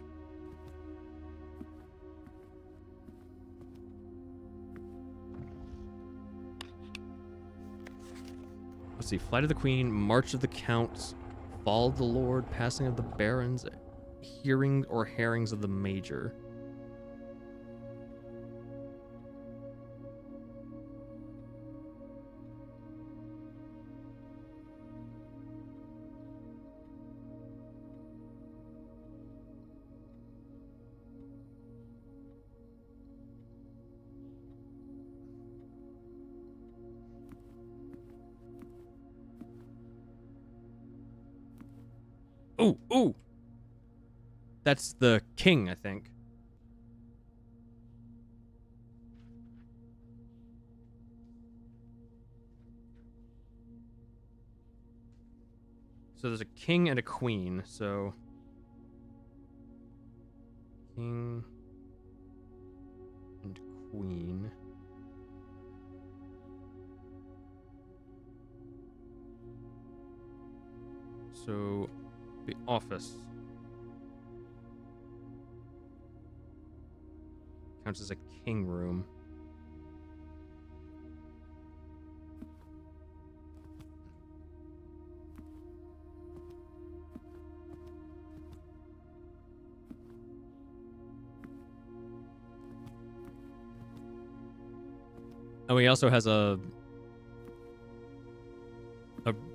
Let's see. Flight of the Queen, March of the Counts, Fall of the Lord, Passing of the Barons, Hearing or Herrings of the Major. Ooh, ooh. That's the king, I think. So there's a king and a queen, so... King and queen. So, the office counts as a king room. Oh, he also has a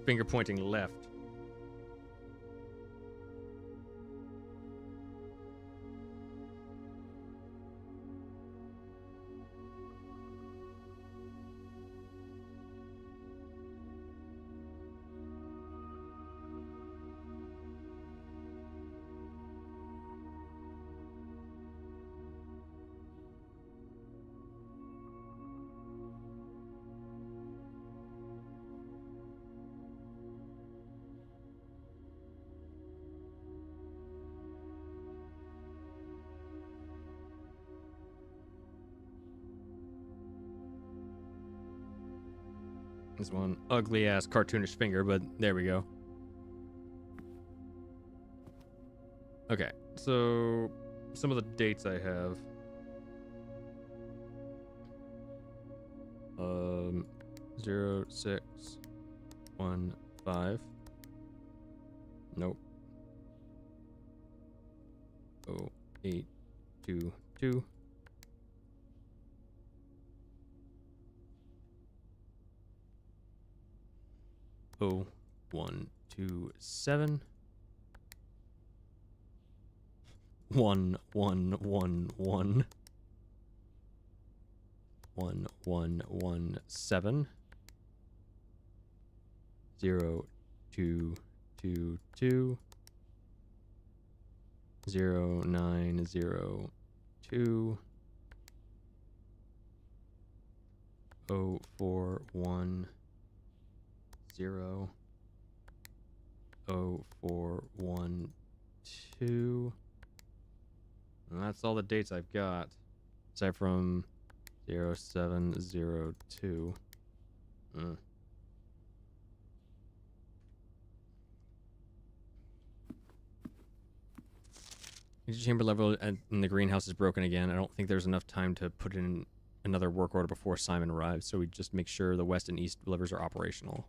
finger pointing left. This one ugly ass cartoonish finger, but there we go. Okay, so some of the dates I have. 0615. Nope. 0822. 0127. 1111. 1117. 0222. 0902. 0410 0412. And that's all the dates I've got. Aside from 0702. Each chamber level in the greenhouse is broken again. I don't think there's enough time to put in another work order before Simon arrives, so we just make sure the west and east levers are operational.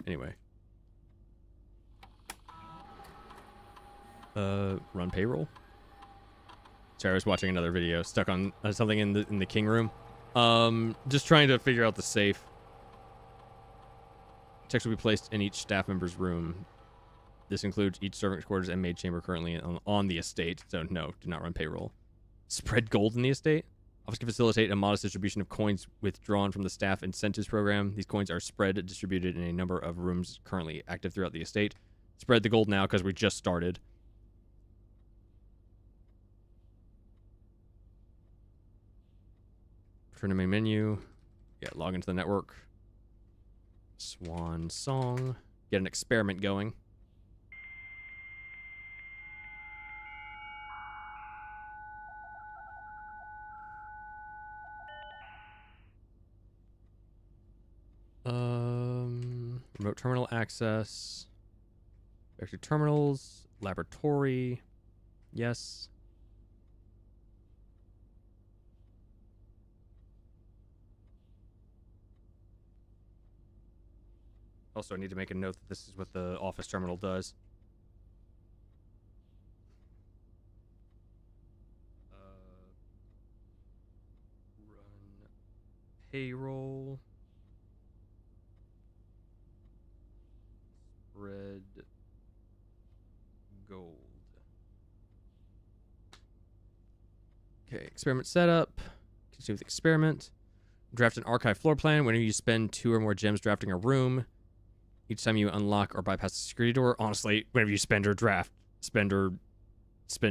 Anyway. Run payroll? Sorry, I was watching another video, stuck on something in the king room. Just trying to figure out the safe. Checks will be placed in each staff member's room. This includes each servant quarters and maid chamber currently on the estate. So no, do not run payroll. Spread gold in the estate. Office can facilitate a modest distribution of coins withdrawn from the staff incentives program. These coins are spread, distributed in a number of rooms currently active throughout the estate. Spread the gold now because we just started. Turn to main menu. Yeah, log into the network. Swan song. Get an experiment going. Remote terminal access. Vector terminals. Laboratory. Yes. Also, I need to make a note that this is what the office terminal does. Run payroll. Spread gold. Okay, experiment setup. Continue with experiment. Draft an archive floor plan. Whenever you spend 2 or more gems drafting a room, each time you unlock or bypass the security door, honestly, whenever you spend or spend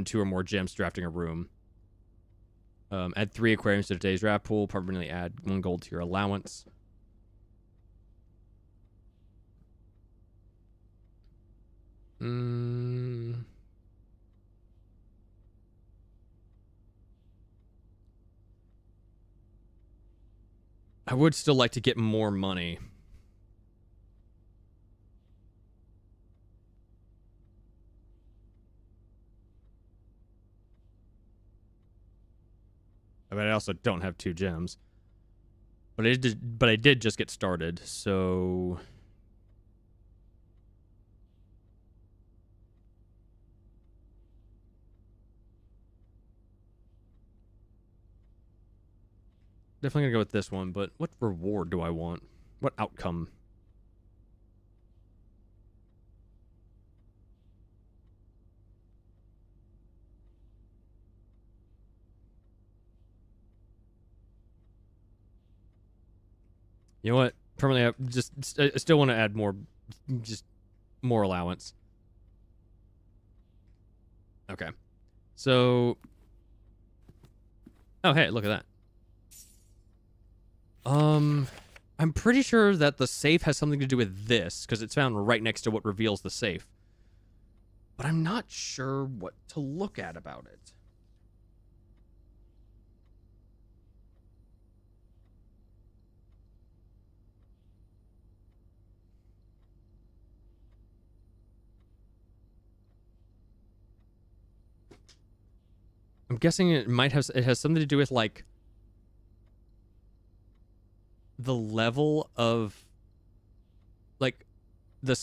2 or more gems drafting a room. Add 3 aquariums to today's draft pool. Permanently add 1 gold to your allowance. I would still like to get more money. I mean, I also don't have 2 gems. But I did just get started, so definitely gonna go with this one, but what reward do I want? What outcome? You know what? Permanently, I still want to add more, just more allowance. Okay. So, oh hey, look at that. I'm pretty sure that the safe has something to do with this, because it's found right next to what reveals the safe. But I'm not sure what to look at about it. I'm guessing it has something to do with like the level of like the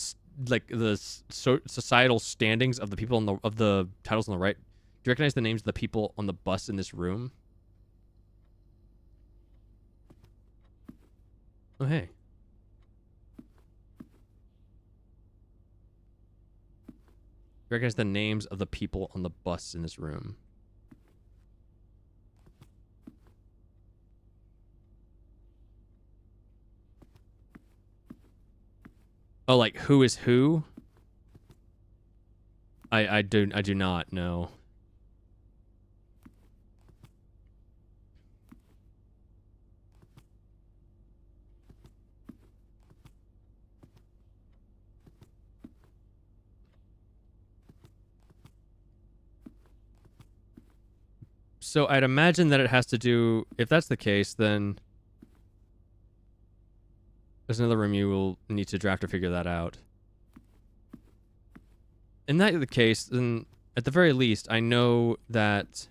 societal standings of the people of the titles on the right. Do you recognize the names of the people on the bus in this room? Oh hey. Do you recognize the names of the people on the bus in this room? Oh, like who is who? I do not know. So I'd imagine that it has to do. If that's the case, then there's another room you will need to draft to figure that out. In that the case, then at the very least, I know that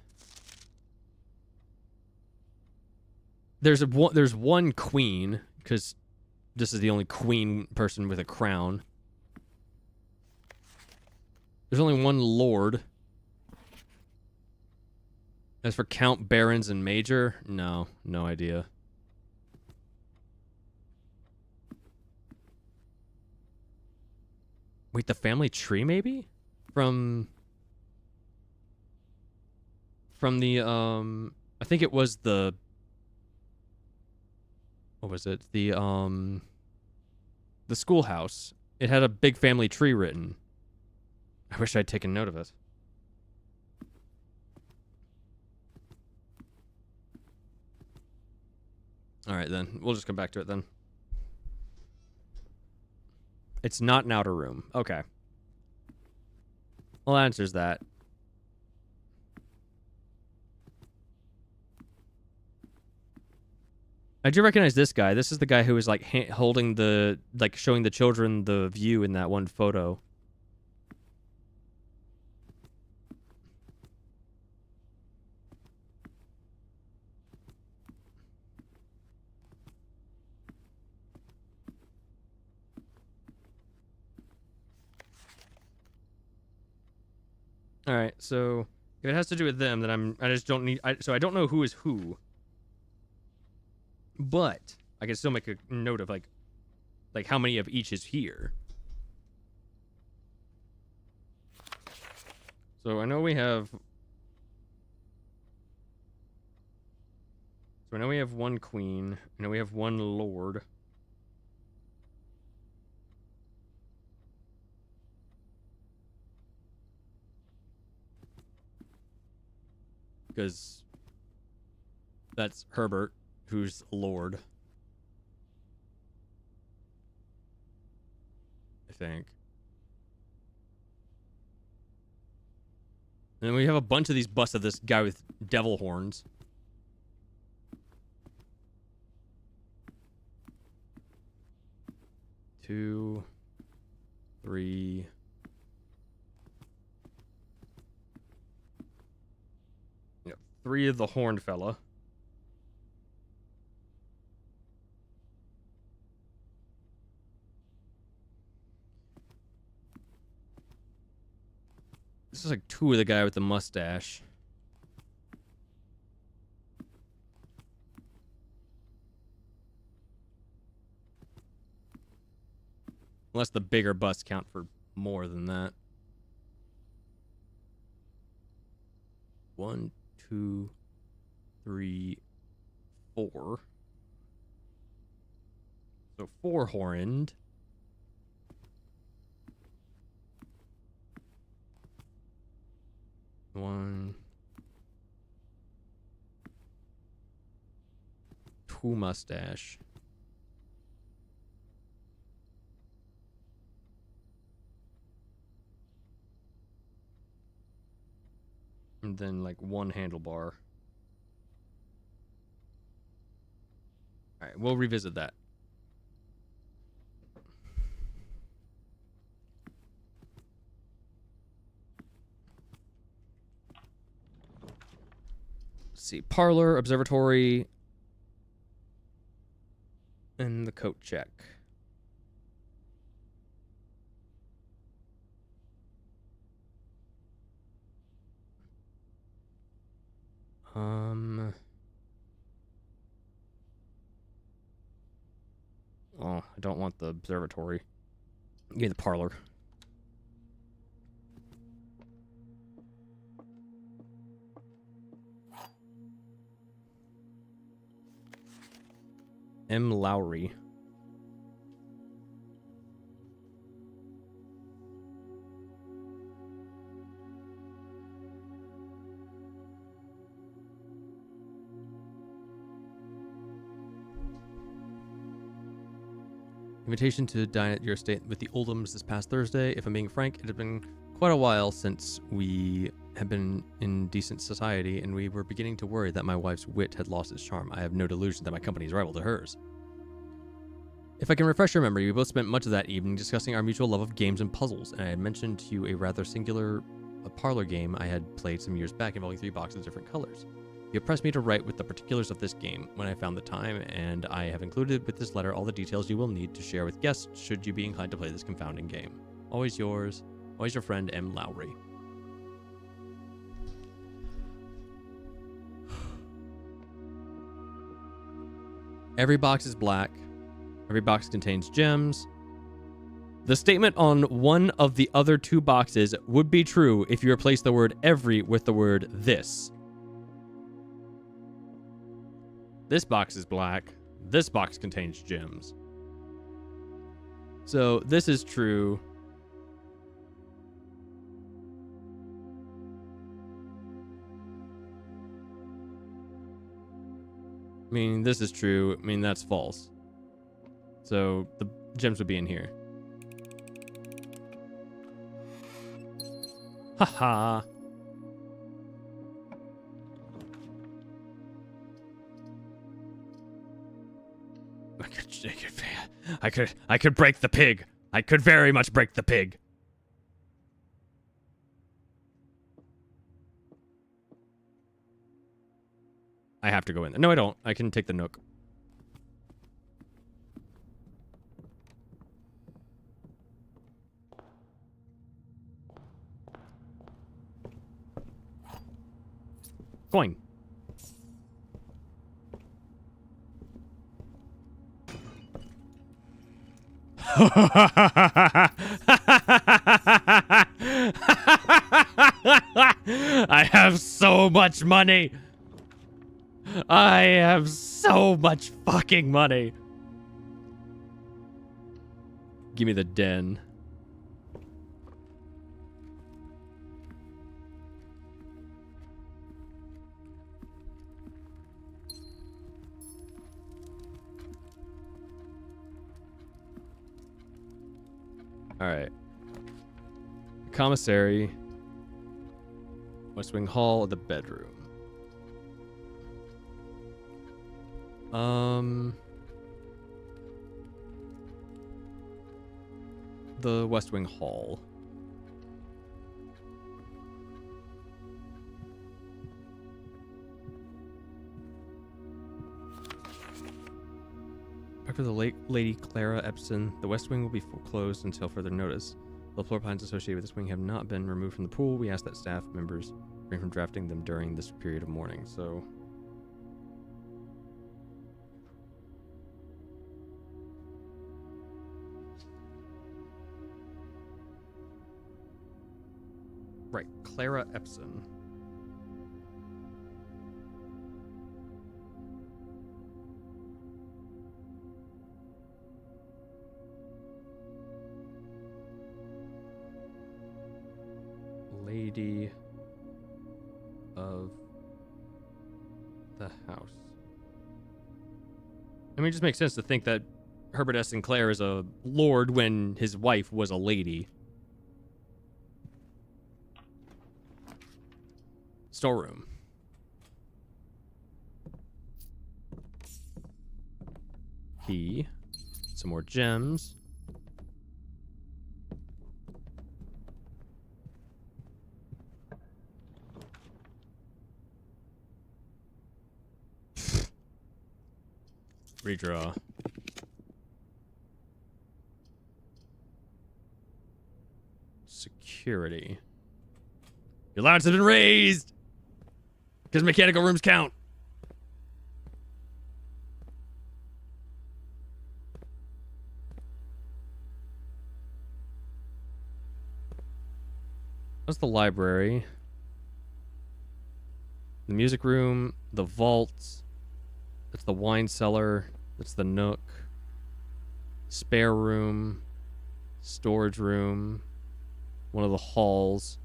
there's one queen, because this is the only queen person with a crown. There's only one lord. As for count, barons, and major, no idea. Wait, the family tree maybe? From the I think it was the, what was it? The schoolhouse. It had a big family tree written. I wish I'd taken note of it. All right, then. We'll just come back to it then. It's not an outer room. Okay. Well, that answers that. I do recognize this guy. This is the guy who was like holding the, like showing the children the view in that one photo. All right, so if it has to do with them, then I just don't need. So I don't know who is who, but I can still make a note of like how many of each is here. So I know we have. So I know we have one queen. I know we have one lord. Because that's Herbert, who's Lord. I think. And then we have a bunch of these busts of this guy with devil horns. Two, three. Three of the horned fella. This is like two of the guy with the mustache. Unless the bigger busts count for more than that. 1, 2, 3, 4. So 4 horned. One. 2 mustache. And then like 1 handlebar. Alright, we'll revisit that. Let's see. Parlor, observatory, and the coat check. Oh, I don't want the observatory. Give me the parlor. M. Lowry. Invitation to dine at your estate with the Oldhams this past Thursday. If I'm being frank, it had been quite a while since we had been in decent society, and we were beginning to worry that my wife's wit had lost its charm. I have no delusion that my company is rival to hers. If I can refresh your memory, we both spent much of that evening discussing our mutual love of games and puzzles, and I had mentioned to you a rather singular parlor game I had played some years back involving 3 boxes of different colors. You pressed me to write with the particulars of this game when I found the time, and I have included with this letter all the details you will need to share with guests should you be inclined to play this confounding game. Always yours, always your friend, M. Lowry. Every box is black. Every box contains gems. The statement on one of the other 2 boxes would be true if you replace the word every with the word this. This box is black. This box contains gems. So this is true. I mean, this is true. I mean, that's false. So the gems would be in here. Haha. I could break the pig. I could very much break the pig. I have to go in there. No, I don't. I can take the nook. Coin. I have so much money. I have so much fucking money. Give me the den. All right. Commissary. West Wing Hall, the bedroom. The West Wing Hall. After the late Lady Clara Epson, the West Wing will be closed until further notice. The floor plans associated with this wing have not been removed from the pool. We ask that staff members refrain from drafting them during this period of mourning. So, right, Clara Epson. Lady of the house. I mean, it just makes sense to think that Herbert S. Sinclair is a lord when his wife was a lady. Storeroom. Key. Some more gems. Redraw. Security. Your allowance has been raised! Because mechanical rooms count. That's the library. The music room. The vault. That's the wine cellar. That's the nook. Spare room. Storage room. One of the halls.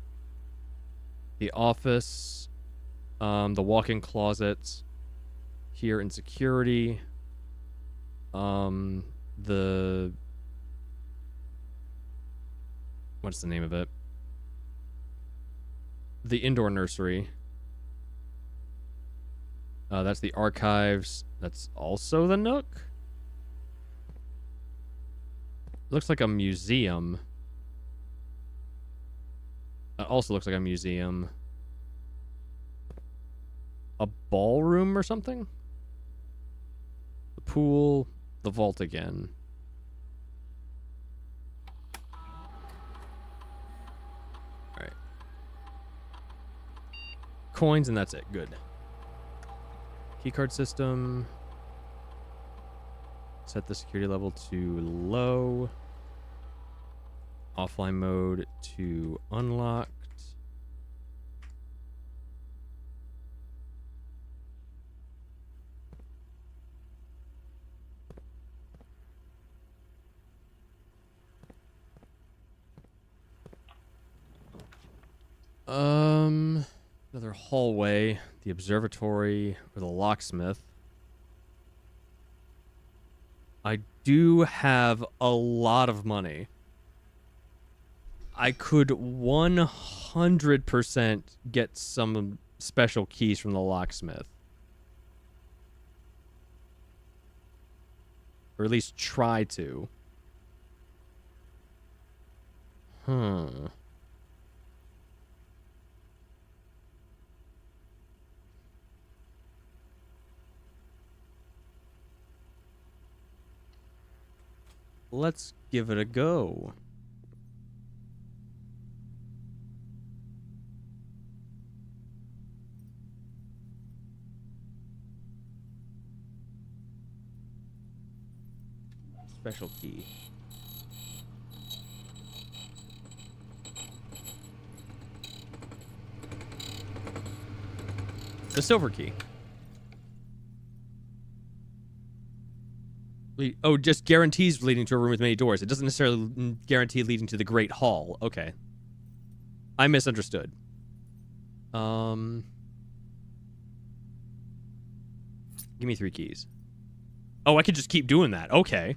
The office. The walk-in closet. Here in security. The What's the name of it? The indoor nursery. That's the archives. That's also the Nook. Looks like a museum. That also looks like a museum. A ballroom or something? The pool. The vault again. Alright. Coins and that's it. Good. Keycard system. Set the security level to low. Offline mode to unlocked. Another hallway, the observatory, or the locksmith. I do have a lot of money. I could 100% get some special keys from the locksmith. Or at least try to. Let's give it a go. Special key. The silver key. Oh, just guarantees leading to a room with many doors. It doesn't necessarily guarantee leading to the Great Hall. Okay. I misunderstood. Give me 3 keys. Oh, I could just keep doing that. Okay.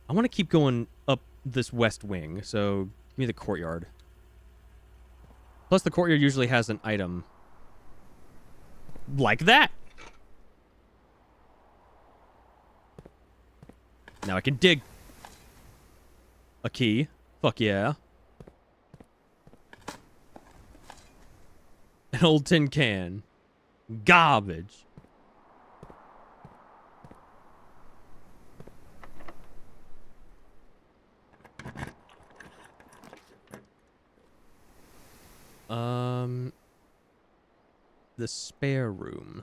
I want to keep going up this west wing, so give me the courtyard. Plus, the courtyard usually has an item. Like that! Now I can dig. A key. Fuck yeah. An old tin can. Garbage. The spare room.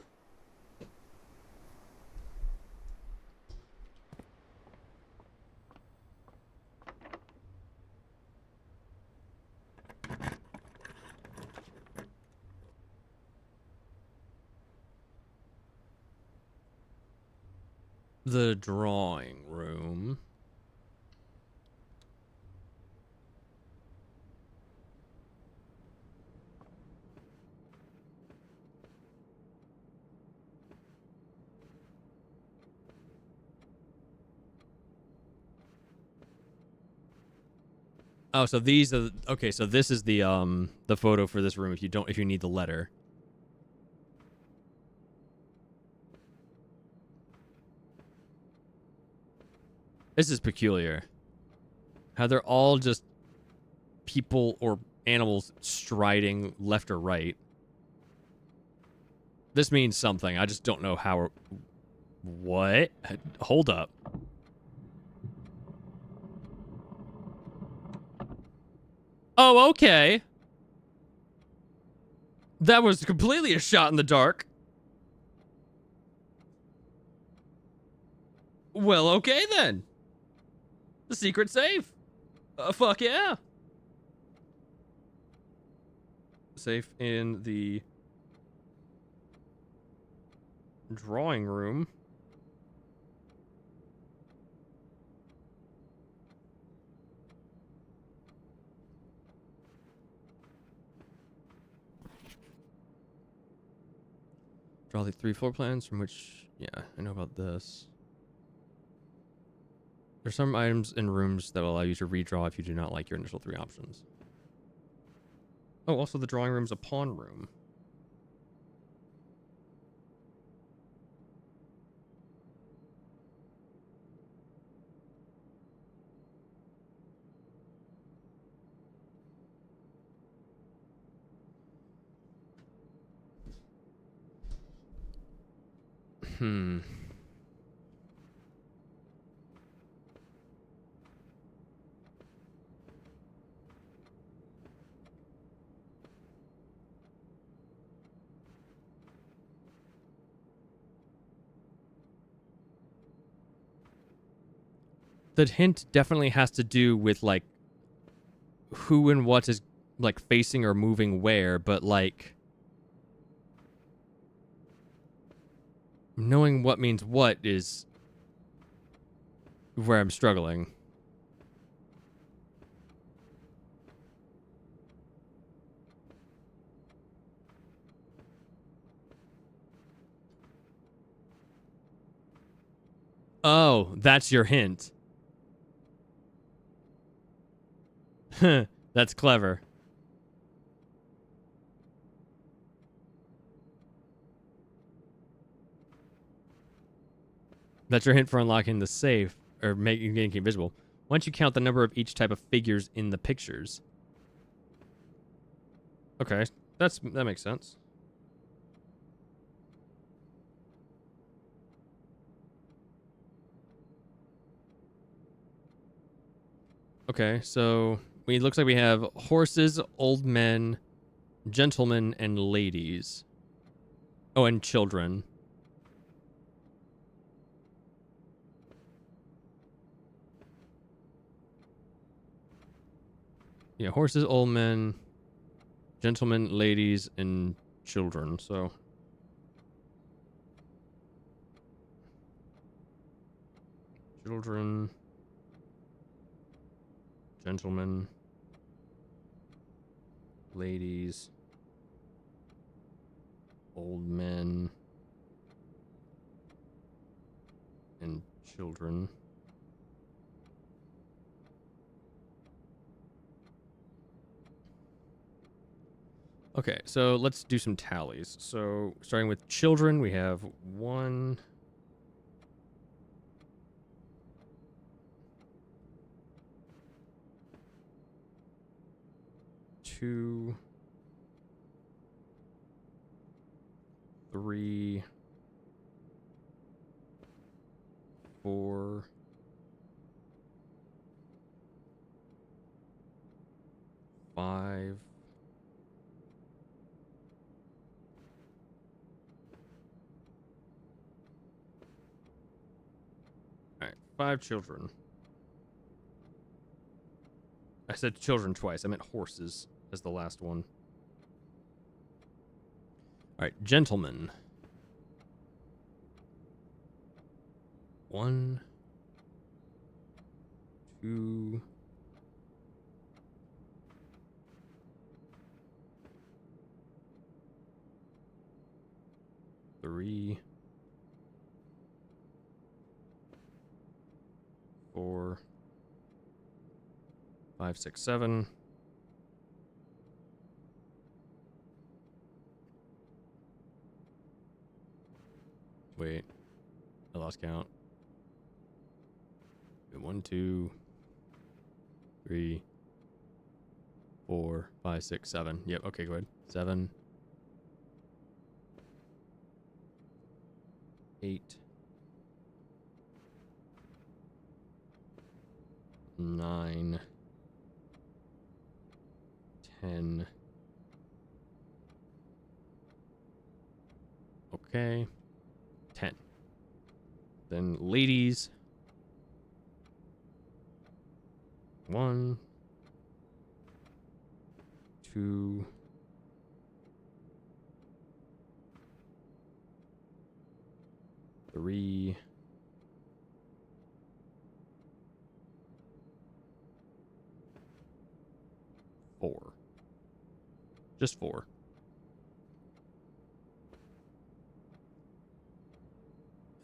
The drawing room. Oh, so these are okay. So this is the photo for this room. If you need the letter. This is peculiar. How they're all just people or animals striding left or right. This means something. I just don't know how. What? Hold up. Oh, okay. That was completely a shot in the dark. Well, okay then. The secret safe. Fuck yeah. Safe in the drawing room. Draw the 3 floor plans from which... Yeah, I know about this. There's some items in rooms that will allow you to redraw if you do not like your initial 3 options. Oh, also the drawing room's a pawn room. Hmm. The hint definitely has to do with, like, who and what is, like, facing or moving where, but, like, knowing what means what is where I'm struggling. Oh, that's your hint. That's clever. That's your hint for unlocking the safe, or making it invisible. Once you count the number of each type of figures in the pictures. Okay, that makes sense. Okay, so it looks like we have horses, old men, gentlemen, and ladies. Oh, and children. Yeah, horses, old men, gentlemen, ladies, and children. So children, gentlemen, ladies, old men, and children. Okay, so let's do some tallies. So starting with children, we have 1, 2, 3, 4, 5. All right, 5 children. I said children twice. I meant horses as the last one. All right, gentlemen. 1, 2, 3, 4, 5, 6, 7. Wait, I lost count. 1, 2, 3, 4, 5, 6, 7. Yep, okay, go ahead. 7, 8, 9, 10. Okay. 10. Then ladies. 1, 2, 3, 4. Just 4.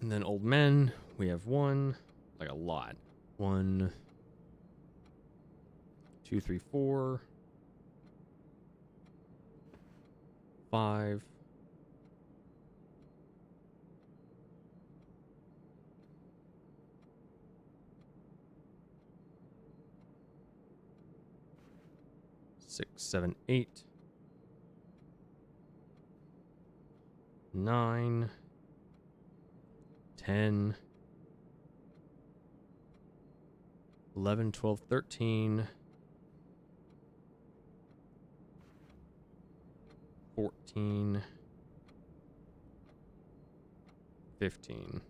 And then old men, we have one, like a lot. 1, 2, 3, 4, 5. Six, 7, 8, 9, 10, 11, 12, 13, 14, 15.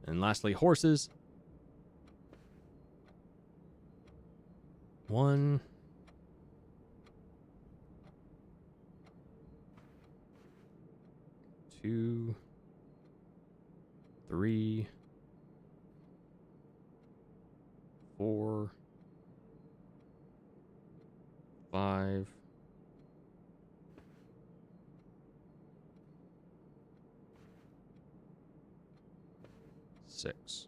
And lastly, horses. 1, 2, 3, 4, 5, 6.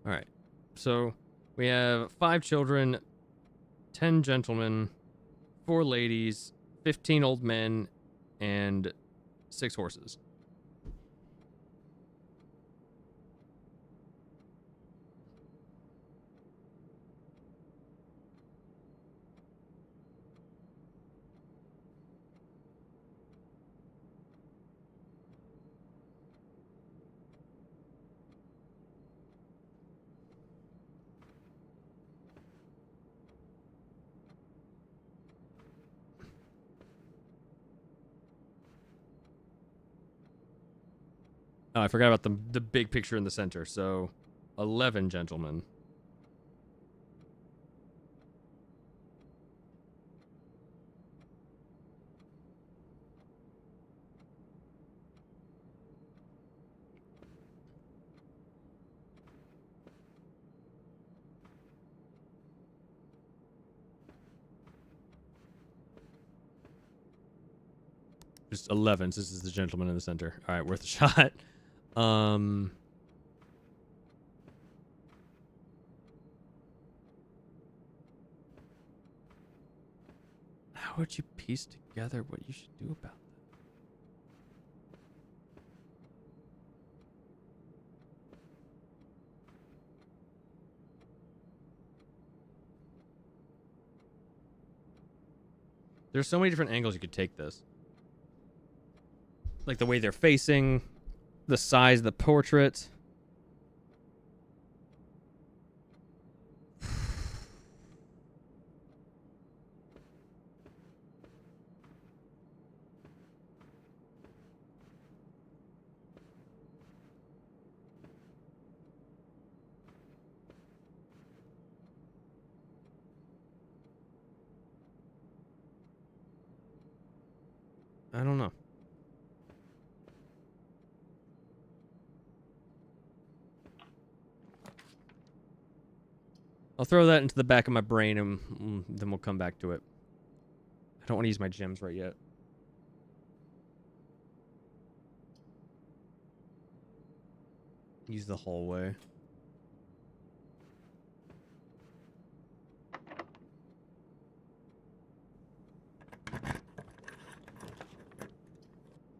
All right. So we have 5 children, 10 gentlemen, 4 ladies, 15 old men, and 6 horses. Oh, I forgot about the big picture in the center. So 11 gentlemen. Just 11. So this is the gentleman in the center. All right, worth a shot. How would you piece together what you should do about that? There's so many different angles you could take this. Like the way they're facing, the size of the portrait. I don't know. I'll throw that into the back of my brain and then we'll come back to it. I don't want to use my gems right yet. Use the hallway.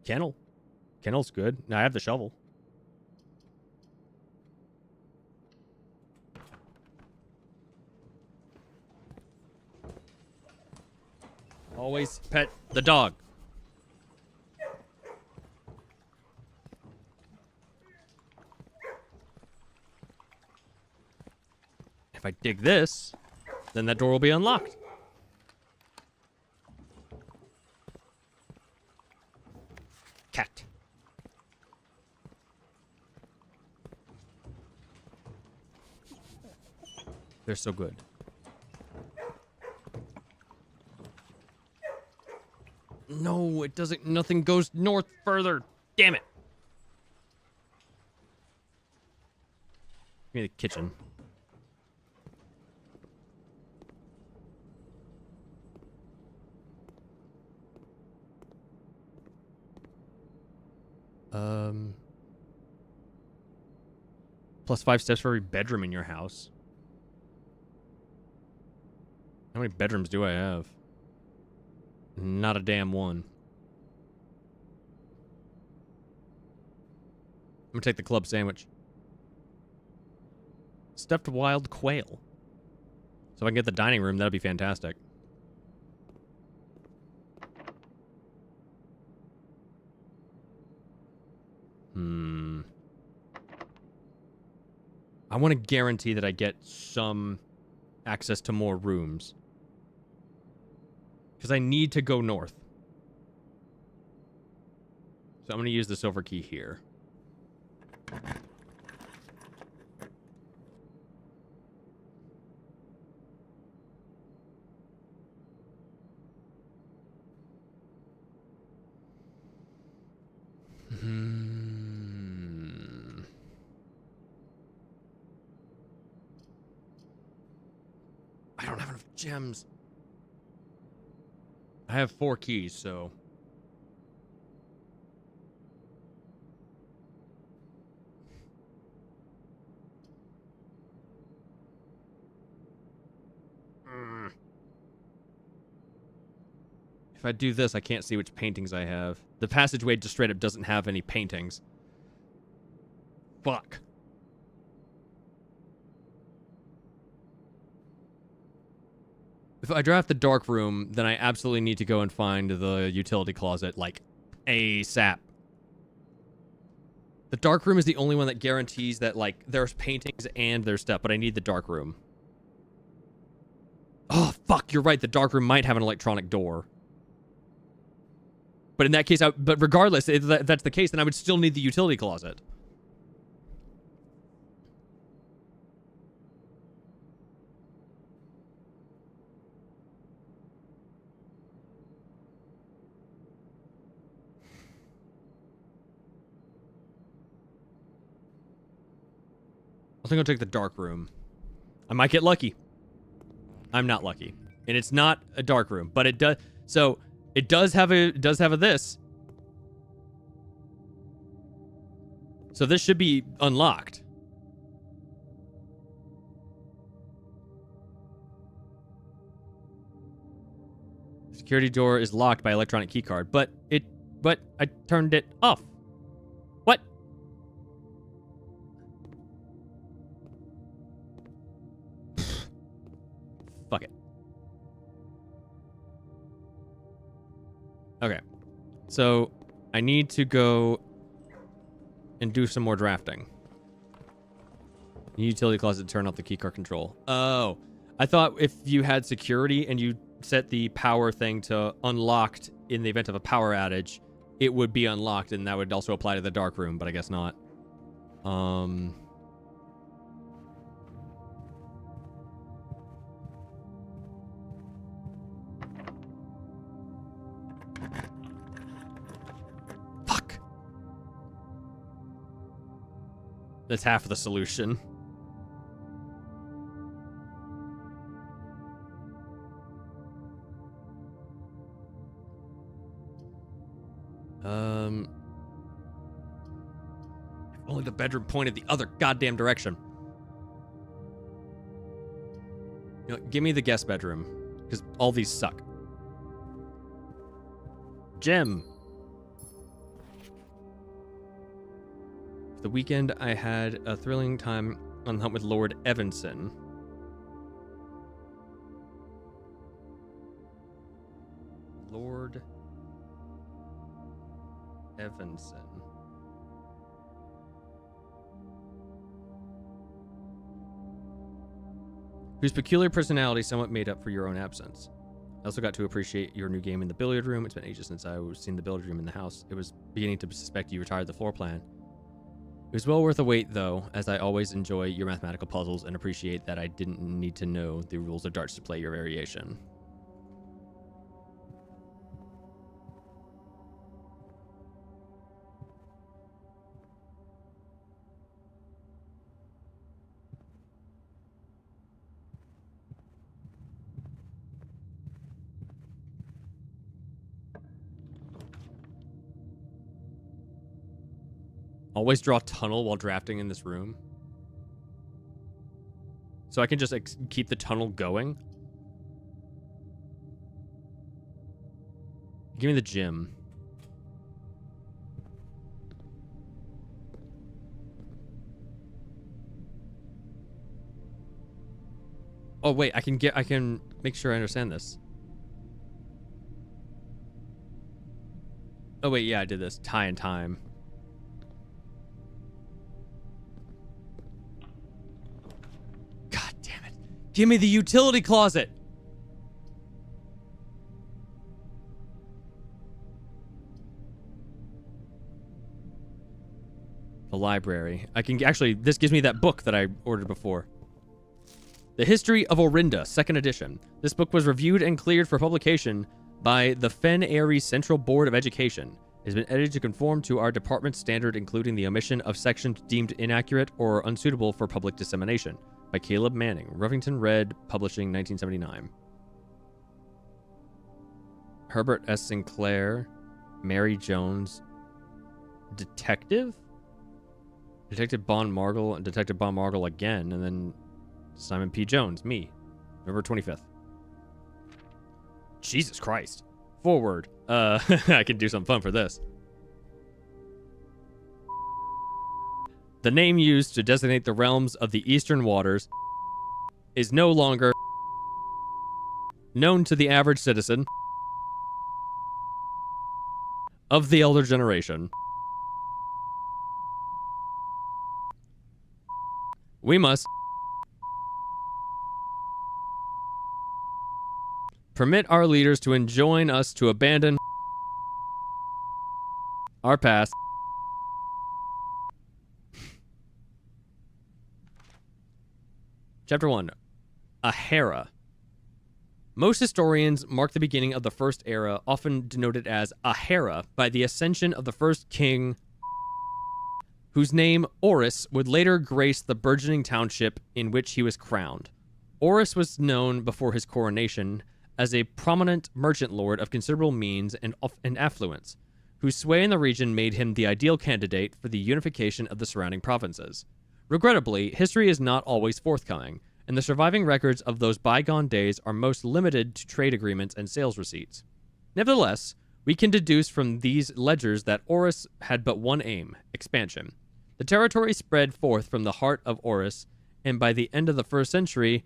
Kennel. Kennel's good. Now I have the shovel. Always pet the dog. If I dig this, then that door will be unlocked. Cat. They're so good. No, it doesn't. Nothing goes north further. Damn it. Give me the kitchen. Plus 5 steps for every bedroom in your house. How many bedrooms do I have? Not a damn one. I'm gonna take the club sandwich. Stuffed wild quail. So if I can get the dining room, that'd be fantastic. I want to guarantee that I get some access to more rooms. Because I need to go north. So I'm going to use the silver key here. I don't have enough gems. I have 4 keys, so... If I do this, I can't see which paintings I have. The passageway just straight up doesn't have any paintings. Fuck. If I draft the dark room, then I absolutely need to go and find the utility closet, like, ASAP. The dark room is the only one that guarantees that, like, there's paintings and there's stuff, but I need the dark room. Oh, fuck, you're right. The dark room might have an electronic door. But in that case, but regardless, if that's the case, then I would still need the utility closet. I think I'll take the dark room. I might get lucky. I'm not lucky. And it's not a dark room, but it does. So it does have a this. So this should be unlocked. Security door is locked by electronic keycard, but I turned it off. What? Fuck it. Okay. So I need to go and do some more drafting. Utility closet to turn off the keycard control. Oh. I thought if you had security and you set the power thing to unlocked in the event of a power outage, it would be unlocked, and that would also apply to the dark room, but I guess not. Fuck. That's half of the solution. If only the bedroom pointed the other goddamn direction. You know, give me the guest bedroom, because all these suck. Gem. For the weekend, I had a thrilling time on the hunt with Lord Evanson. Lord Evanson. Whose peculiar personality somewhat made up for your own absence. I also got to appreciate your new game in the billiard room. It's been ages since I've seen the billiard room in the house. It was beginning to suspect you retired the floor plan. It was well worth a wait, though, as I always enjoy your mathematical puzzles and appreciate that I didn't need to know the rules of darts to play your variation. Always draw tunnel while drafting in this room. So I can just keep the tunnel going. Give me the gym. Oh wait, I can make sure I understand this. Oh wait, yeah, I did this. Tie and time. God damn it. Give me the utility closet. The library. I can actually, this gives me that book that I ordered before. The History of Orinda, 2nd edition. This book was reviewed and cleared for publication by the Fen Eyre Central Board of Education. It has been edited to conform to our department's standard, including the omission of sections deemed inaccurate or unsuitable for public dissemination. By Caleb Manning, Ruffington Red, Publishing, 1979. Herbert S. Sinclair, Mary Jones, Detective? Detective Bon Margle, and Detective Bon Margle again, and then Simon P. Jones, me, November 25th. Jesus Christ. Forward. I can do something fun for this. The name used to designate the realms of the Eastern Waters is no longer known to the average citizen of the elder generation. We must permit our leaders to enjoin us to abandon our past. Chapter 1. Ahara. Most historians mark the beginning of the First Era, often denoted as Ahara, by the ascension of the first king, whose name, Oris, would later grace the burgeoning township in which he was crowned. Oris was known before his coronation as a prominent merchant lord of considerable means and affluence, whose sway in the region made him the ideal candidate for the unification of the surrounding provinces. Regrettably, history is not always forthcoming, and the surviving records of those bygone days are most limited to trade agreements and sales receipts. Nevertheless, we can deduce from these ledgers that Oris had but one aim: expansion. The territory spread forth from the heart of Oris, and by the end of the 1st century,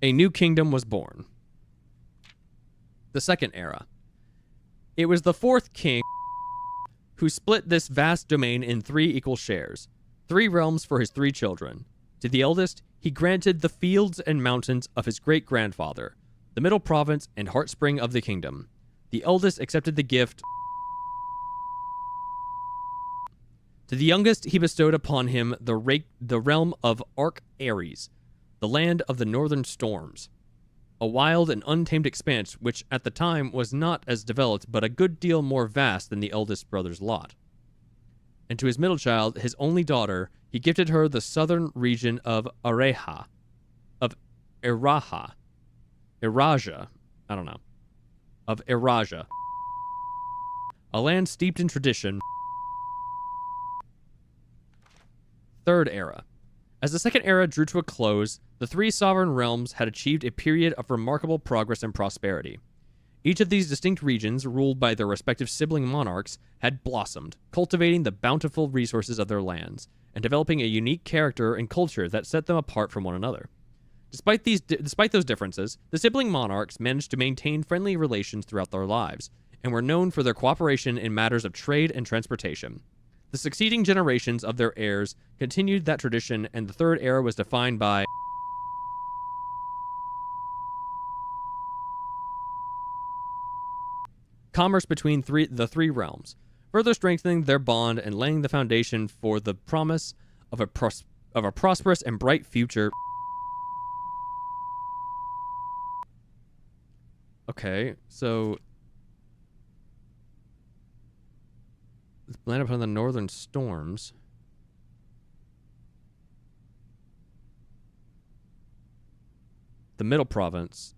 a new kingdom was born. The Second Era. It was the 4th king who split this vast domain in 3 equal shares, 3 realms for his 3 children. To the eldest, he granted the fields and mountains of his great-grandfather, the middle province and heartspring of the kingdom. The eldest accepted the gift. To the youngest, he bestowed upon him the realm of Arc Ares, the land of the northern storms, a wild and untamed expanse which at the time was not as developed but a good deal more vast than the eldest brother's lot. And to his middle child, his only daughter, he gifted her the southern region of Araha, of Iraja, I don't know, of Iraja, a land steeped in tradition. Third Era. As the Second Era drew to a close, the 3 sovereign realms had achieved a period of remarkable progress and prosperity. Each of these distinct regions, ruled by their respective sibling monarchs, had blossomed, cultivating the bountiful resources of their lands, and developing a unique character and culture that set them apart from one another. Despite those differences, the sibling monarchs managed to maintain friendly relations throughout their lives, and were known for their cooperation in matters of trade and transportation. The succeeding generations of their heirs continued that tradition, and the Third Era was defined by commerce between the 3 realms, further strengthening their bond and laying the foundation for the promise of a prosperous and bright future. Okay, so let's land upon the northern storms. The middle province.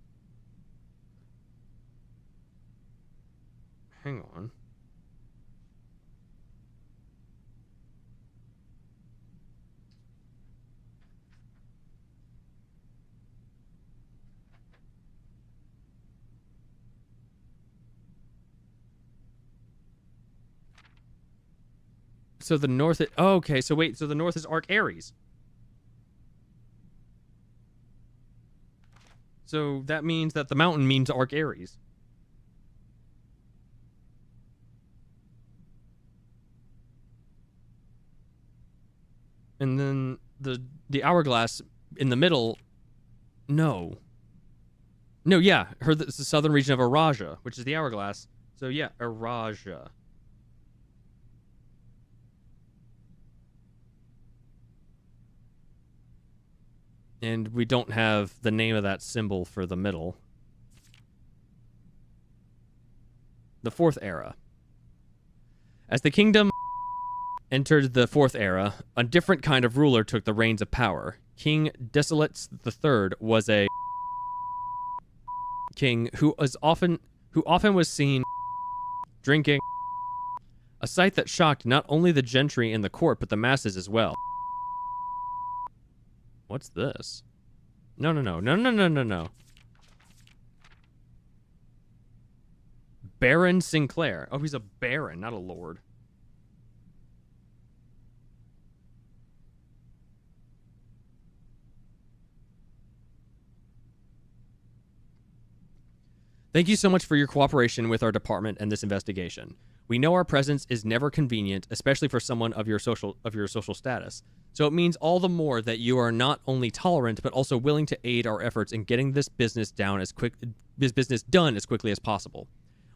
hang on. So the north... Oh, okay, so wait. So the north is Arc Ares. So that means that the mountain means Arc Ares. And then the hourglass in the middle... No. No, yeah. It's the southern region of Araja, which is the hourglass. So yeah, Araja. And we don't have the name of that symbol for the middle. The Fourth Era. As the kingdom entered the Fourth Era, a different kind of ruler took the reins of power. King Desolates III was a king who often was seen drinking, a sight that shocked not only the gentry in the court but the masses as well. What's this? No. Baron Sinclair. Oh, he's a baron, not a lord. Thank you so much for your cooperation with our department and this investigation. We know our presence is never convenient, especially for someone of your social status. So it means all the more that you are not only tolerant but also willing to aid our efforts in getting this business done as quickly as possible.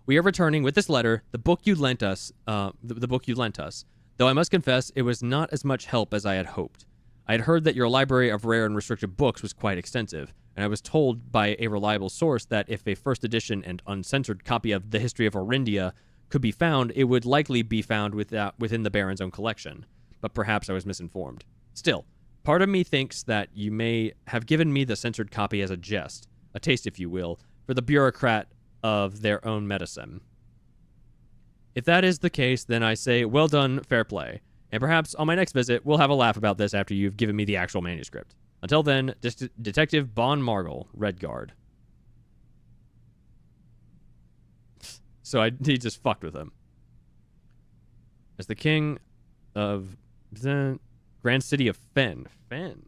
We are returning with this letter the book you lent us. Though I must confess, it was not as much help as I had hoped. I had heard that your library of rare and restricted books was quite extensive, and I was told by a reliable source that if a first edition and uncensored copy of the History of Orindia could be found, it would likely be found within the Baron's own collection. But perhaps I was misinformed. Still, part of me thinks that you may have given me the censored copy as a jest, a taste, if you will, for the bureaucrat of their own medicine. If that is the case, then I say, well done, fair play. And perhaps on my next visit, we'll have a laugh about this after you've given me the actual manuscript. Until then, Detective Bon Margle, Redguard. So he just fucked with him. As the king of the Grand City of Fen. Fen.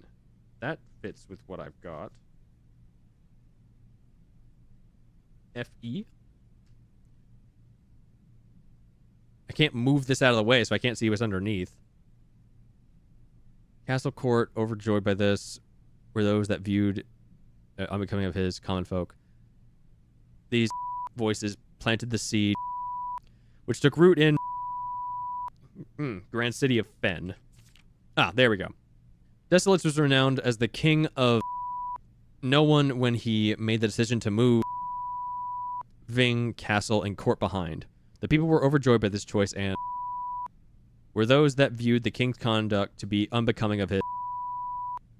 That fits with what I've got. F-E? I can't move this out of the way, so I can't see what's underneath. Castle Court, overjoyed by this, were those that viewed unbecoming of his common folk. These voices planted the seed, which took root in Grand City of Fen. Ah, there we go. Desolates was renowned as the king of no one when he made the decision to move Ving, castle, and court behind. The people were overjoyed by this choice and were those that viewed the king's conduct to be unbecoming of his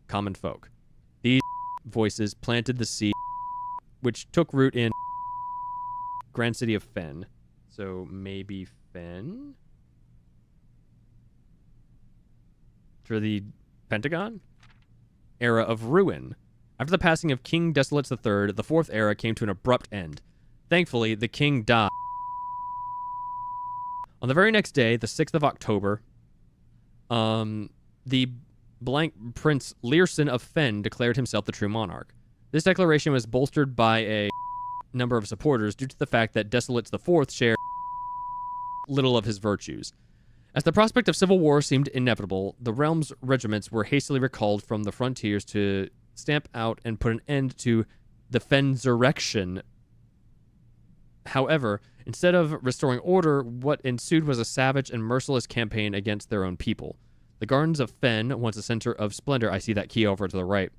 common folk. These voices planted the seed, which took root in Grand City of Fen. So maybe Fen? For the Pentagon? Era of ruin. After the passing of King Desolates III, the Fourth Era came to an abrupt end. Thankfully, the king died. On the very next day, the 6th of October, the blank Prince Learson of Fen declared himself the true monarch. This declaration was bolstered by a number of supporters due to the fact that Desolates IV shared little of his virtues. As the prospect of civil war seemed inevitable, the realm's regiments were hastily recalled from the frontiers to stamp out and put an end to the Fensurrection. However, instead of restoring order, what ensued was a savage and merciless campaign against their own people. The gardens of Fen, once a center of splendor, I see that key over to the right,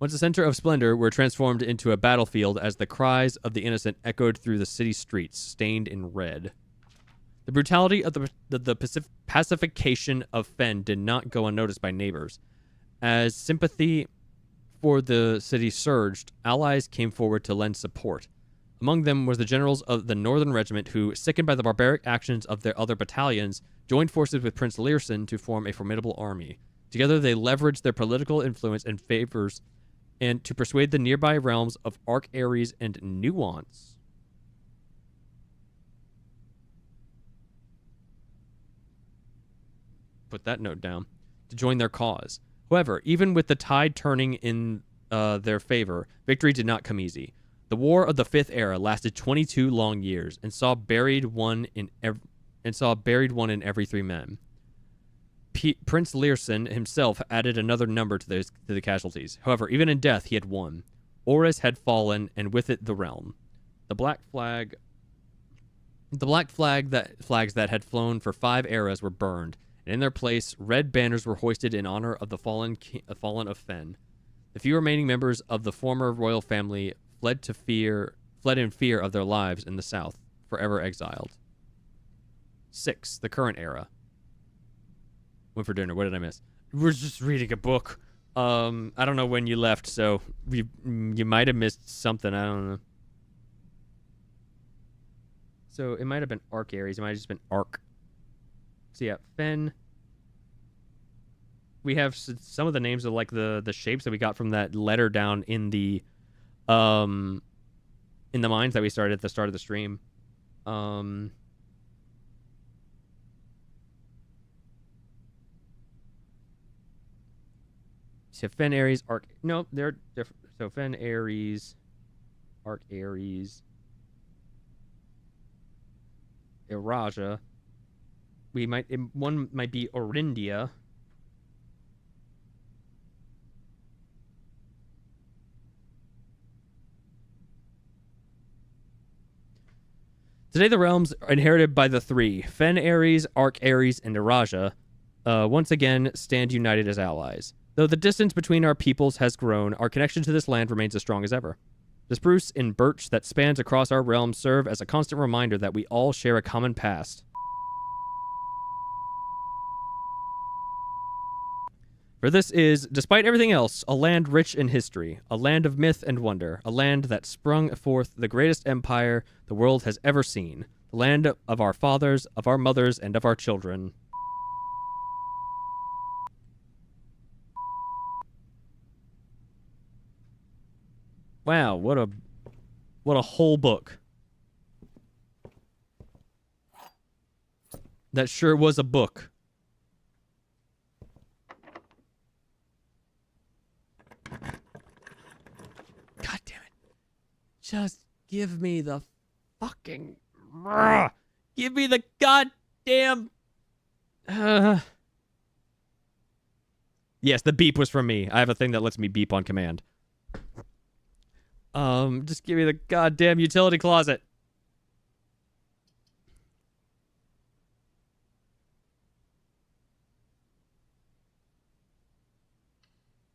once a center of splendor, were transformed into a battlefield as the cries of the innocent echoed through the city streets, stained in red. The brutality of the pacification of Fen did not go unnoticed by neighbors. As sympathy for the city surged, allies came forward to lend support. Among them was the generals of the Northern Regiment who, sickened by the barbaric actions of their other battalions, joined forces with Prince Learson to form a formidable army. Together they leveraged their political influence and favors and to persuade the nearby realms of Arc Ares and Nuance. Put that note down. To join their cause. However, even with the tide turning in their favor, victory did not come easy. The War of the Fifth Era lasted 22 long years and saw buried one in every 3 men. Prince Learson himself added another number to the casualties. However, even in death, he had won. Oris had fallen, and with it the realm. The black flags that had flown for 5 eras were burned, and in their place, red banners were hoisted in honor of the fallen of Fen. The few remaining members of the former royal family fled in fear of their lives in the south, forever exiled. 6. The current era. Went for dinner. What did I miss? We're just reading a book. I don't know when you left, so you might have missed something. I don't know. So it might have been Arc Ares. It might have just been Arc. So yeah, Fen. We have some of the names of like the shapes that we got from that letter down in the mines that we started at the start of the stream. So Fen, Ares, Arc. No, they're different. So Fen, Ares, Arc, Ares, Eraja. One might be Orindia. Today, the realms inherited by the 3, Fen Ares, Arc Ares, and Eraja, once again stand united as allies. Though the distance between our peoples has grown, our connection to this land remains as strong as ever. The spruce and birch that spans across our realms serve as a constant reminder that we all share a common past. For this is, despite everything else, a land rich in history, a land of myth and wonder, a land that sprung forth the greatest empire the world has ever seen, the land of our fathers, of our mothers, and of our children. Wow, what a whole book. That sure was a book. God damn it. Just give me the fucking... Give me the goddamn... Yes, the beep was from me. I have a thing that lets me beep on command. Just give me the goddamn utility closet.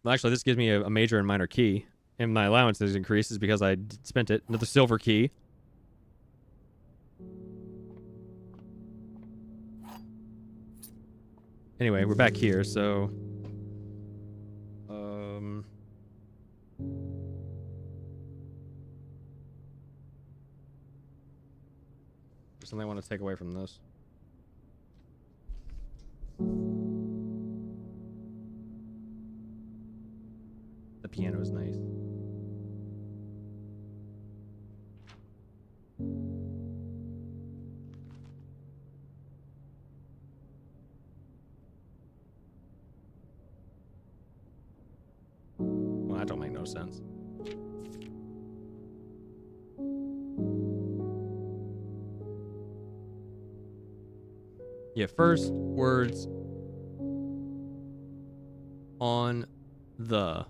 Well, actually, this gives me a major and minor key. And my allowance has increased because I spent it. Another silver key. Anyway, we're back here, so... There's something I want to take away from this. The piano is nice. Well, that don't make no sense. Yeah, first words on the...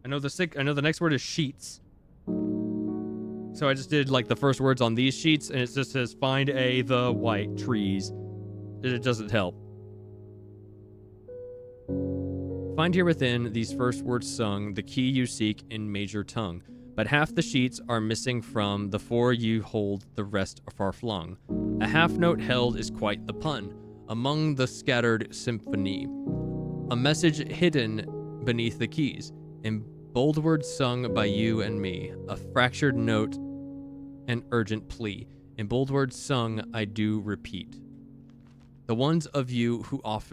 I know the next word is sheets. So I just did like the first words on these sheets, and it just says find the white trees. It doesn't help. Find here within these first words sung the key you seek in major tongue, but half the sheets are missing from the 4 you hold, the rest are far flung. A half note held is quite the pun among the scattered symphony. A message hidden beneath the keys, Bold words sung by you and me, a fractured note, an urgent plea. In bold words sung, I do repeat. The ones of you who oft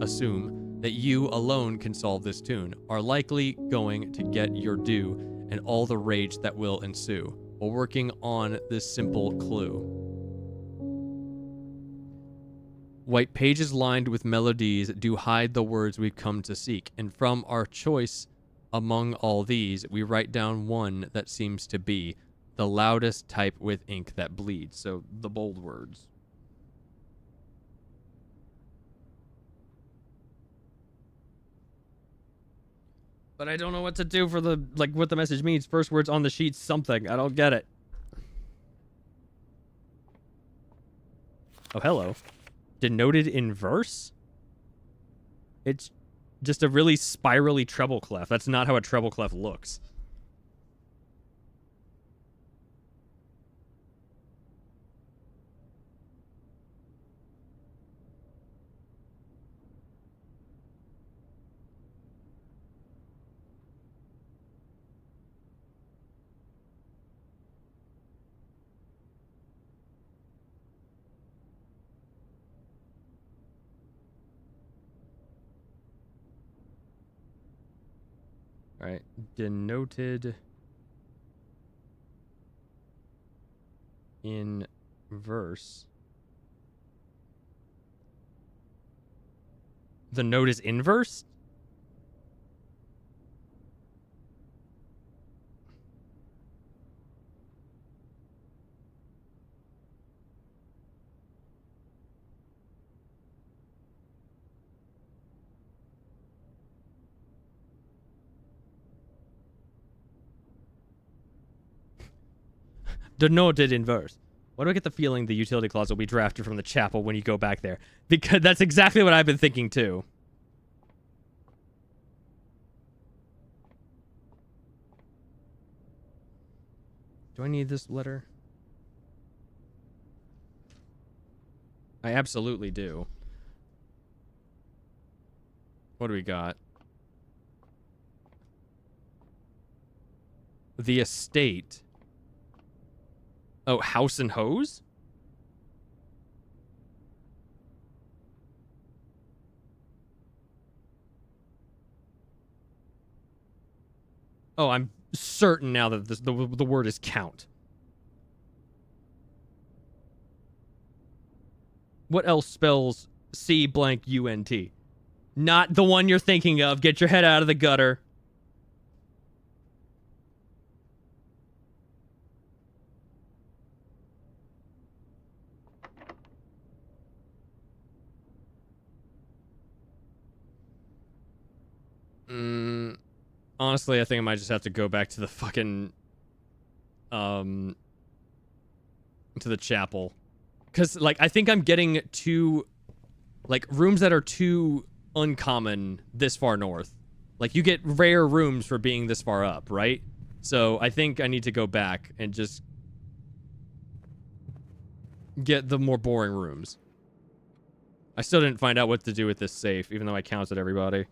assume that you alone can solve this tune are likely going to get your due and all the rage that will ensue while working on this simple clue. White pages lined with melodies do hide the words we've come to seek, and from our choice among all these, we write down one that seems to be the loudest type with ink that bleeds. So the bold words. But I don't know what to do for the, like, what the message means. First words on the sheet, something. I don't get it. Oh, hello. Denoted in verse? It's just a really spirally treble clef. That's not how a treble clef looks. All right, denoted in verse. The note is inverse? Denoted in verse. Why do I get the feeling the utility clause will be drafted from the chapel when you go back there? Because that's exactly what I've been thinking too. Do I need this letter? I absolutely do. What do we got? The estate. Oh, house and hose? Oh, I'm certain now that the word is count. What else spells C blank U-N-T? Not the one you're thinking of. Get your head out of the gutter. Honestly, I think I might just have to go back to the fucking, to the chapel. Because, like, I think I'm getting too, like, rooms that are too uncommon this far north. Like, you get rare rooms for being this far up, right? So, I think I need to go back and just get the more boring rooms. I still didn't find out what to do with this safe, even though I counted everybody.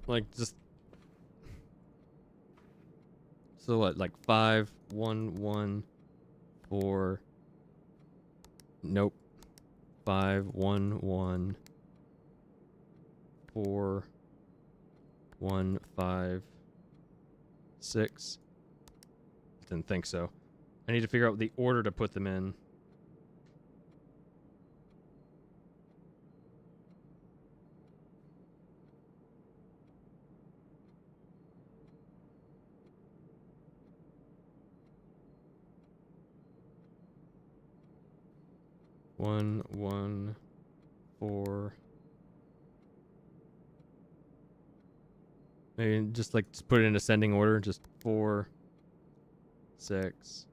Like, just... So what, like 5, 1, 1, 4... Nope. 5, 1, 1, 4, 1, 5, 6. Didn't think so. I need to figure out the order to put them in. One, 1, 4. Maybe just like just put it in ascending order. Just 4, 6.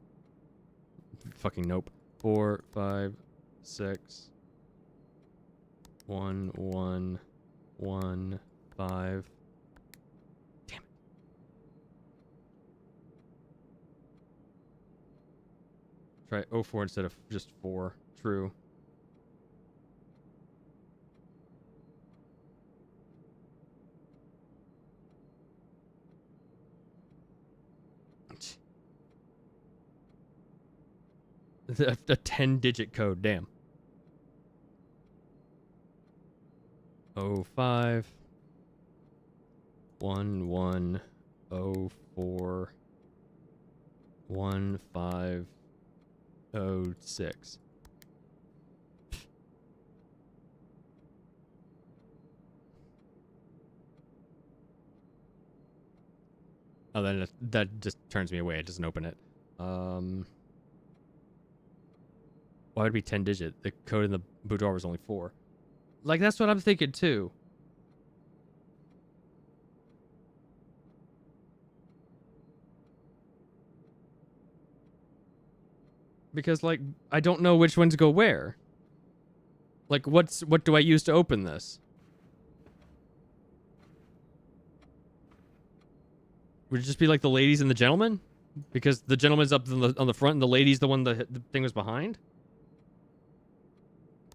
Fucking nope. 4, 5, 6. 1, 1, 1, 5. Damn it. Try 04 instead of just 4. True. A 10-digit code, damn. 05 1104 1506. Oh, then that just turns me away. It doesn't open it. Why would it be 10 digit? The code in the boudoir was only 4. Like, that's what I'm thinking too. Because, like, I don't know which ones go where. Like, what do I use to open this? Would it just be like the ladies and the gentlemen? Because the gentleman's up on the front and the lady's the one the thing was behind?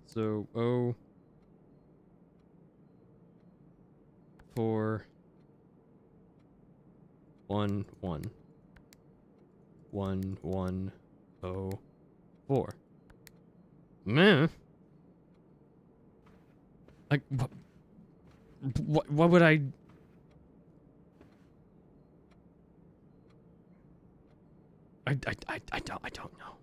So, 4 1 1 1 1 0 4. Man. Like, what would I... I don't know.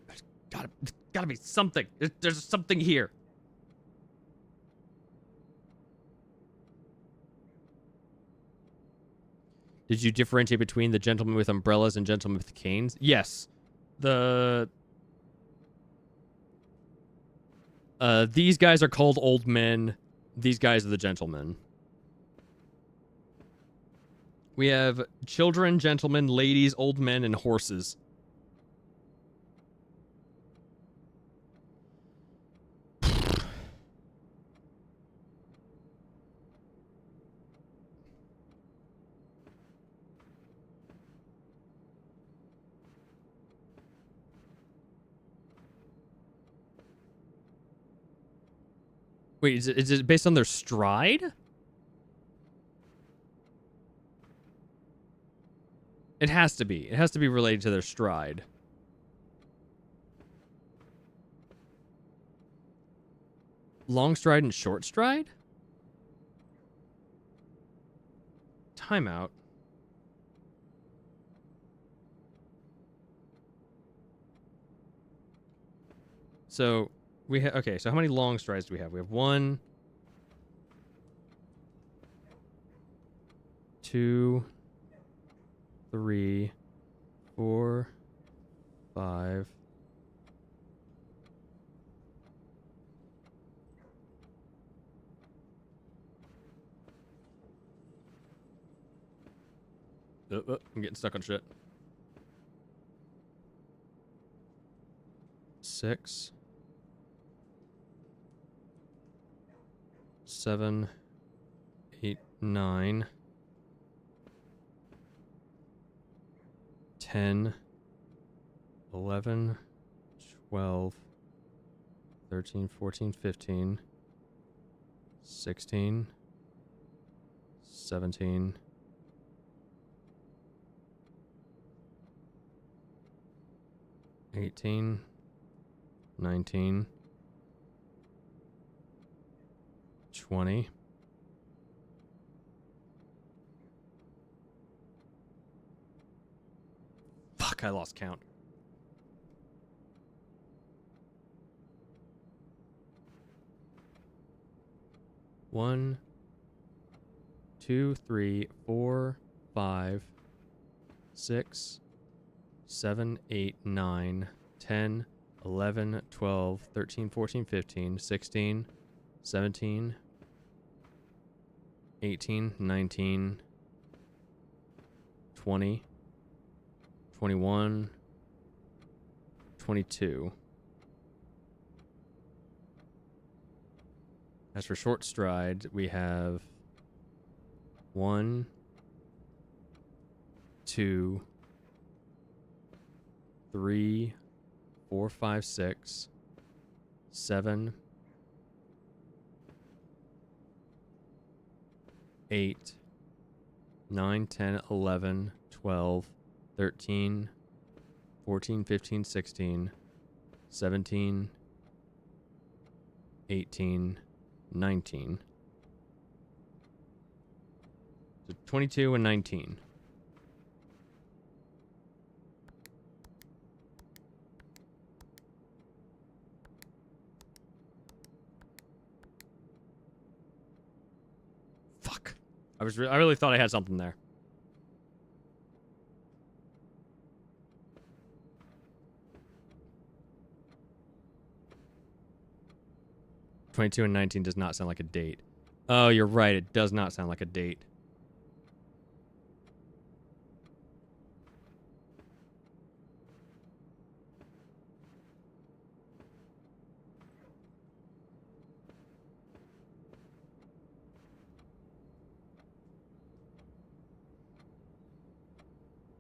There's gotta be something. There's something here. Did you differentiate between the gentlemen with umbrellas and gentlemen with canes? Yes. These guys are called old men. These guys are the gentlemen. We have children, gentlemen, ladies, old men, and horses. Wait, is it based on their stride? It has to be. It has to be related to their stride. Long stride and short stride? Timeout. So we have, okay, so how many long strides do we have? We have 1, 2, 3, 4, 5. I'm getting stuck on shit. 6, 7, 8, 9, 10, 11, 12, 13, 14, 15, 16, 17, 18, 19, 20, 'Fuck, I lost count. One, 2, 3, 4, 5, 6, 7, 8, 9, 10, 11, 12, 13, 14, 15, 16, 17, 18, 19, 20, 21, 22. As for short stride, we have 1, 2, 3, 4, 5, 6, 7, 8, 9, 10, 11, 12, 13, 14, 15, 16, 17, 18, 19. So 22 and 19. Fuck. I really thought I had something there. "22 and 19 does not sound like a date." Oh, you're right. It does not sound like a date.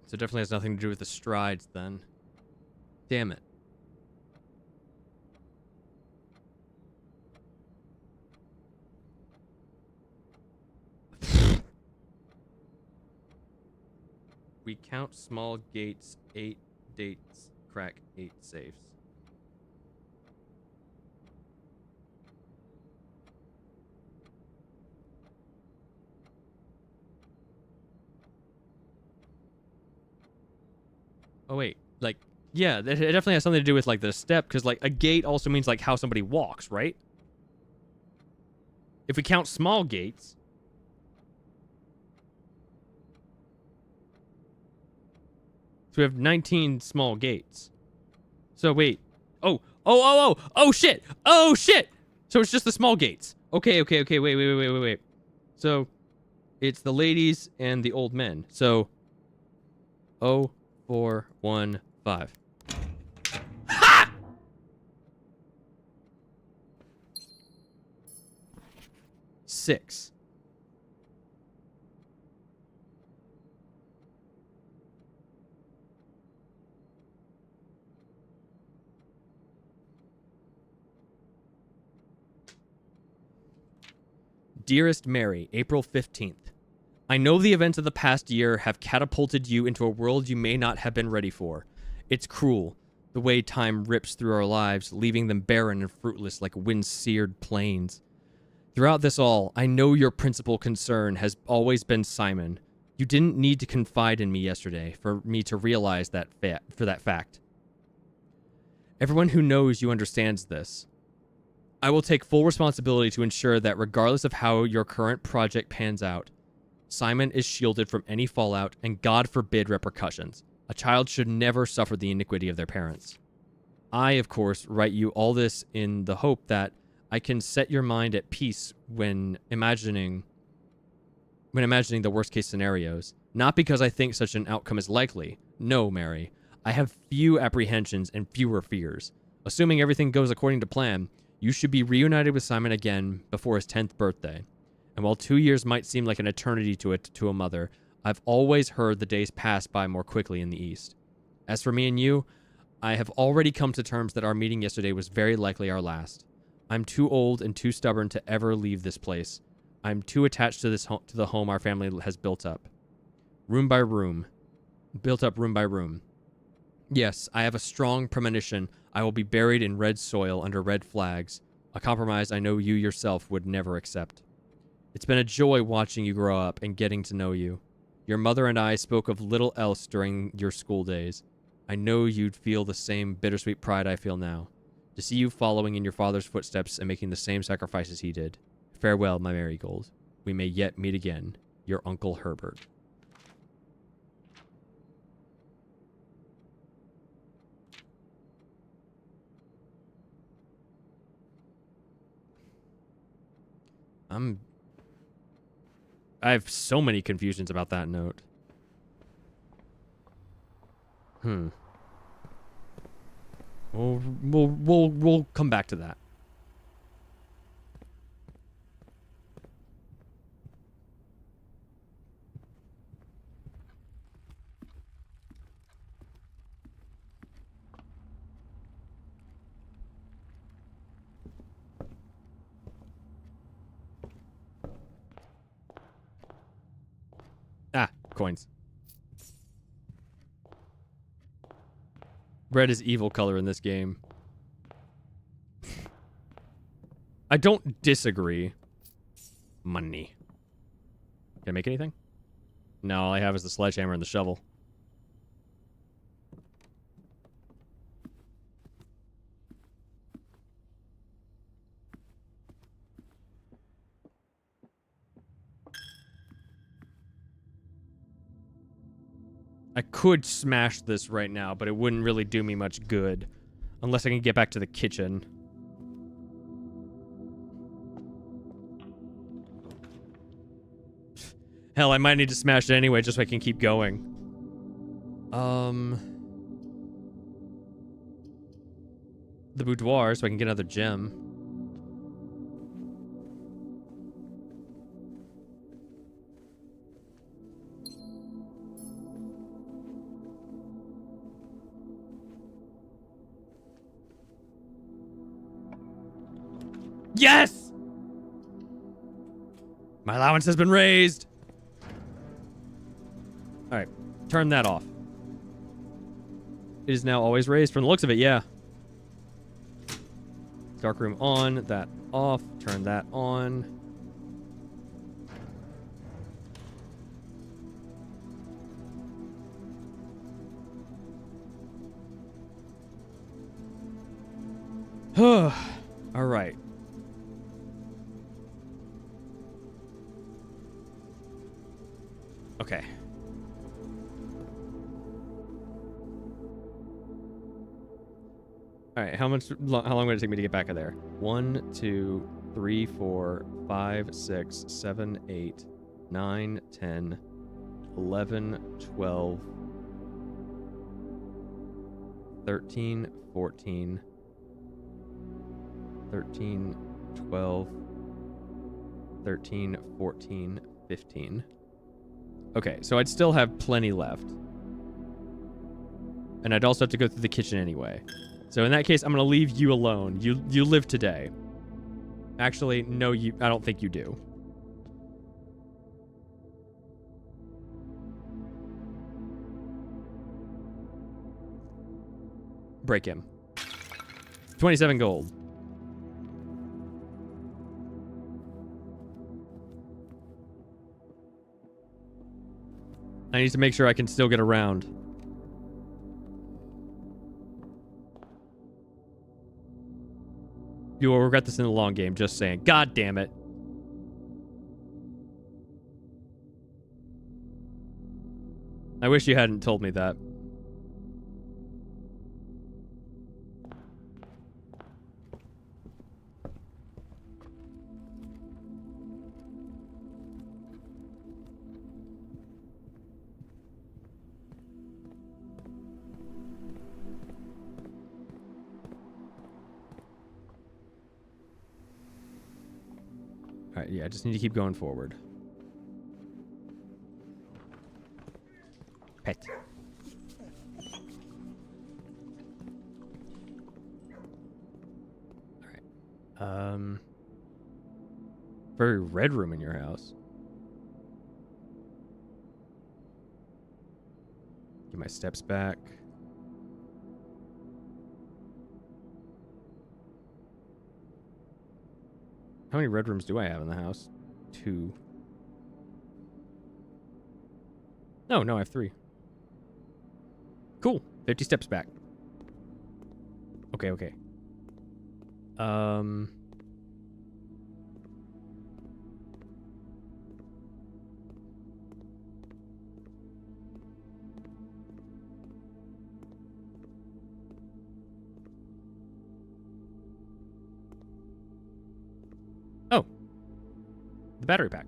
So it definitely has nothing to do with the strides then. Damn it. We count small gates, 8 dates, crack 8 safes. Oh wait, like, yeah, it definitely has something to do with like the step, because like a gate also means like how somebody walks, right? If we count small gates, so we have 19 small gates. So wait, oh shit, oh shit. So it's just the small gates. Okay, wait. So it's the ladies and the old men. So 0, 4, 1, 5. Ha! 6. Dearest Mary, April 15th. I know the events of the past year have catapulted you into a world you may not have been ready for. It's cruel, the way time rips through our lives, leaving them barren and fruitless like wind-seared plains. Throughout this all, I know your principal concern has always been Simon. You didn't need to confide in me yesterday for me to realize that fact. Everyone who knows you understands this. I will take full responsibility to ensure that regardless of how your current project pans out, Simon is shielded from any fallout and God forbid repercussions. A child should never suffer the iniquity of their parents. I, of course, write you all this in the hope that I can set your mind at peace when imagining the worst case scenarios. Not because I think such an outcome is likely. No, Mary. I have few apprehensions and fewer fears. Assuming everything goes according to plan, you should be reunited with Simon again before his 10th birthday. And while 2 years might seem like an eternity to a mother, I've always heard the days pass by more quickly in the East. As for me and you, I have already come to terms that our meeting yesterday was very likely our last. I'm too old and too stubborn to ever leave this place. I'm too attached to the home our family has built up. Room by room. Built up room by room. Yes, I have a strong premonition I will be buried in red soil under red flags, a compromise I know you yourself would never accept. It's been a joy watching you grow up and getting to know you. Your mother and I spoke of little else during your school days. I know you'd feel the same bittersweet pride I feel now, to see you following in your father's footsteps and making the same sacrifices he did. Farewell, my Marigold. We may yet meet again. Your Uncle Herbert. I have so many confusions about that note. We'll come back to that. Coins. Red is evil color in this game. I don't disagree. Money. Can I make anything? No, all I have is the sledgehammer and the shovel. I could smash this right now, but it wouldn't really do me much good. Unless I can get back to the kitchen. Hell, I might need to smash it anyway, just so I can keep going. The boudoir, so I can get another gem. Yes! My allowance has been raised. All right, turn that off. It is now always raised from the looks of it, yeah. Dark room on, that off, turn that on. All right. Okay. All right, how long would it take me to get back in there? 1, 2, 3, 4, 5, 6, 7, 8, 9, 10, 11, 12, 13, 14, 13, 12, 13, 14, 15. Okay, so I'd still have plenty left. And I'd also have to go through the kitchen anyway. So in that case, I'm going to leave you alone. You live today. Actually, no, I don't think you do. Break him. 27 gold. I need to make sure I can still get around. You will regret this in the long game, just saying. God damn it. I wish you hadn't told me that. Alright, yeah, I just need to keep going forward. Pet. Alright. Very red room in your house. Get my steps back. How many red rooms do I have in the house? 2. No, I have 3. Cool. 50 steps back. Okay. Oh. The battery pack.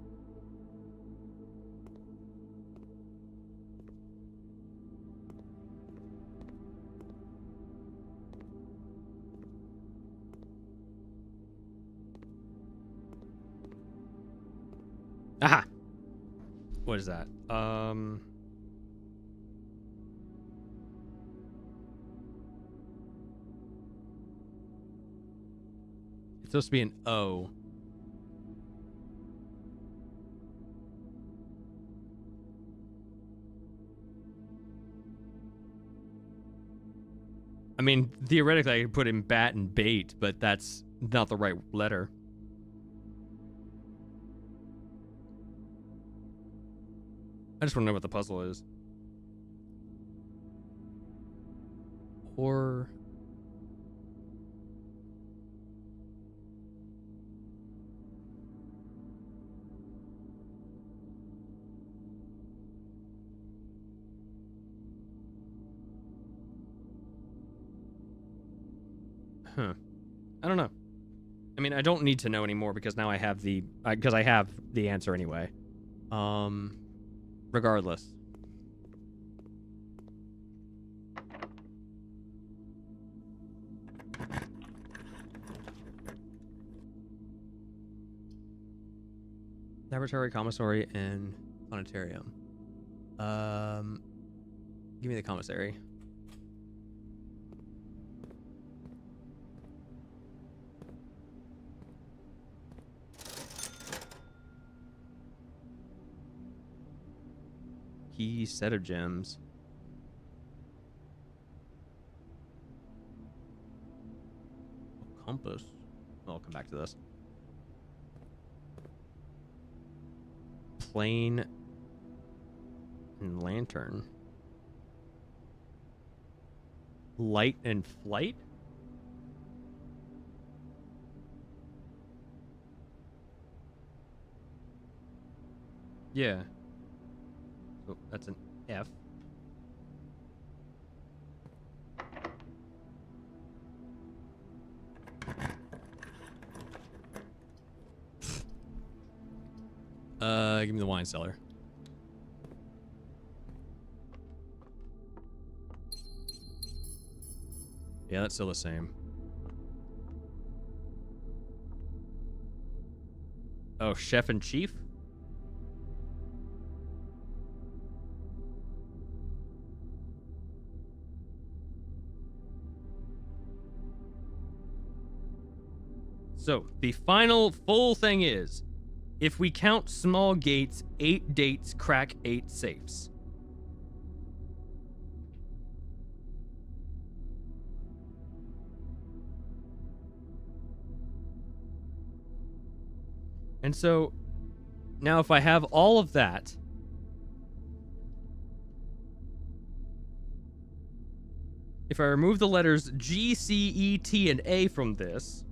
Aha. What is that? It's supposed to be an O. mean, theoretically, I could put in bat and bait, but that's not the right letter. I just want to know what the puzzle is. Or... Huh. I don't know. I mean, I don't need to know anymore because now I have the answer anyway. Regardless. Laboratory, commissary, and planetarium. Give me the commissary. Key set of gems. Compass. I'll come back to this. Plane and lantern. Light and flight? Yeah. So that's an F. Give me the wine cellar. Yeah, that's still the same. Oh, chef and chief? So, the final full thing is, if we count small gates, 8 dates crack 8 safes. And so, now if I have all of that, if I remove the letters G, C, E, T, and A from this,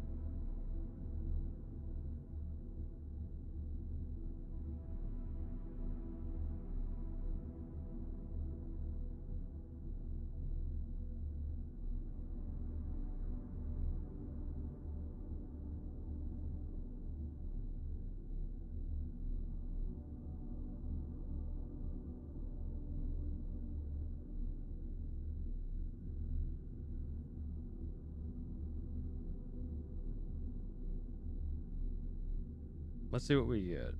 let's see what we get.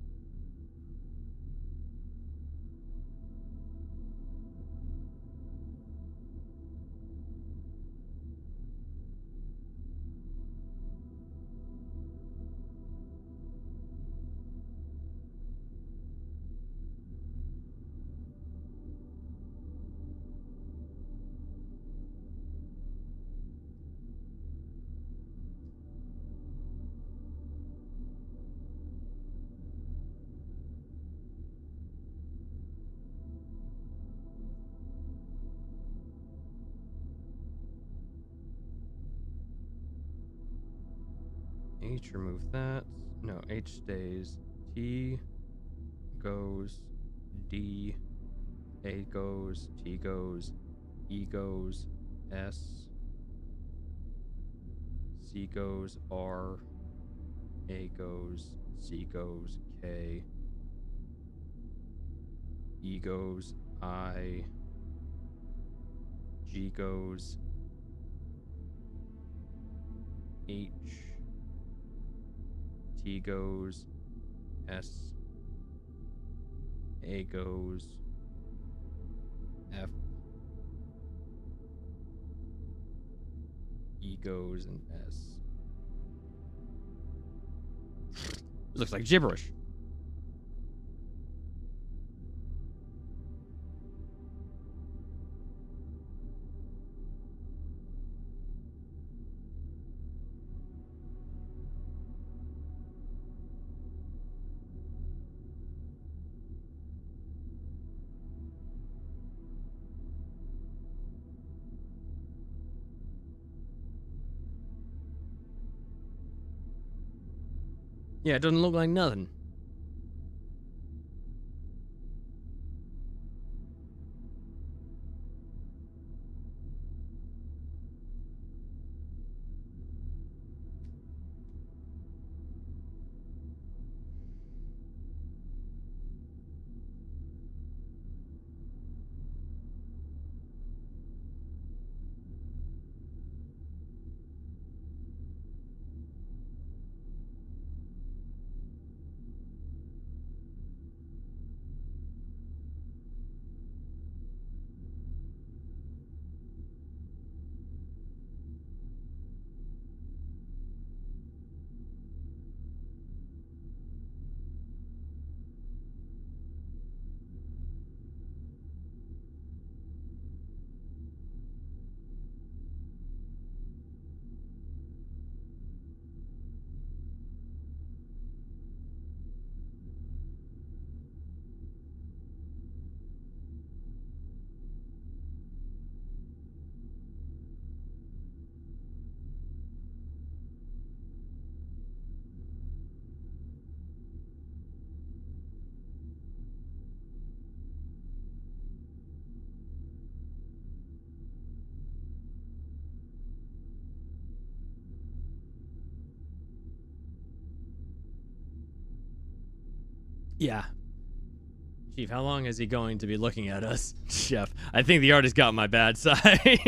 H, remove that. No, H stays. T goes. D. A goes. T goes. E goes. S. C goes. R. A goes. C goes. K. E goes. I. G goes. H. T goes. S. A goes. F. E goes and S. It looks like gibberish. Yeah, it doesn't look like nothing. Yeah. Chief, how long is he going to be looking at us? Chef, I think the artist got my bad side.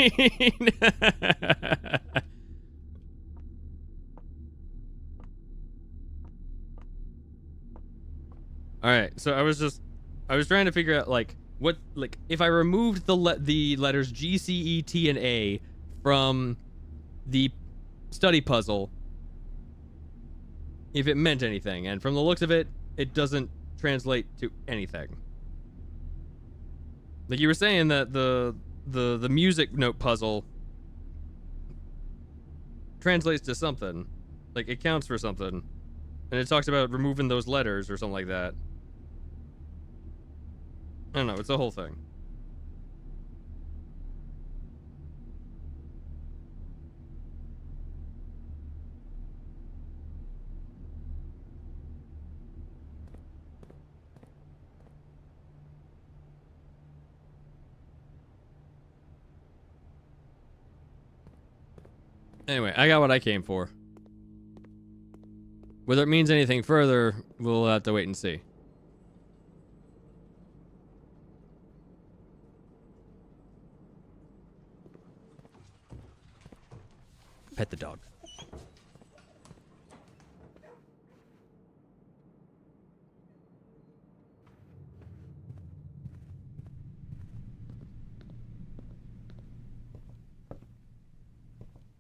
All right, so I was trying to figure out like what, like if I removed the letters G, C, E, T, and A from the study puzzle, if it meant anything, and from the looks of it, it doesn't translate to anything. Like you were saying that the music note puzzle translates to something, like it counts for something, and it talks about removing those letters or something like that. I don't know, it's a whole thing. Anyway, I got what I came for. Whether it means anything further, we'll have to wait and see. Pet the dog.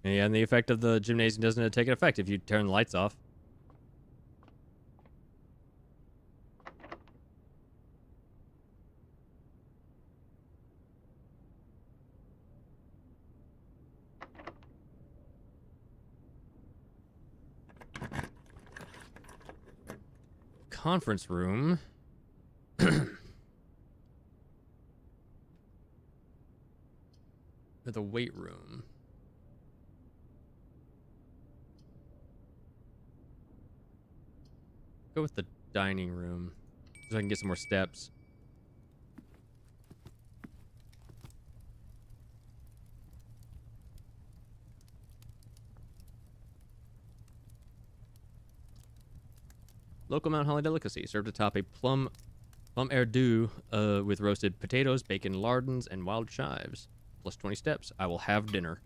Yeah, and the effect of the gymnasium doesn't take effect if you turn the lights off. Conference room. Or the weight room. Go with the dining room so I can get some more steps. Local Mount Holly delicacy served atop a plum erdu with roasted potatoes, bacon lardons, and wild chives. Plus 20 steps. I will have dinner.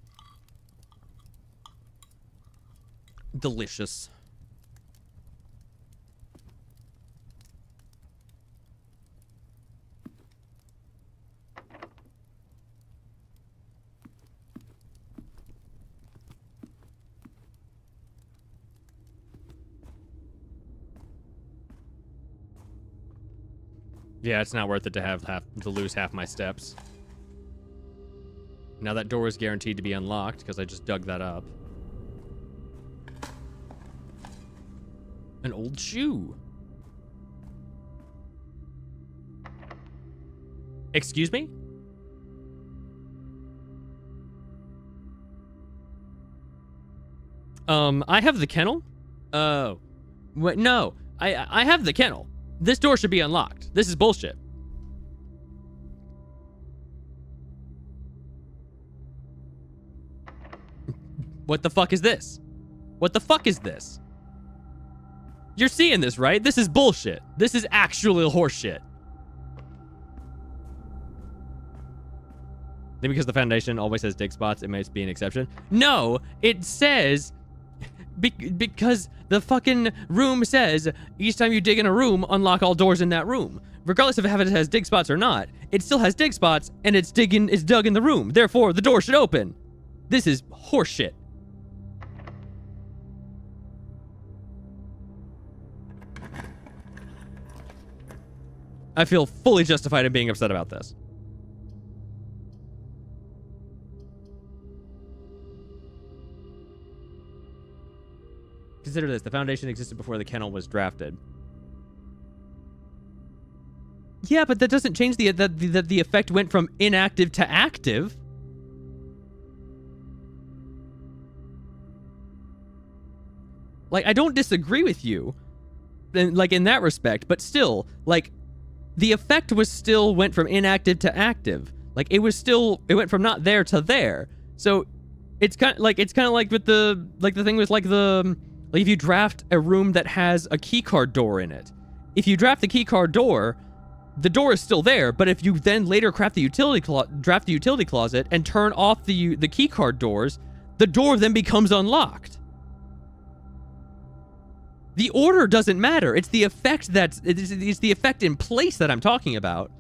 Delicious. Yeah, it's not worth it to lose half my steps. Now that door is guaranteed to be unlocked because I just dug that up. An old shoe. Excuse me? I have the kennel? Oh. What? No, I have the kennel. This door should be unlocked. This is bullshit. What the fuck is this? What the fuck is this? You're seeing this, right? This is bullshit. This is actually horseshit. Then because the Foundation always has dig spots, it might be an exception. No, it says... because the fucking room says, each time you dig in a room, unlock all doors in that room. Regardless of if it has dig spots or not, it still has dig spots, and it's dug in the room. Therefore, the door should open. This is horseshit. I feel fully justified in being upset about this. Consider this. The Foundation existed before the kennel was drafted. Yeah, but that doesn't change the effect went from inactive to active. Like, I don't disagree with you, like, in that respect, but still, like, the effect was still went from inactive to active. Like, it went from not there to there. So, it's kind of like with the thing with, like, if you draft a room that has a keycard door in it. If you draft the keycard door, the door is still there, but if you then later draft the utility closet and turn off the keycard doors, the door then becomes unlocked. The order doesn't matter. It's the effect it's the effect in place that I'm talking about.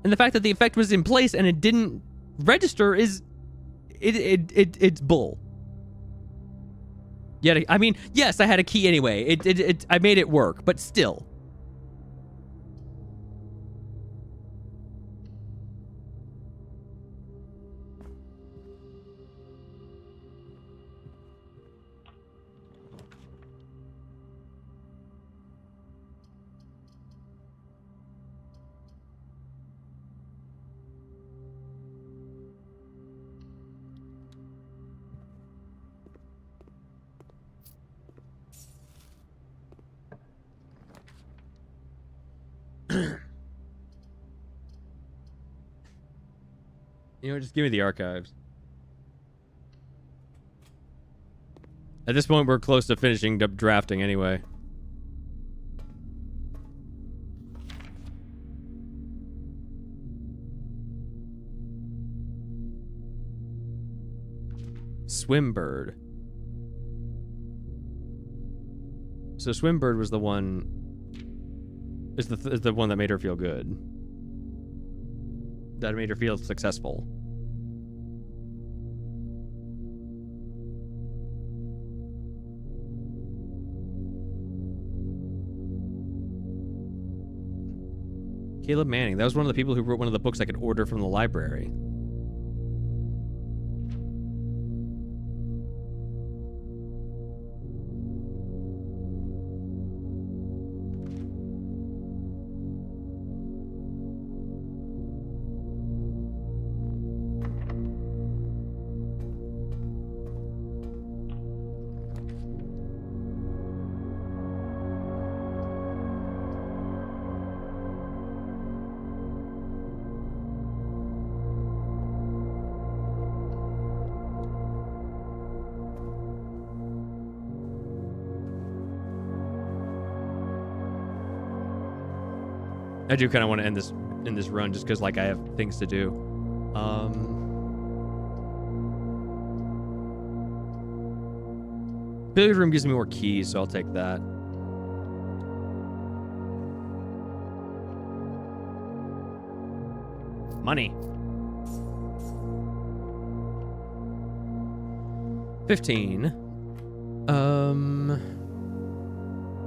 And the fact that the effect was in place and it didn't register is it's bull. Yeah, I mean, yes, I had a key anyway. I made it work, but still. You know, just give me the archives. At this point, we're close to finishing drafting anyway. Swimbird. So Swimbird was the one... is the one that made her feel good. That made her feel successful. Caleb Manning. That was one of the people who wrote one of the books I could order from the library. I do kind of want to end this in this run just because, like, I have things to do. Billiard room gives me more keys, so I'll take that. Money. 15.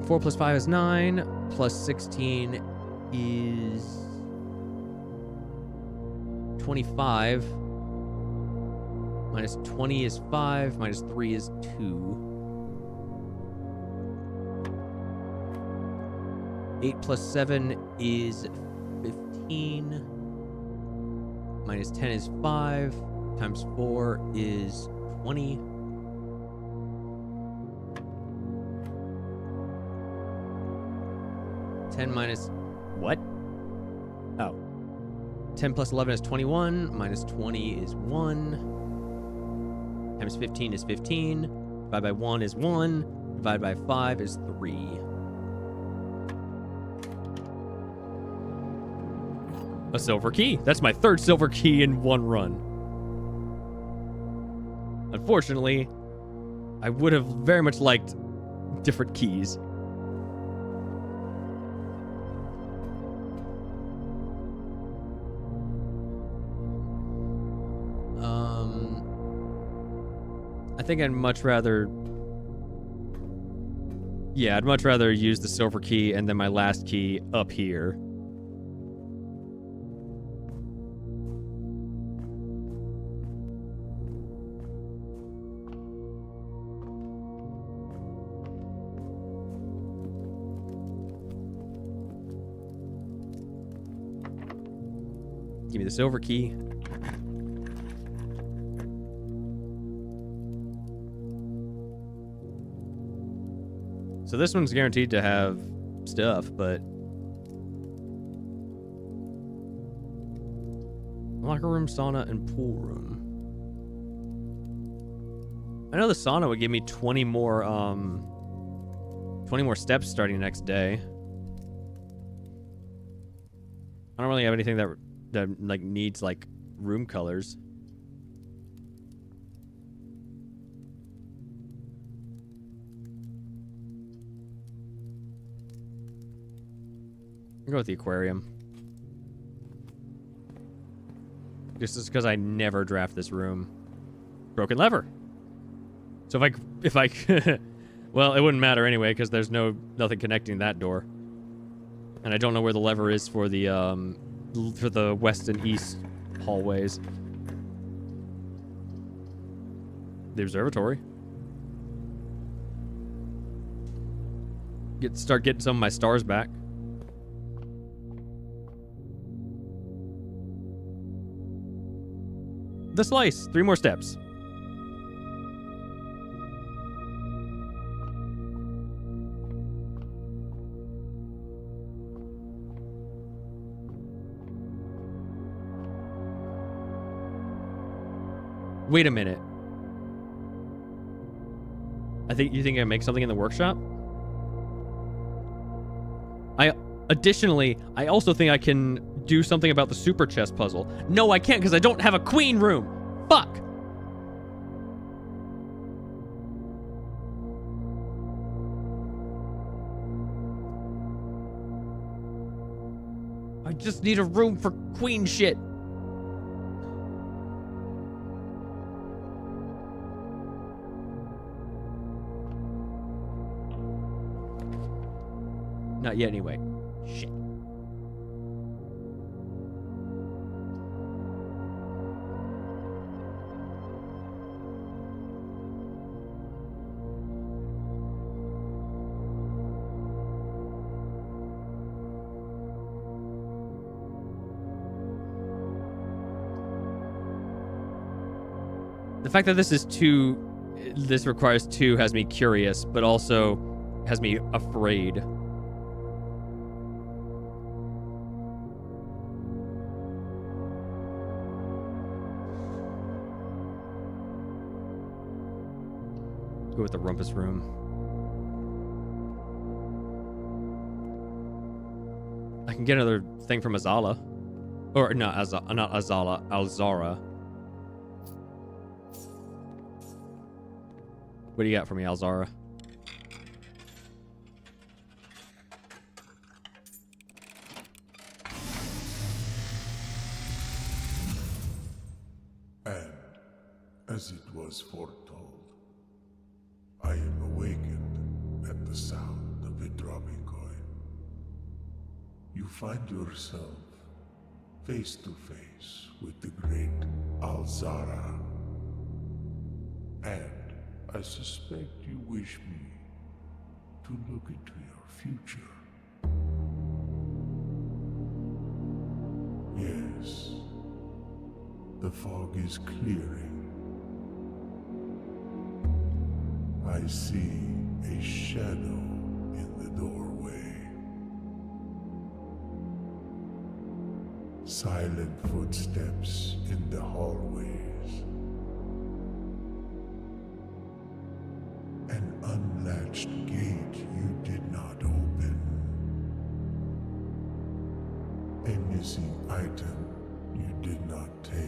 4 plus 5 is 9. Plus 16 is 25. Minus 20 is 5. Minus 3 is 2. 8 plus 7 is 15. Minus 10 is 5. Times 4 is 20. 10 minus... What? Oh. 10 plus 11 is 21. Minus 20 is 1. Times 15 is 15. Divided by 1 is 1. Divided by 5 is 3. A silver key. That's my third silver key in one run. Unfortunately, I would have very much liked different keys. I think I'd much rather... Yeah, I'd much rather use the silver key and then my last key up here. Give me the silver key. So this one's guaranteed to have stuff, but... Locker room, sauna, and pool room. I know the sauna would give me 20 more steps starting next day. I don't really have anything that like needs like room colors. I'll go with the aquarium. Just because I never draft this room. Broken lever. So if I well, it wouldn't matter anyway because there's nothing connecting that door. And I don't know where the lever is for the west and east hallways. The observatory. Start getting some of my stars back. The slice. 3 more steps. Wait a minute. You think I make something in the workshop? Additionally, I also think I can do something about the super chest puzzle. No, I can't because I don't have a queen room. Fuck. I just need a room for queen shit. Not yet, anyway. Shit. The fact that this requires 2 has me curious, but also has me afraid. Go with the rumpus room. I can get another thing from Azala. Or not Azala, Alzara. What do you got for me, Alzara? And as it was foretold, I am awakened at the sound of a dropping coin. You find yourself face to face with the great Alzara. And I suspect you wish me to look into your future. Yes, the fog is clearing. I see a shadow in the doorway. silent footsteps in the hallways. An unlatched gate you did not open. A missing item you did not take.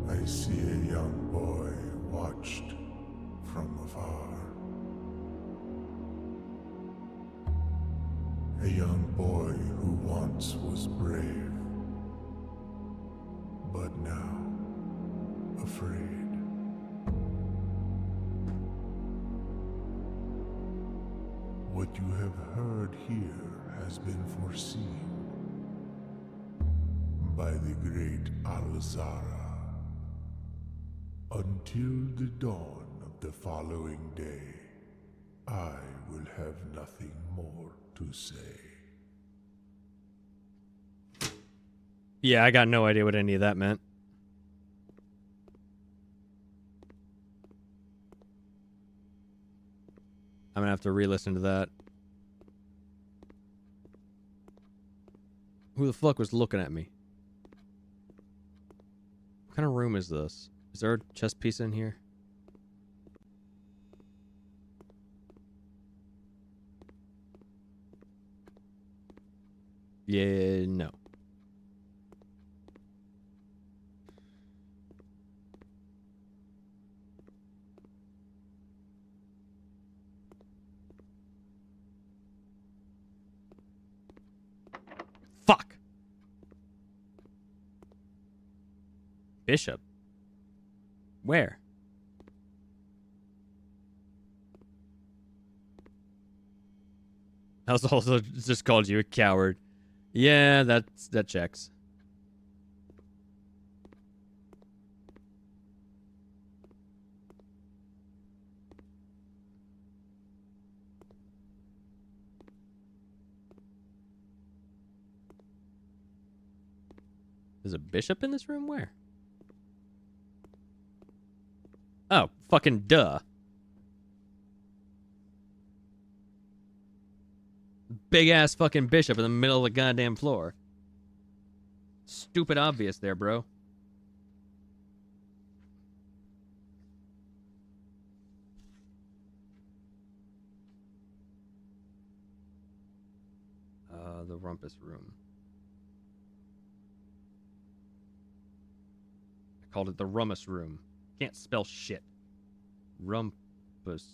I see a young boy watched from afar. A young boy who once was brave, but now afraid. What you have heard here has been foreseen by the great Alzara. Until the dawn of the following day, I will have nothing more to say. Yeah, I got no idea what any of that meant. I'm gonna have to re-listen to that. Who the fuck was looking at me? What kind of room is this? Is there a chess piece in here? Yeah, no. Fuck. Bishop. Where? I was also just called you a coward. Yeah, that checks. There's a bishop in this room? Where? Oh, fucking duh. Big ass fucking bishop in the middle of the goddamn floor. Stupid obvious there, bro. The rumpus room. I called it the rummus room. Can't spell shit. Rumpus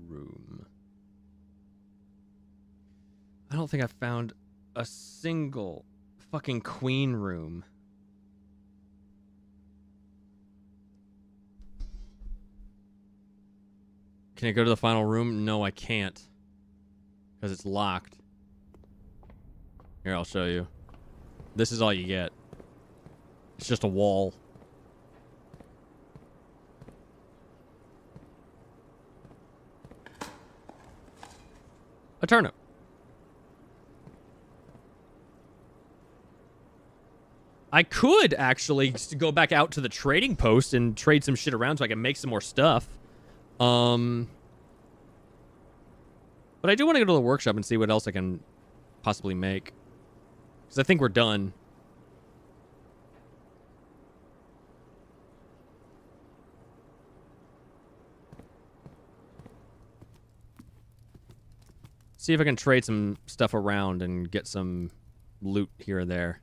room. I don't think I found a single fucking queen room. Can I go to the final room? No, I can't. Because it's locked. Here, I'll show you. This is all you get. It's just a wall. A turnip. I could actually go back out to the trading post and trade some shit around so I can make some more stuff. But I do want to go to the workshop and see what else I can possibly make. Because I think we're done. See if I can trade some stuff around and get some loot here or there.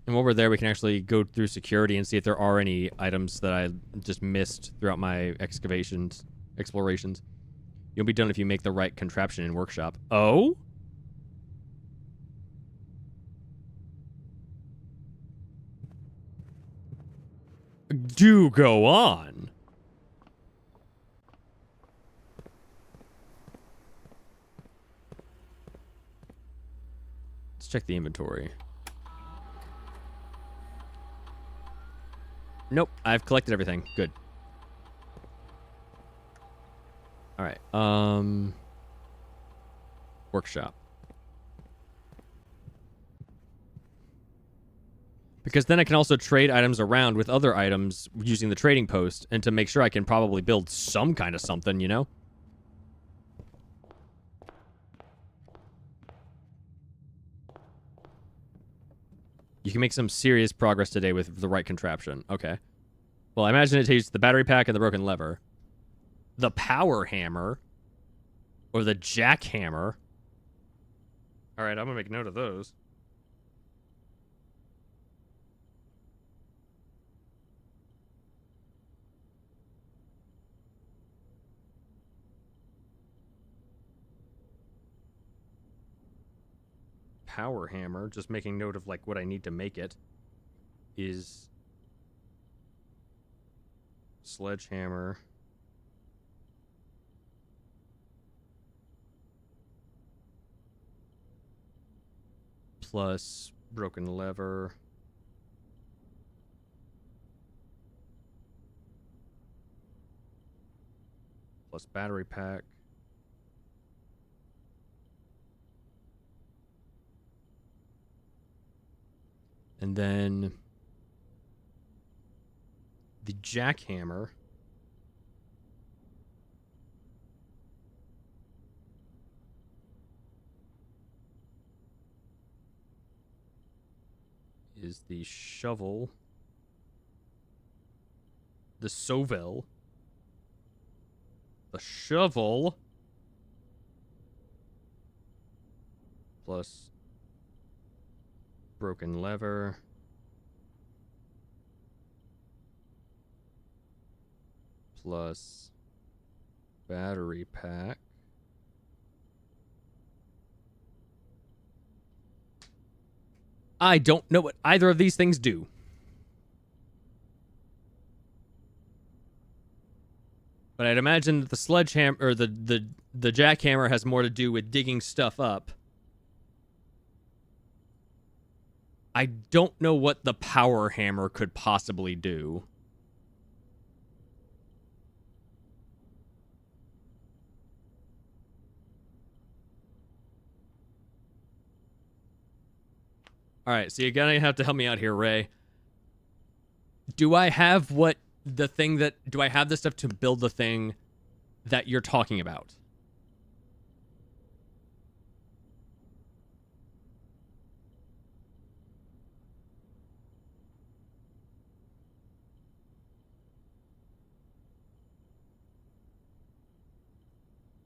And while we're there, we can actually go through security and see if there are any items that I just missed throughout my explorations. You'll be done if you make the right contraption in workshop. Oh? Do go on. Let's check the inventory. Nope, I've collected everything. Good. All right. Workshop. Because then I can also trade items around with other items using the trading post, and to make sure I can probably build some kind of something, you know? You can make some serious progress today with the right contraption. Okay. Well, I imagine it takes the battery pack and the broken lever. The power hammer. Or the jackhammer. Alright, I'm gonna make note of those. Power hammer, just making note of like what I need to make it, is sledgehammer. Plus broken lever. Plus battery pack. And then the jackhammer. Is the shovel. The sovel. The shovel. Plus broken lever. Plus battery pack. I don't know what either of these things do. But I'd imagine that the sledgehammer or the jackhammer has more to do with digging stuff up. I don't know what the power hammer could possibly do. Alright, so you're gonna have to help me out here, Ray. Do I have do I have the stuff to build the thing that you're talking about?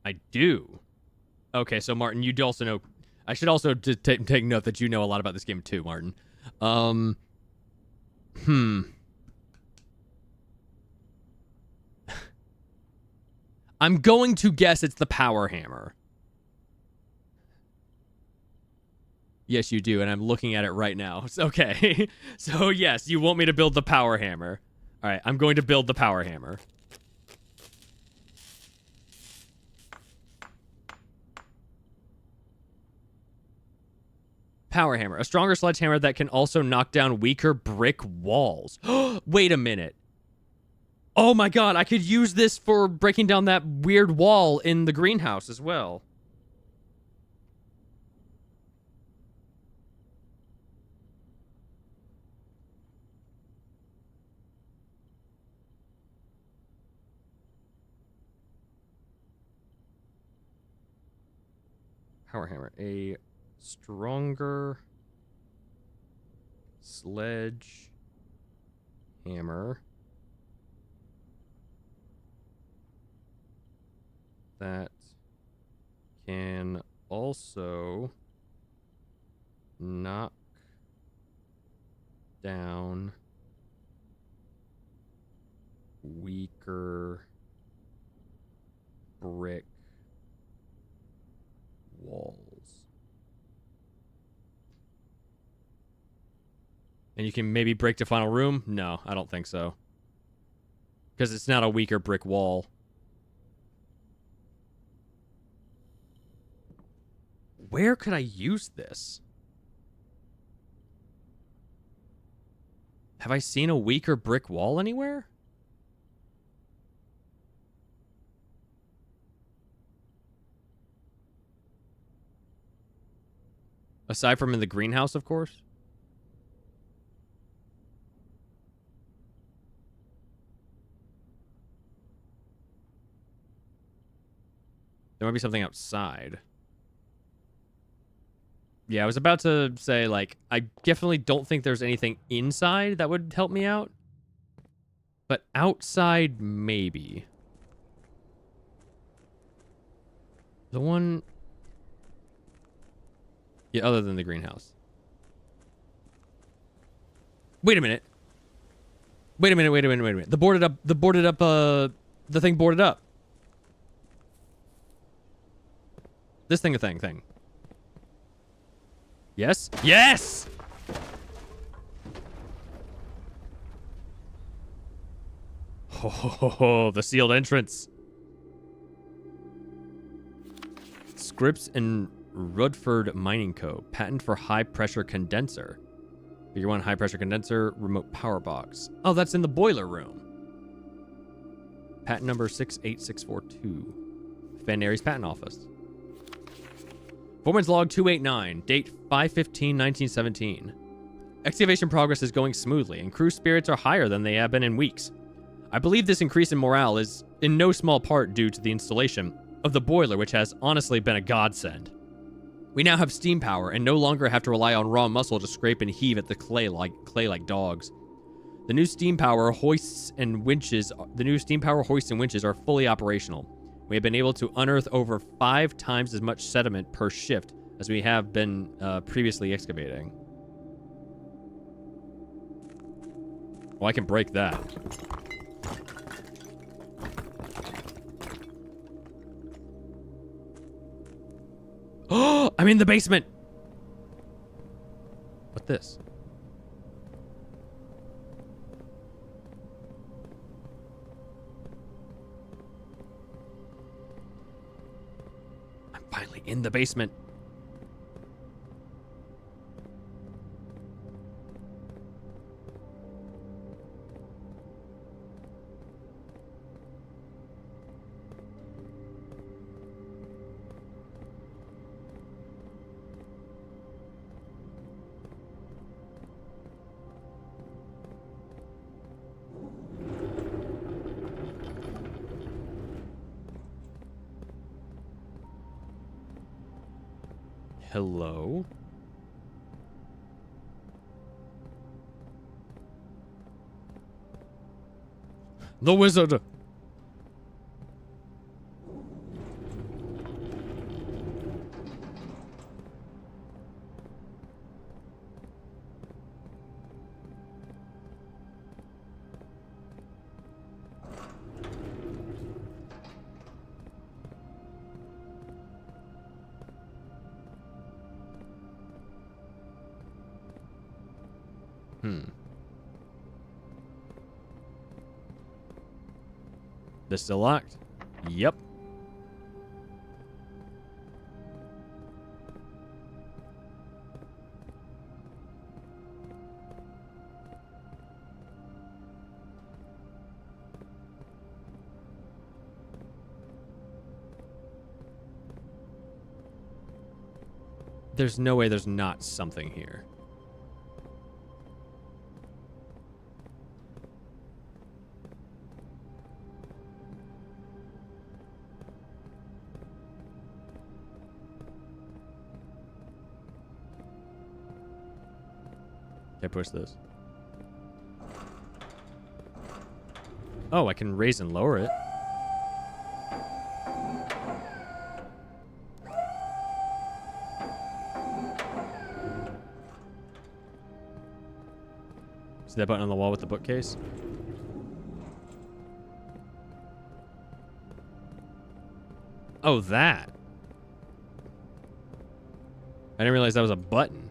I do. Okay, so Martin, you also know. I should also take note that you know a lot about this game too, Martin. I'm going to guess it's the power hammer. Yes, you do, and I'm looking at it right now. Okay. So, yes, you want me to build the power hammer. All right, I'm going to build the power hammer. Power hammer. A stronger sledgehammer that can also knock down weaker brick walls. Wait a minute. Oh my god, I could use this for breaking down that weird wall in the greenhouse as well. Power hammer. A stronger sledge hammer that can also knock down weaker brick walls. And you can maybe break the final room? No, I don't think so. Because it's not a weaker brick wall. Where could I use this? Have I seen a weaker brick wall anywhere? Aside from in the greenhouse, of course. There might be something outside. Yeah, I was about to say, like, I definitely don't think there's anything inside that would help me out. But outside, maybe. The one... Yeah, other than the greenhouse. Wait a minute. Wait a minute. The thing boarded up. This thing. Yes? Yes! Oh, the sealed entrance. Scripps and Rudford Mining Co. Patent for high pressure condenser. Figure 1 high pressure condenser, remote power box. Oh, that's in the boiler room. Patent number 68642. Fanary's Patent Office. Foreman's Log 289, date 5/15/1917. Excavation progress is going smoothly, and crew spirits are higher than they have been in weeks. I believe this increase in morale is in no small part due to the installation of the boiler, which has honestly been a godsend. We now have steam power and no longer have to rely on raw muscle to scrape and heave at the clay like dogs. The new steam power hoists and winches are fully operational. We have been able to unearth over 5 times as much sediment per shift as we have been previously excavating. Well, I can break that. Oh, I'm in the basement. What's this? I'm finally in the basement. Hello? The wizard! This still locked? Yep. There's no way there's not something here. Can I push this? Oh, I can raise and lower it. See that button on the wall with the bookcase? Oh, that. I didn't realize that was a button.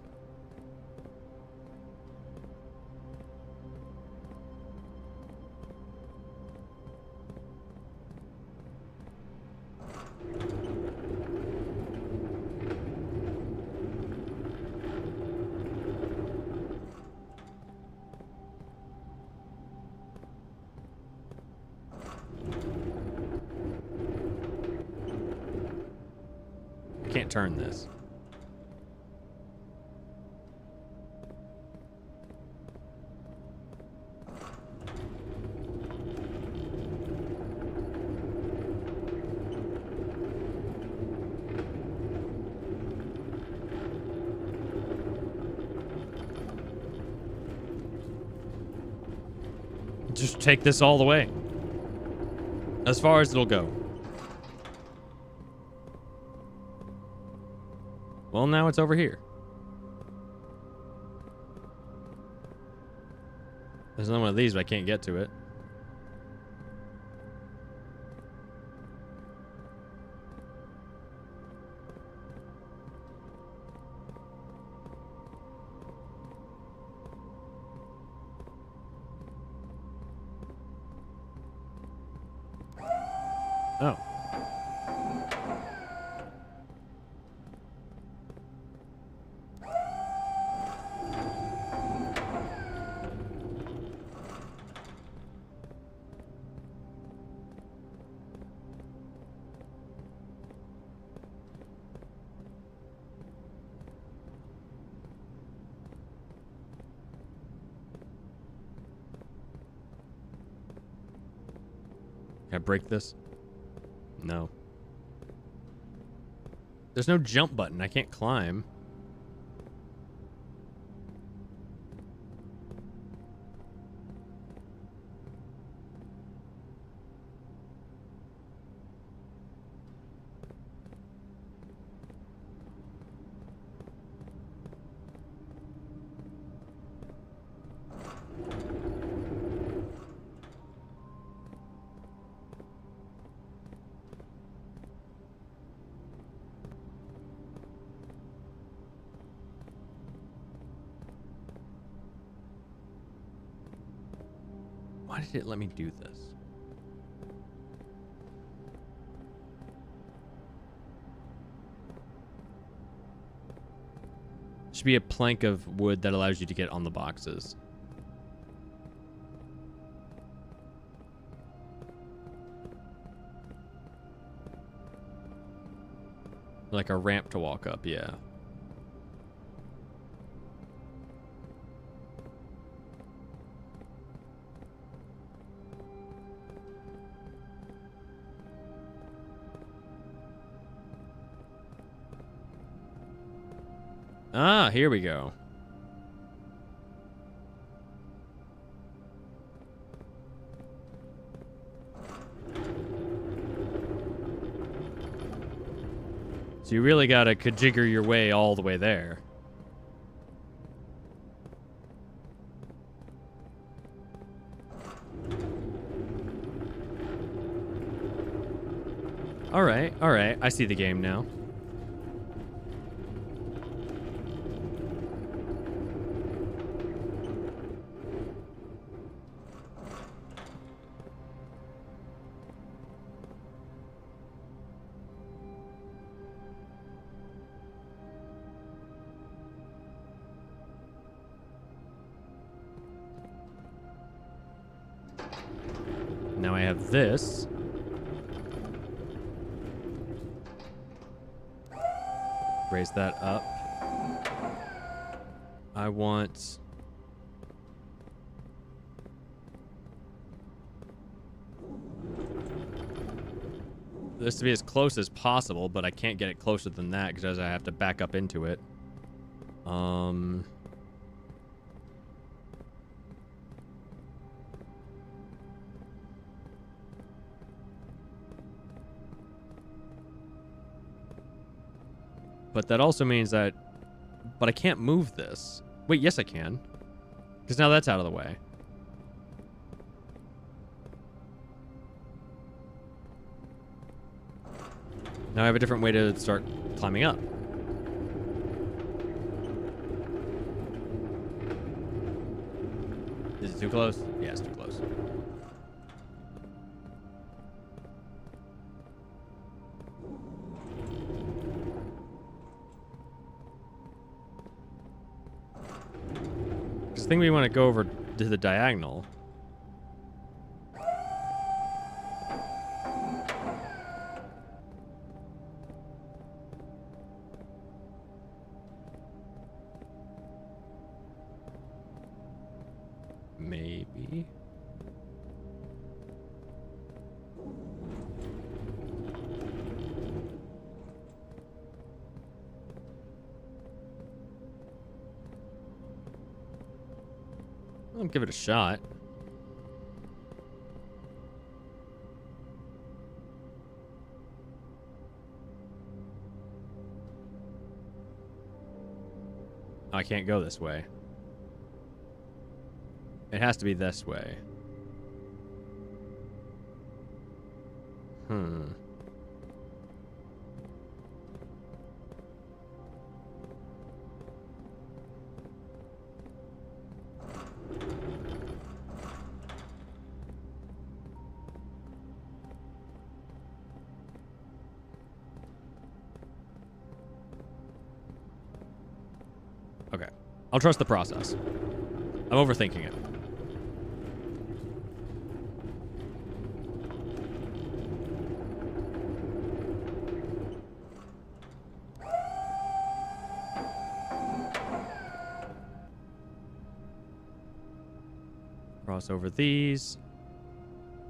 Can't turn this. just take this all the way. As far as it'll go. Well, now it's over here. There's another one of these, but I can't get to it. Oh. Can I break this? No. There's no jump button. I can't climb. Why did it let me do this? Should be a plank of wood that allows you to get on the boxes. Like a ramp to walk up, yeah. Ah, here we go. So you really gotta kajigger your way all the way there. Alright, alright. I see the game now. Now I have this. Raise that up. I want... this to be as close as possible, but I can't get it closer than that because I have to back up into it. But that also means that... but I can't move this. Wait, yes I can. Because now that's out of the way. Now I have a different way to start climbing up. Is it too close? Yeah, it's too close. I think we want to go over to the diagonal. Maybe. I'll give it a shot. I can't go this way. It has to be this way. Okay. I'll trust the process. I'm overthinking it. Cross over these.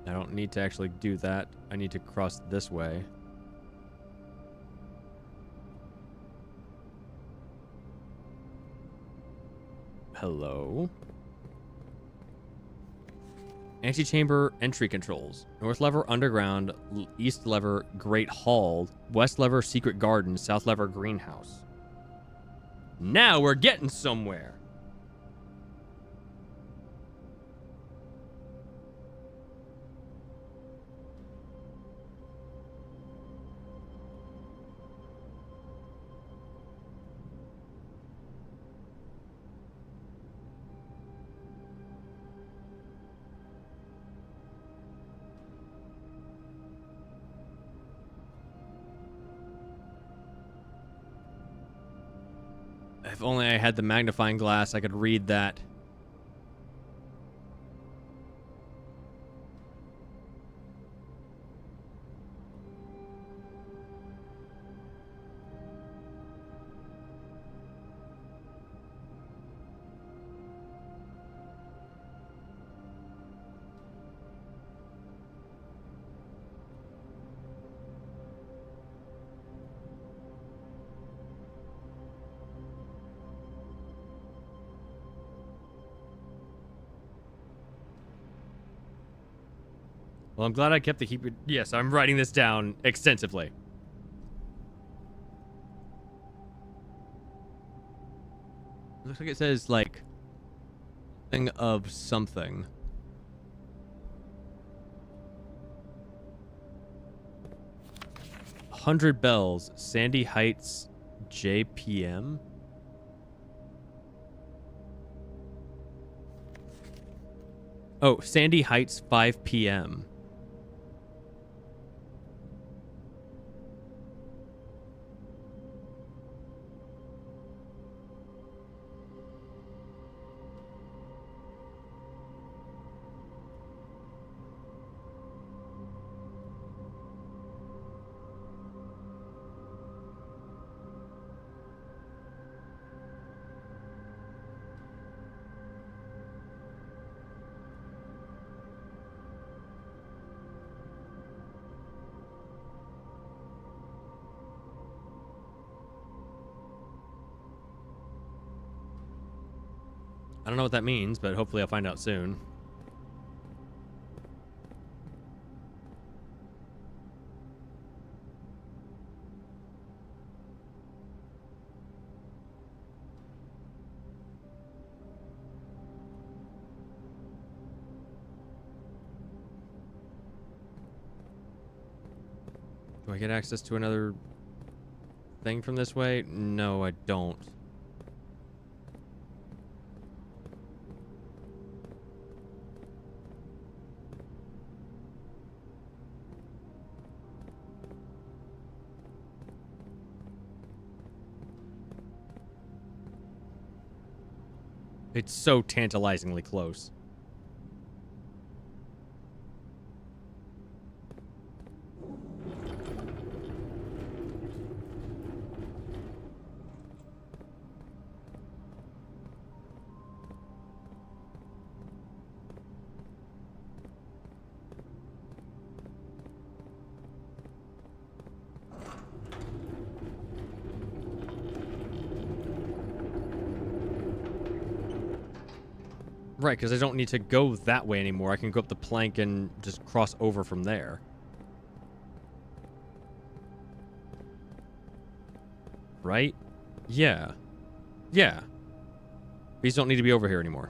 I don't need to actually do that. I need to cross this way. Hello? Antechamber entry controls. North lever underground, east lever great hall, west lever secret garden, south lever greenhouse. Now we're getting somewhere. If only I had the magnifying glass, I could read that. Well, I'm glad I kept the keep. Yes, I'm writing this down extensively. Looks like it says, like, thing of something. "100 Bells, Sandy Heights, JPM." Oh, Sandy Heights, 5 p.m. I don't know what that means, but hopefully I'll find out soon. Do I get access to another thing from this way? No, I don't. It's so tantalizingly close. Right, because I don't need to go that way anymore. I can go up the plank and just cross over from there. Right? Yeah. Yeah. Beasts don't need to be over here anymore.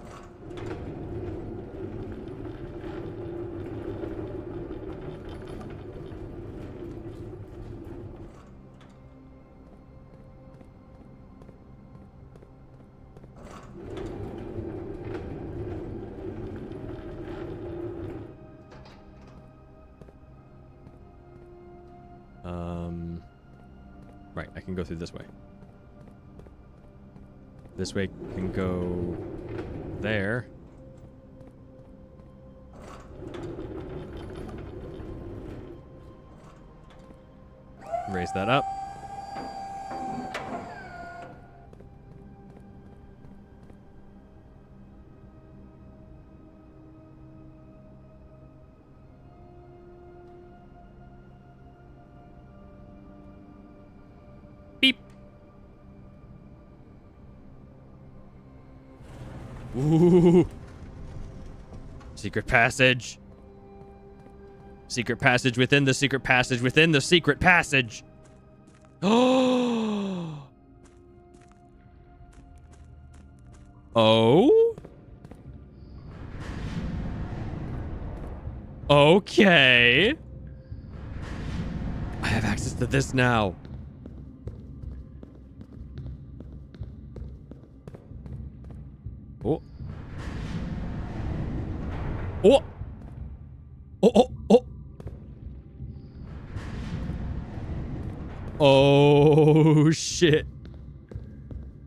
Right, I can go through this way. This way can go there. Raise that up. Beep. Ooh. Secret passage. Secret passage within the secret passage within the secret passage. Oh. Oh. Okay. I have access to this now. Oh. Oh. Oh, oh, oh. Oh, shit.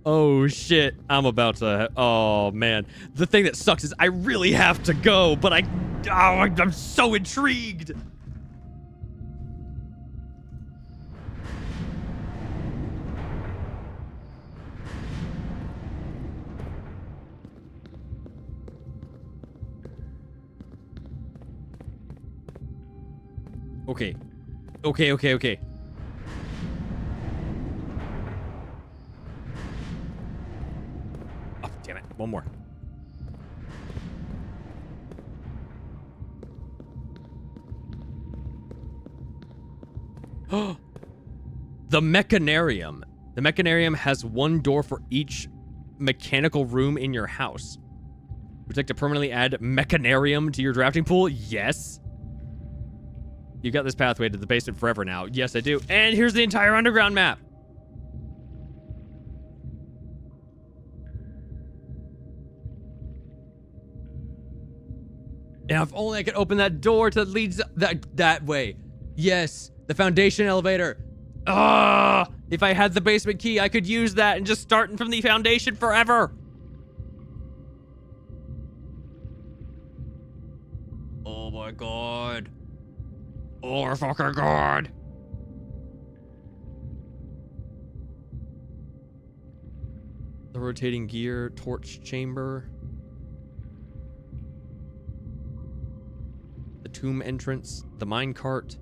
Oh, shit. I'm about to... Oh, man. The thing that sucks is I really have to go, but I'm so intrigued. Okay. Okay. Oh, damn it. One more. The Mechanarium. The Mechanarium has one door for each mechanical room in your house. Would you like to permanently add Mechanarium to your drafting pool? Yes. You've got this pathway to the basement forever now. Yes, I do. And here's the entire underground map. And if only I could open that door that leads that way. Yes, the foundation elevator. Ah! If I had the basement key, I could use that and just start from the foundation forever. Oh my god. Oh my fucking god. The rotating gear, torch chamber. The tomb entrance, the minecart.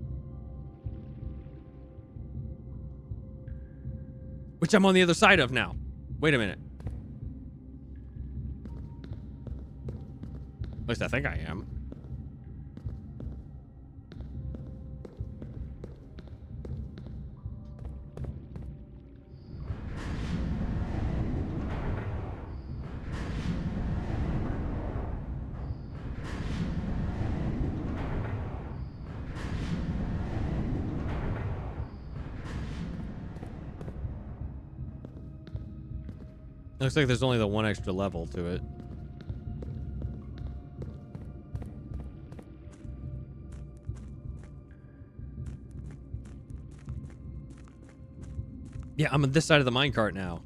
Which I'm on the other side of now. Wait a minute. At least I think I am. Looks like there's only the one extra level to it. Yeah, I'm on this side of the minecart now.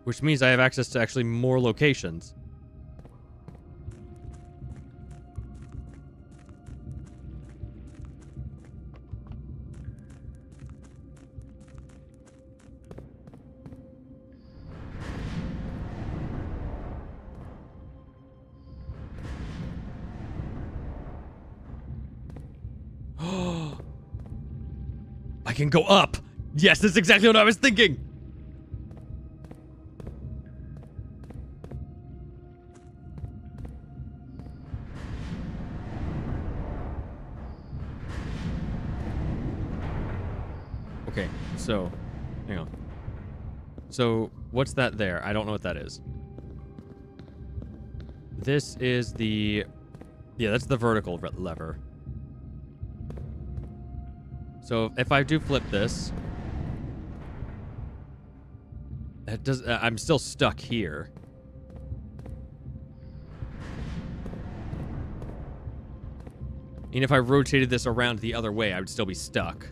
Which means I have access to actually more locations. I can go up. Yes, that's exactly what I was thinking. Okay, so Hang on. So, what's that there? I don't know what that is. This is the... Yeah, that's the vertical lever. So, if I do flip this... That does... I'm still stuck here. And if I rotated this around the other way, I would still be stuck.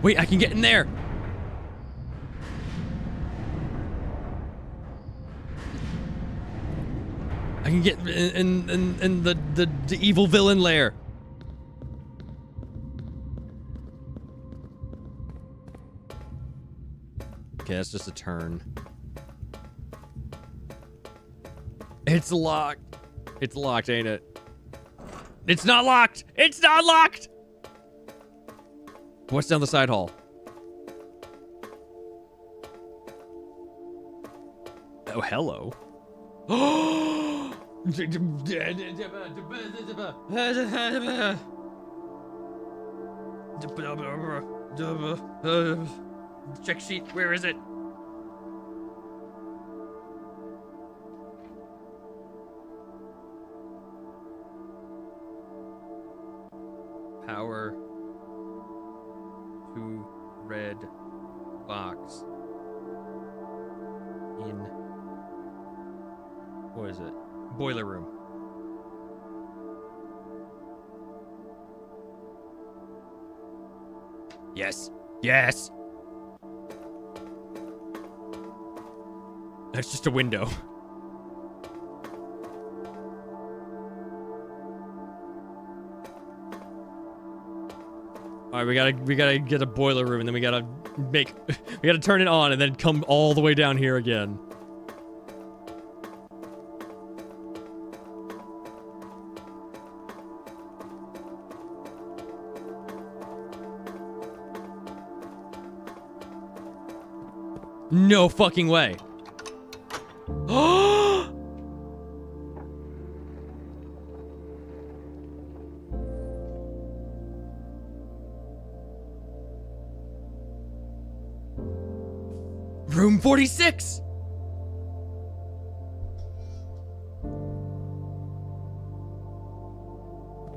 Wait, I can get in there. I can get in the evil villain lair. Okay, that's just a turn. It's locked. It's locked, ain't it? It's not locked. It's not locked. What's down the side hall? Oh, hello. Check sheet, where is it? Power to red box in, what is it? Boiler room. Yes. Yes. That's just a window. All right, we gotta get a boiler room, and then we gotta turn it on, and then come all the way down here again. No fucking way. Room 46.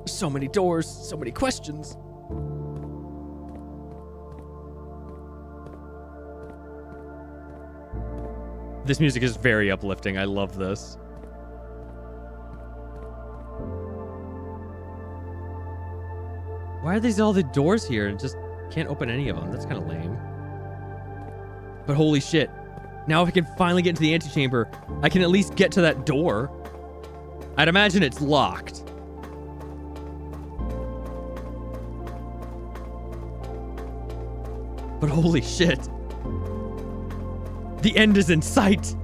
So many doors, so many questions. This music is very uplifting. I love this. Why are these all the doors here and just can't open any of them? That's kind of lame. But holy shit. Now if I can finally get into the antechamber, I can at least get to that door. I'd imagine it's locked. But holy shit. The end is in sight.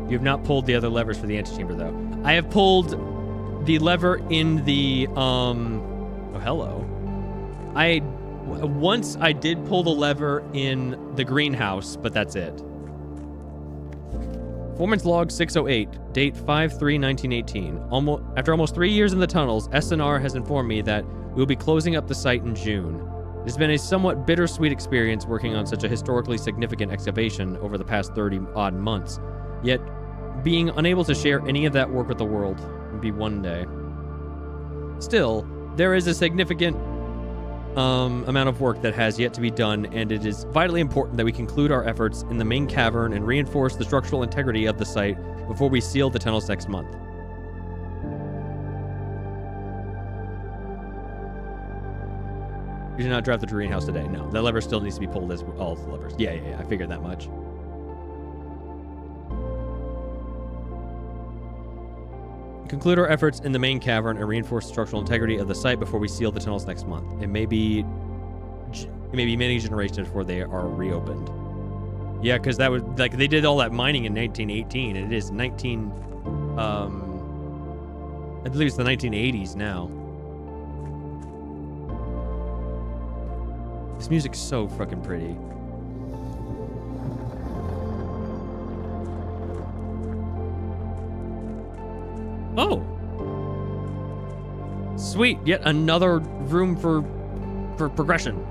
You have not pulled the other levers for the antechamber, though. I have pulled the lever in the, oh, hello. Once I did pull the lever in the greenhouse, but that's it. Performance log 608, date 5/3/1918. After almost 3 years in the tunnels, SNR has informed me that we will be closing up the site in June. It has been a somewhat bittersweet experience working on such a historically significant excavation over the past 30-odd months. Yet, being unable to share any of that work with the world will be one day. Still, there is a significant amount of work that has yet to be done, and it is vitally important that we conclude our efforts in the main cavern and reinforce the structural integrity of the site before we seal the tunnels next month. You did not drive the greenhouse today. No, that lever still needs to be pulled as all the levers. Yeah, I figured that much. Conclude our efforts in the main cavern and reinforce the structural integrity of the site before we seal the tunnels next month. It may be many generations before they are reopened. Yeah, because that was like they did all that mining in 1918, and it is 19. I believe it's the 1980s now. This music's so fucking pretty. Oh. Sweet, yet another room for progression.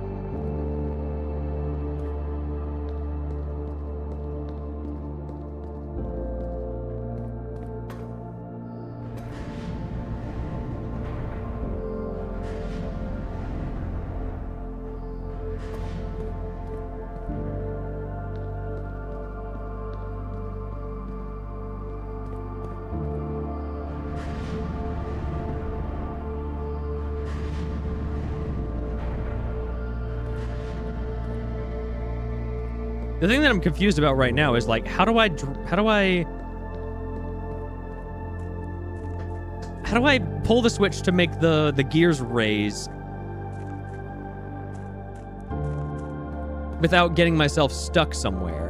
The thing that I'm confused about right now is like, how do I pull the switch to make the gears raise without getting myself stuck somewhere?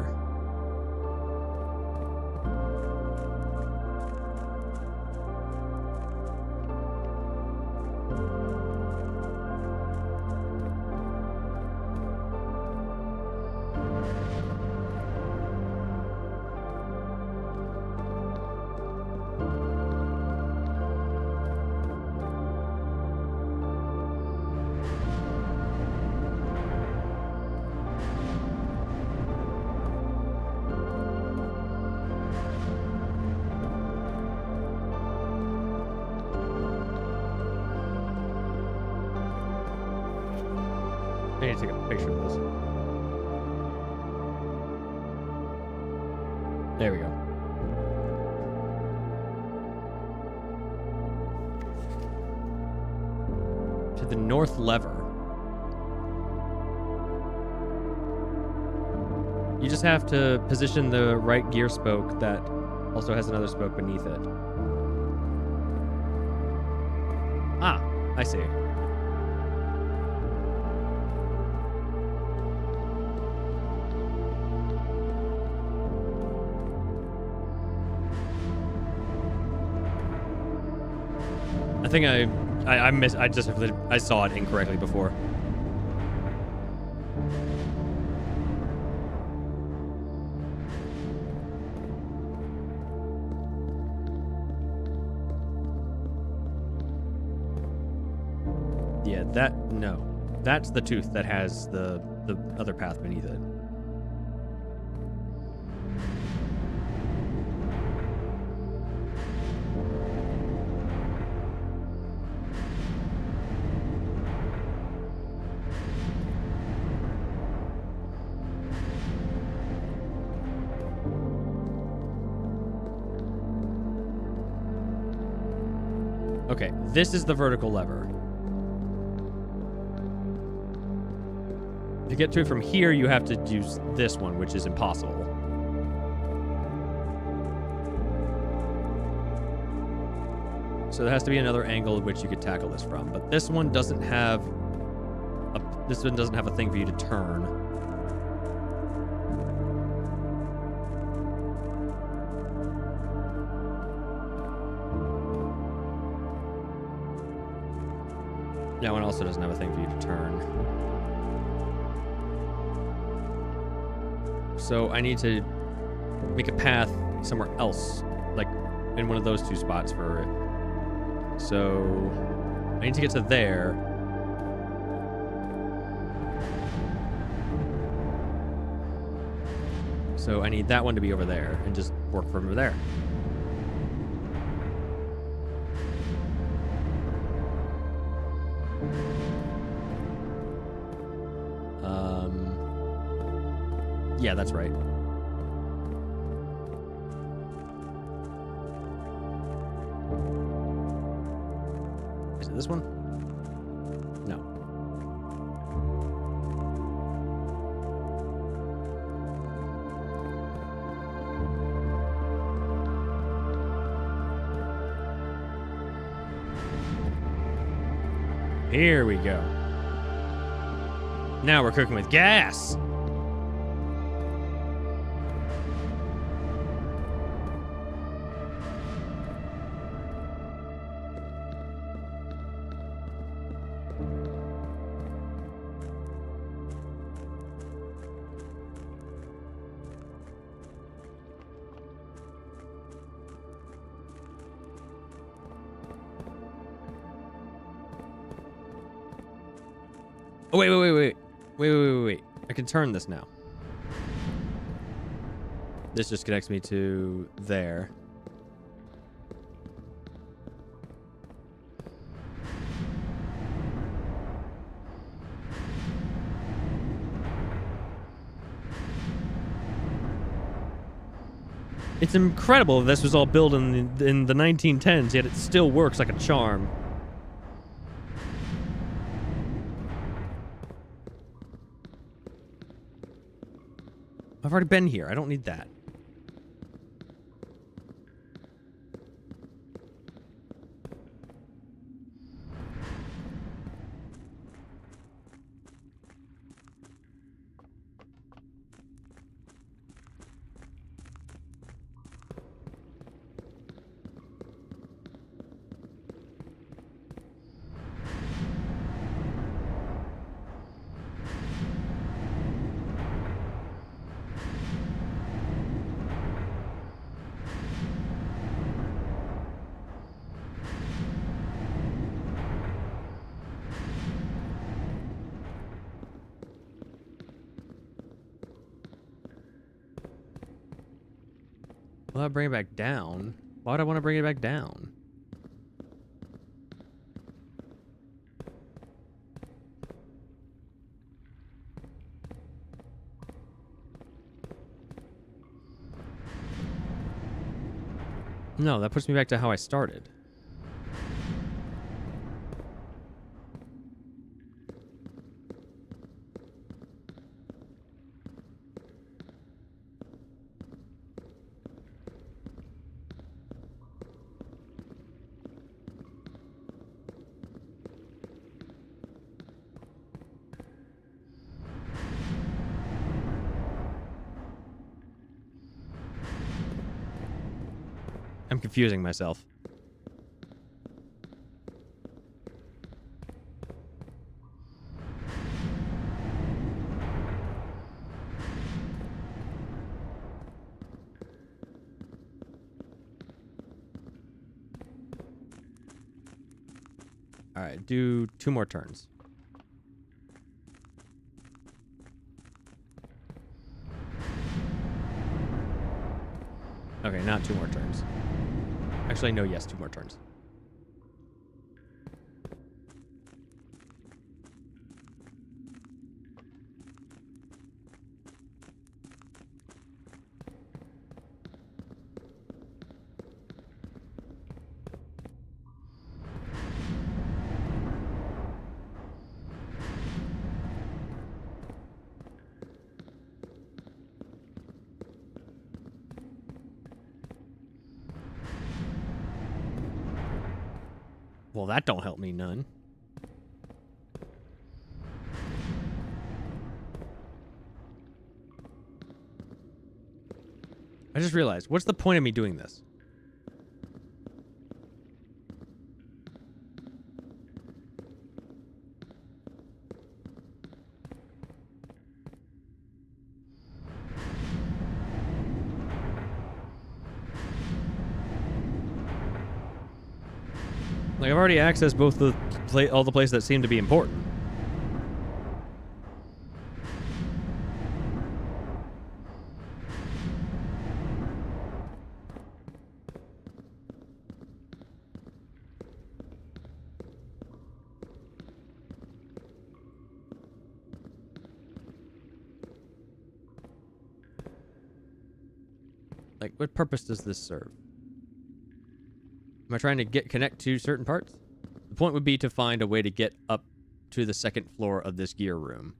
I need to take a picture of this. There we go. To the north lever. You just have to position the right gear spoke that also has another spoke beneath it. Ah, I see. I think I missed. I saw it incorrectly before. Yeah, that's the tooth that has the other path beneath it. Okay, this is the vertical lever. To get to it from here, you have to use this one, which is impossible. So there has to be another angle at which you could tackle this from. But this one doesn't have a thing for you to turn. That one also doesn't have a thing for you to turn. So I need to make a path somewhere else, like in one of those two spots for it. So I need to get to there. So I need that one to be over there and just work from over there. Yeah, that's right. Is it this one? No. Here we go. Now we're cooking with gas. Oh, wait. I can turn this now. This just connects me to there. It's incredible this was all built in the 1910s, yet it still works like a charm. I've already been here. I don't need that. Will I bring it back down? Why would I want to bring it back down? No, that puts me back to how I started. I'm confusing myself. All right, do 2 more turns. Okay, not 2 more turns. Actually, no, yes, 2 more turns. Well, that don't help me none. I just realized, what's the point of me doing this? Like, I've already accessed both all the places that seem to be important. Like, what purpose does this serve? Am I trying to connect to certain parts? The point would be to find a way to get up to the second floor of this gear room.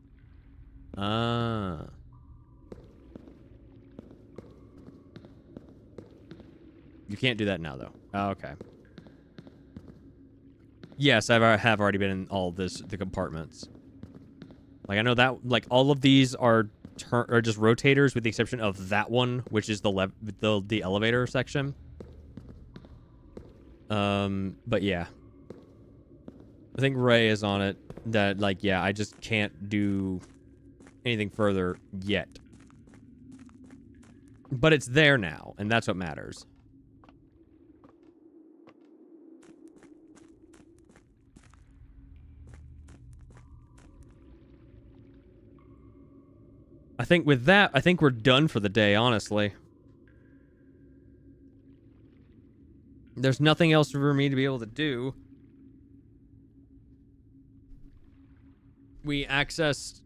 Ah. You can't do that now, though. Oh, okay. Yes, I have already been in all the compartments. Like, I know that, like, all of these are just rotators with the exception of that one, which is the elevator section. But yeah. I think Ray is on it that, like, yeah, I just can't do anything further yet. But it's there now, and that's what matters. I think with that, I think we're done for the day, honestly. There's nothing else for me to be able to do. We accessed...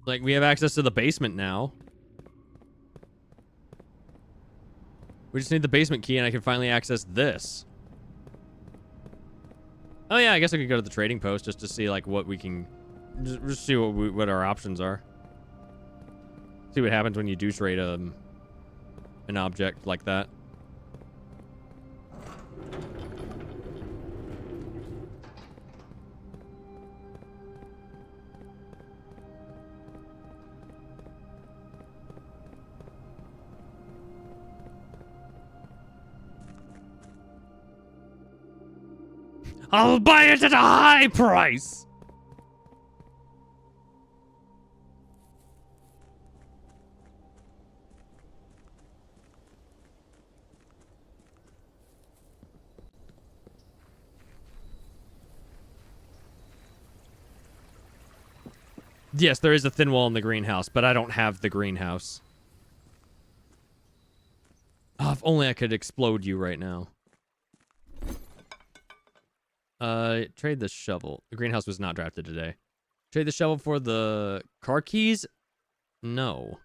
Like, we have access to the basement now. We just need the basement key and I can finally access this. Oh yeah, I guess I could go to the trading post just to see, like, what we can... Just see what our options are. See what happens when you do trade an object like that. I'll buy it at a high price! Yes, there is a thin wall in the greenhouse, but I don't have the greenhouse. Oh, if only I could explode you right now. Trade the shovel. The greenhouse was not drafted today. Trade the shovel for the car keys? No.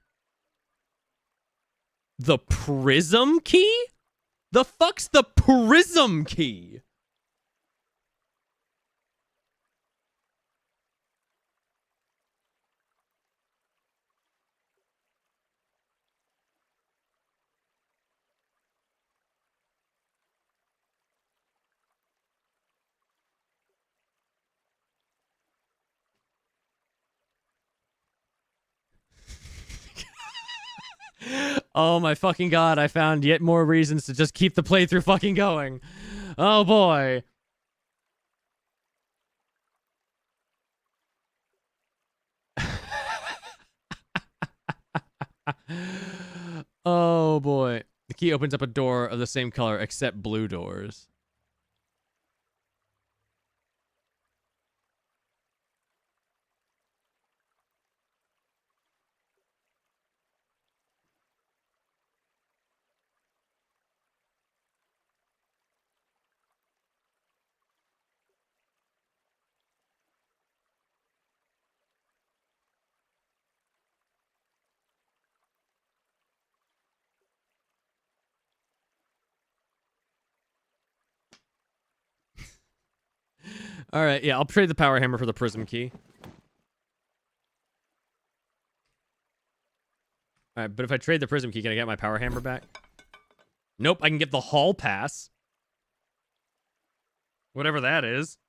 The prism key? The fuck's the prism key? Oh my fucking god, I found yet more reasons to just keep the playthrough fucking going. Oh boy. Oh boy. The key opens up a door of the same color except blue doors. Alright, yeah, I'll trade the power hammer for the prism key. Alright, but if I trade the prism key, can I get my power hammer back? Nope, I can get the hall pass. Whatever that is.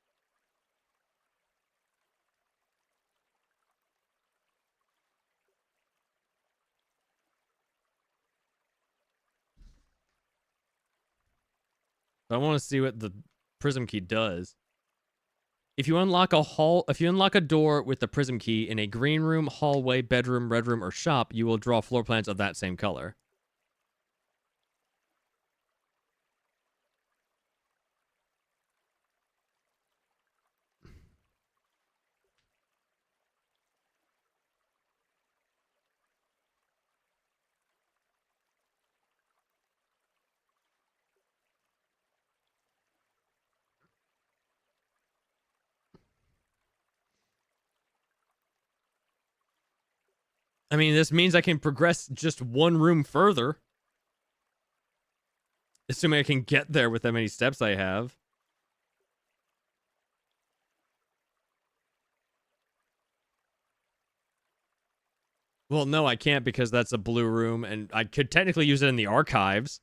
I want to see what the prism key does. If you unlock a door with the prism key in a green room, hallway, bedroom, red room, or shop, you will draw floor plans of that same color. I mean, this means I can progress just one room further. Assuming I can get there with that many steps I have. Well, no, I can't because that's a blue room, and I could technically use it in the archives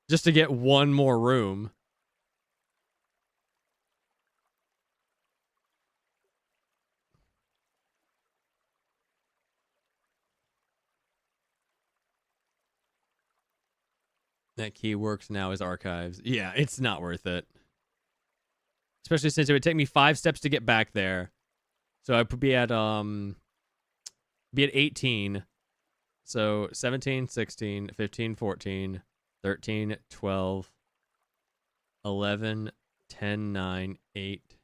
just to get one more room. That key works now as archives. Yeah, it's not worth it. Especially since it would take me 5 steps to get back there. So I would be at 18. So 17, 16, 15, 14, 13, 12, 11, 10, 9, 8,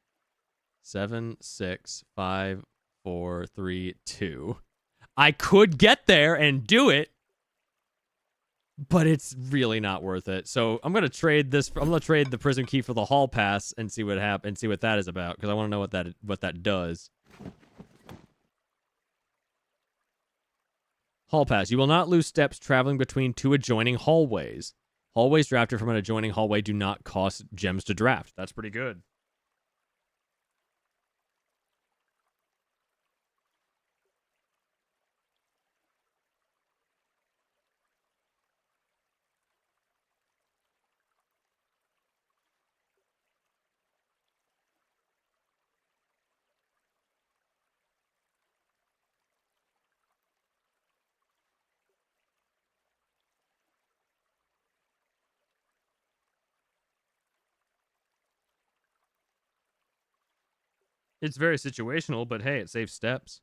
7, 6, 5, 4, 3, 2. I could get there and do it, but it's really not worth it. So I'm gonna trade this. I'm gonna trade the prison key for the hall pass and see what happens. See what that is about, because I want to know what that does. Hall pass. You will not lose steps traveling between 2 adjoining hallways. Hallways drafted from an adjoining hallway do not cost gems to draft. That's pretty good. It's very situational, but hey, it saves steps.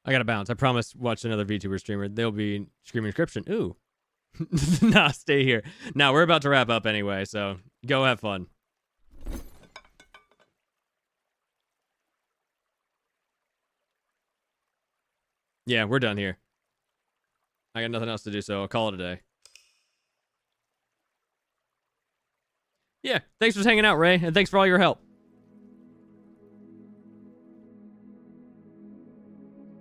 I gotta bounce. I promise. Watch another VTuber streamer. They'll be screaming encryption. Ooh. Nah, stay here. Now we're about to wrap up anyway, so go have fun. Yeah, we're done here. I got nothing else to do, so I'll call it a day. Yeah, thanks for hanging out, Ray, and thanks for all your help.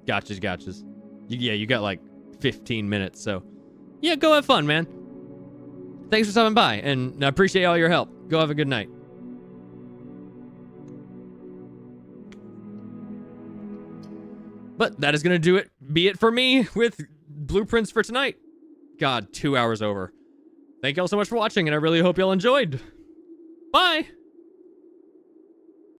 Gotchas. You got like 15 minutes, so yeah, go have fun, man. Thanks for stopping by, and I appreciate all your help. Go have a good night. But that is going to be it for me with Blueprints for tonight. God, 2 hours over. Thank y'all so much for watching, and I really hope y'all enjoyed. Bye!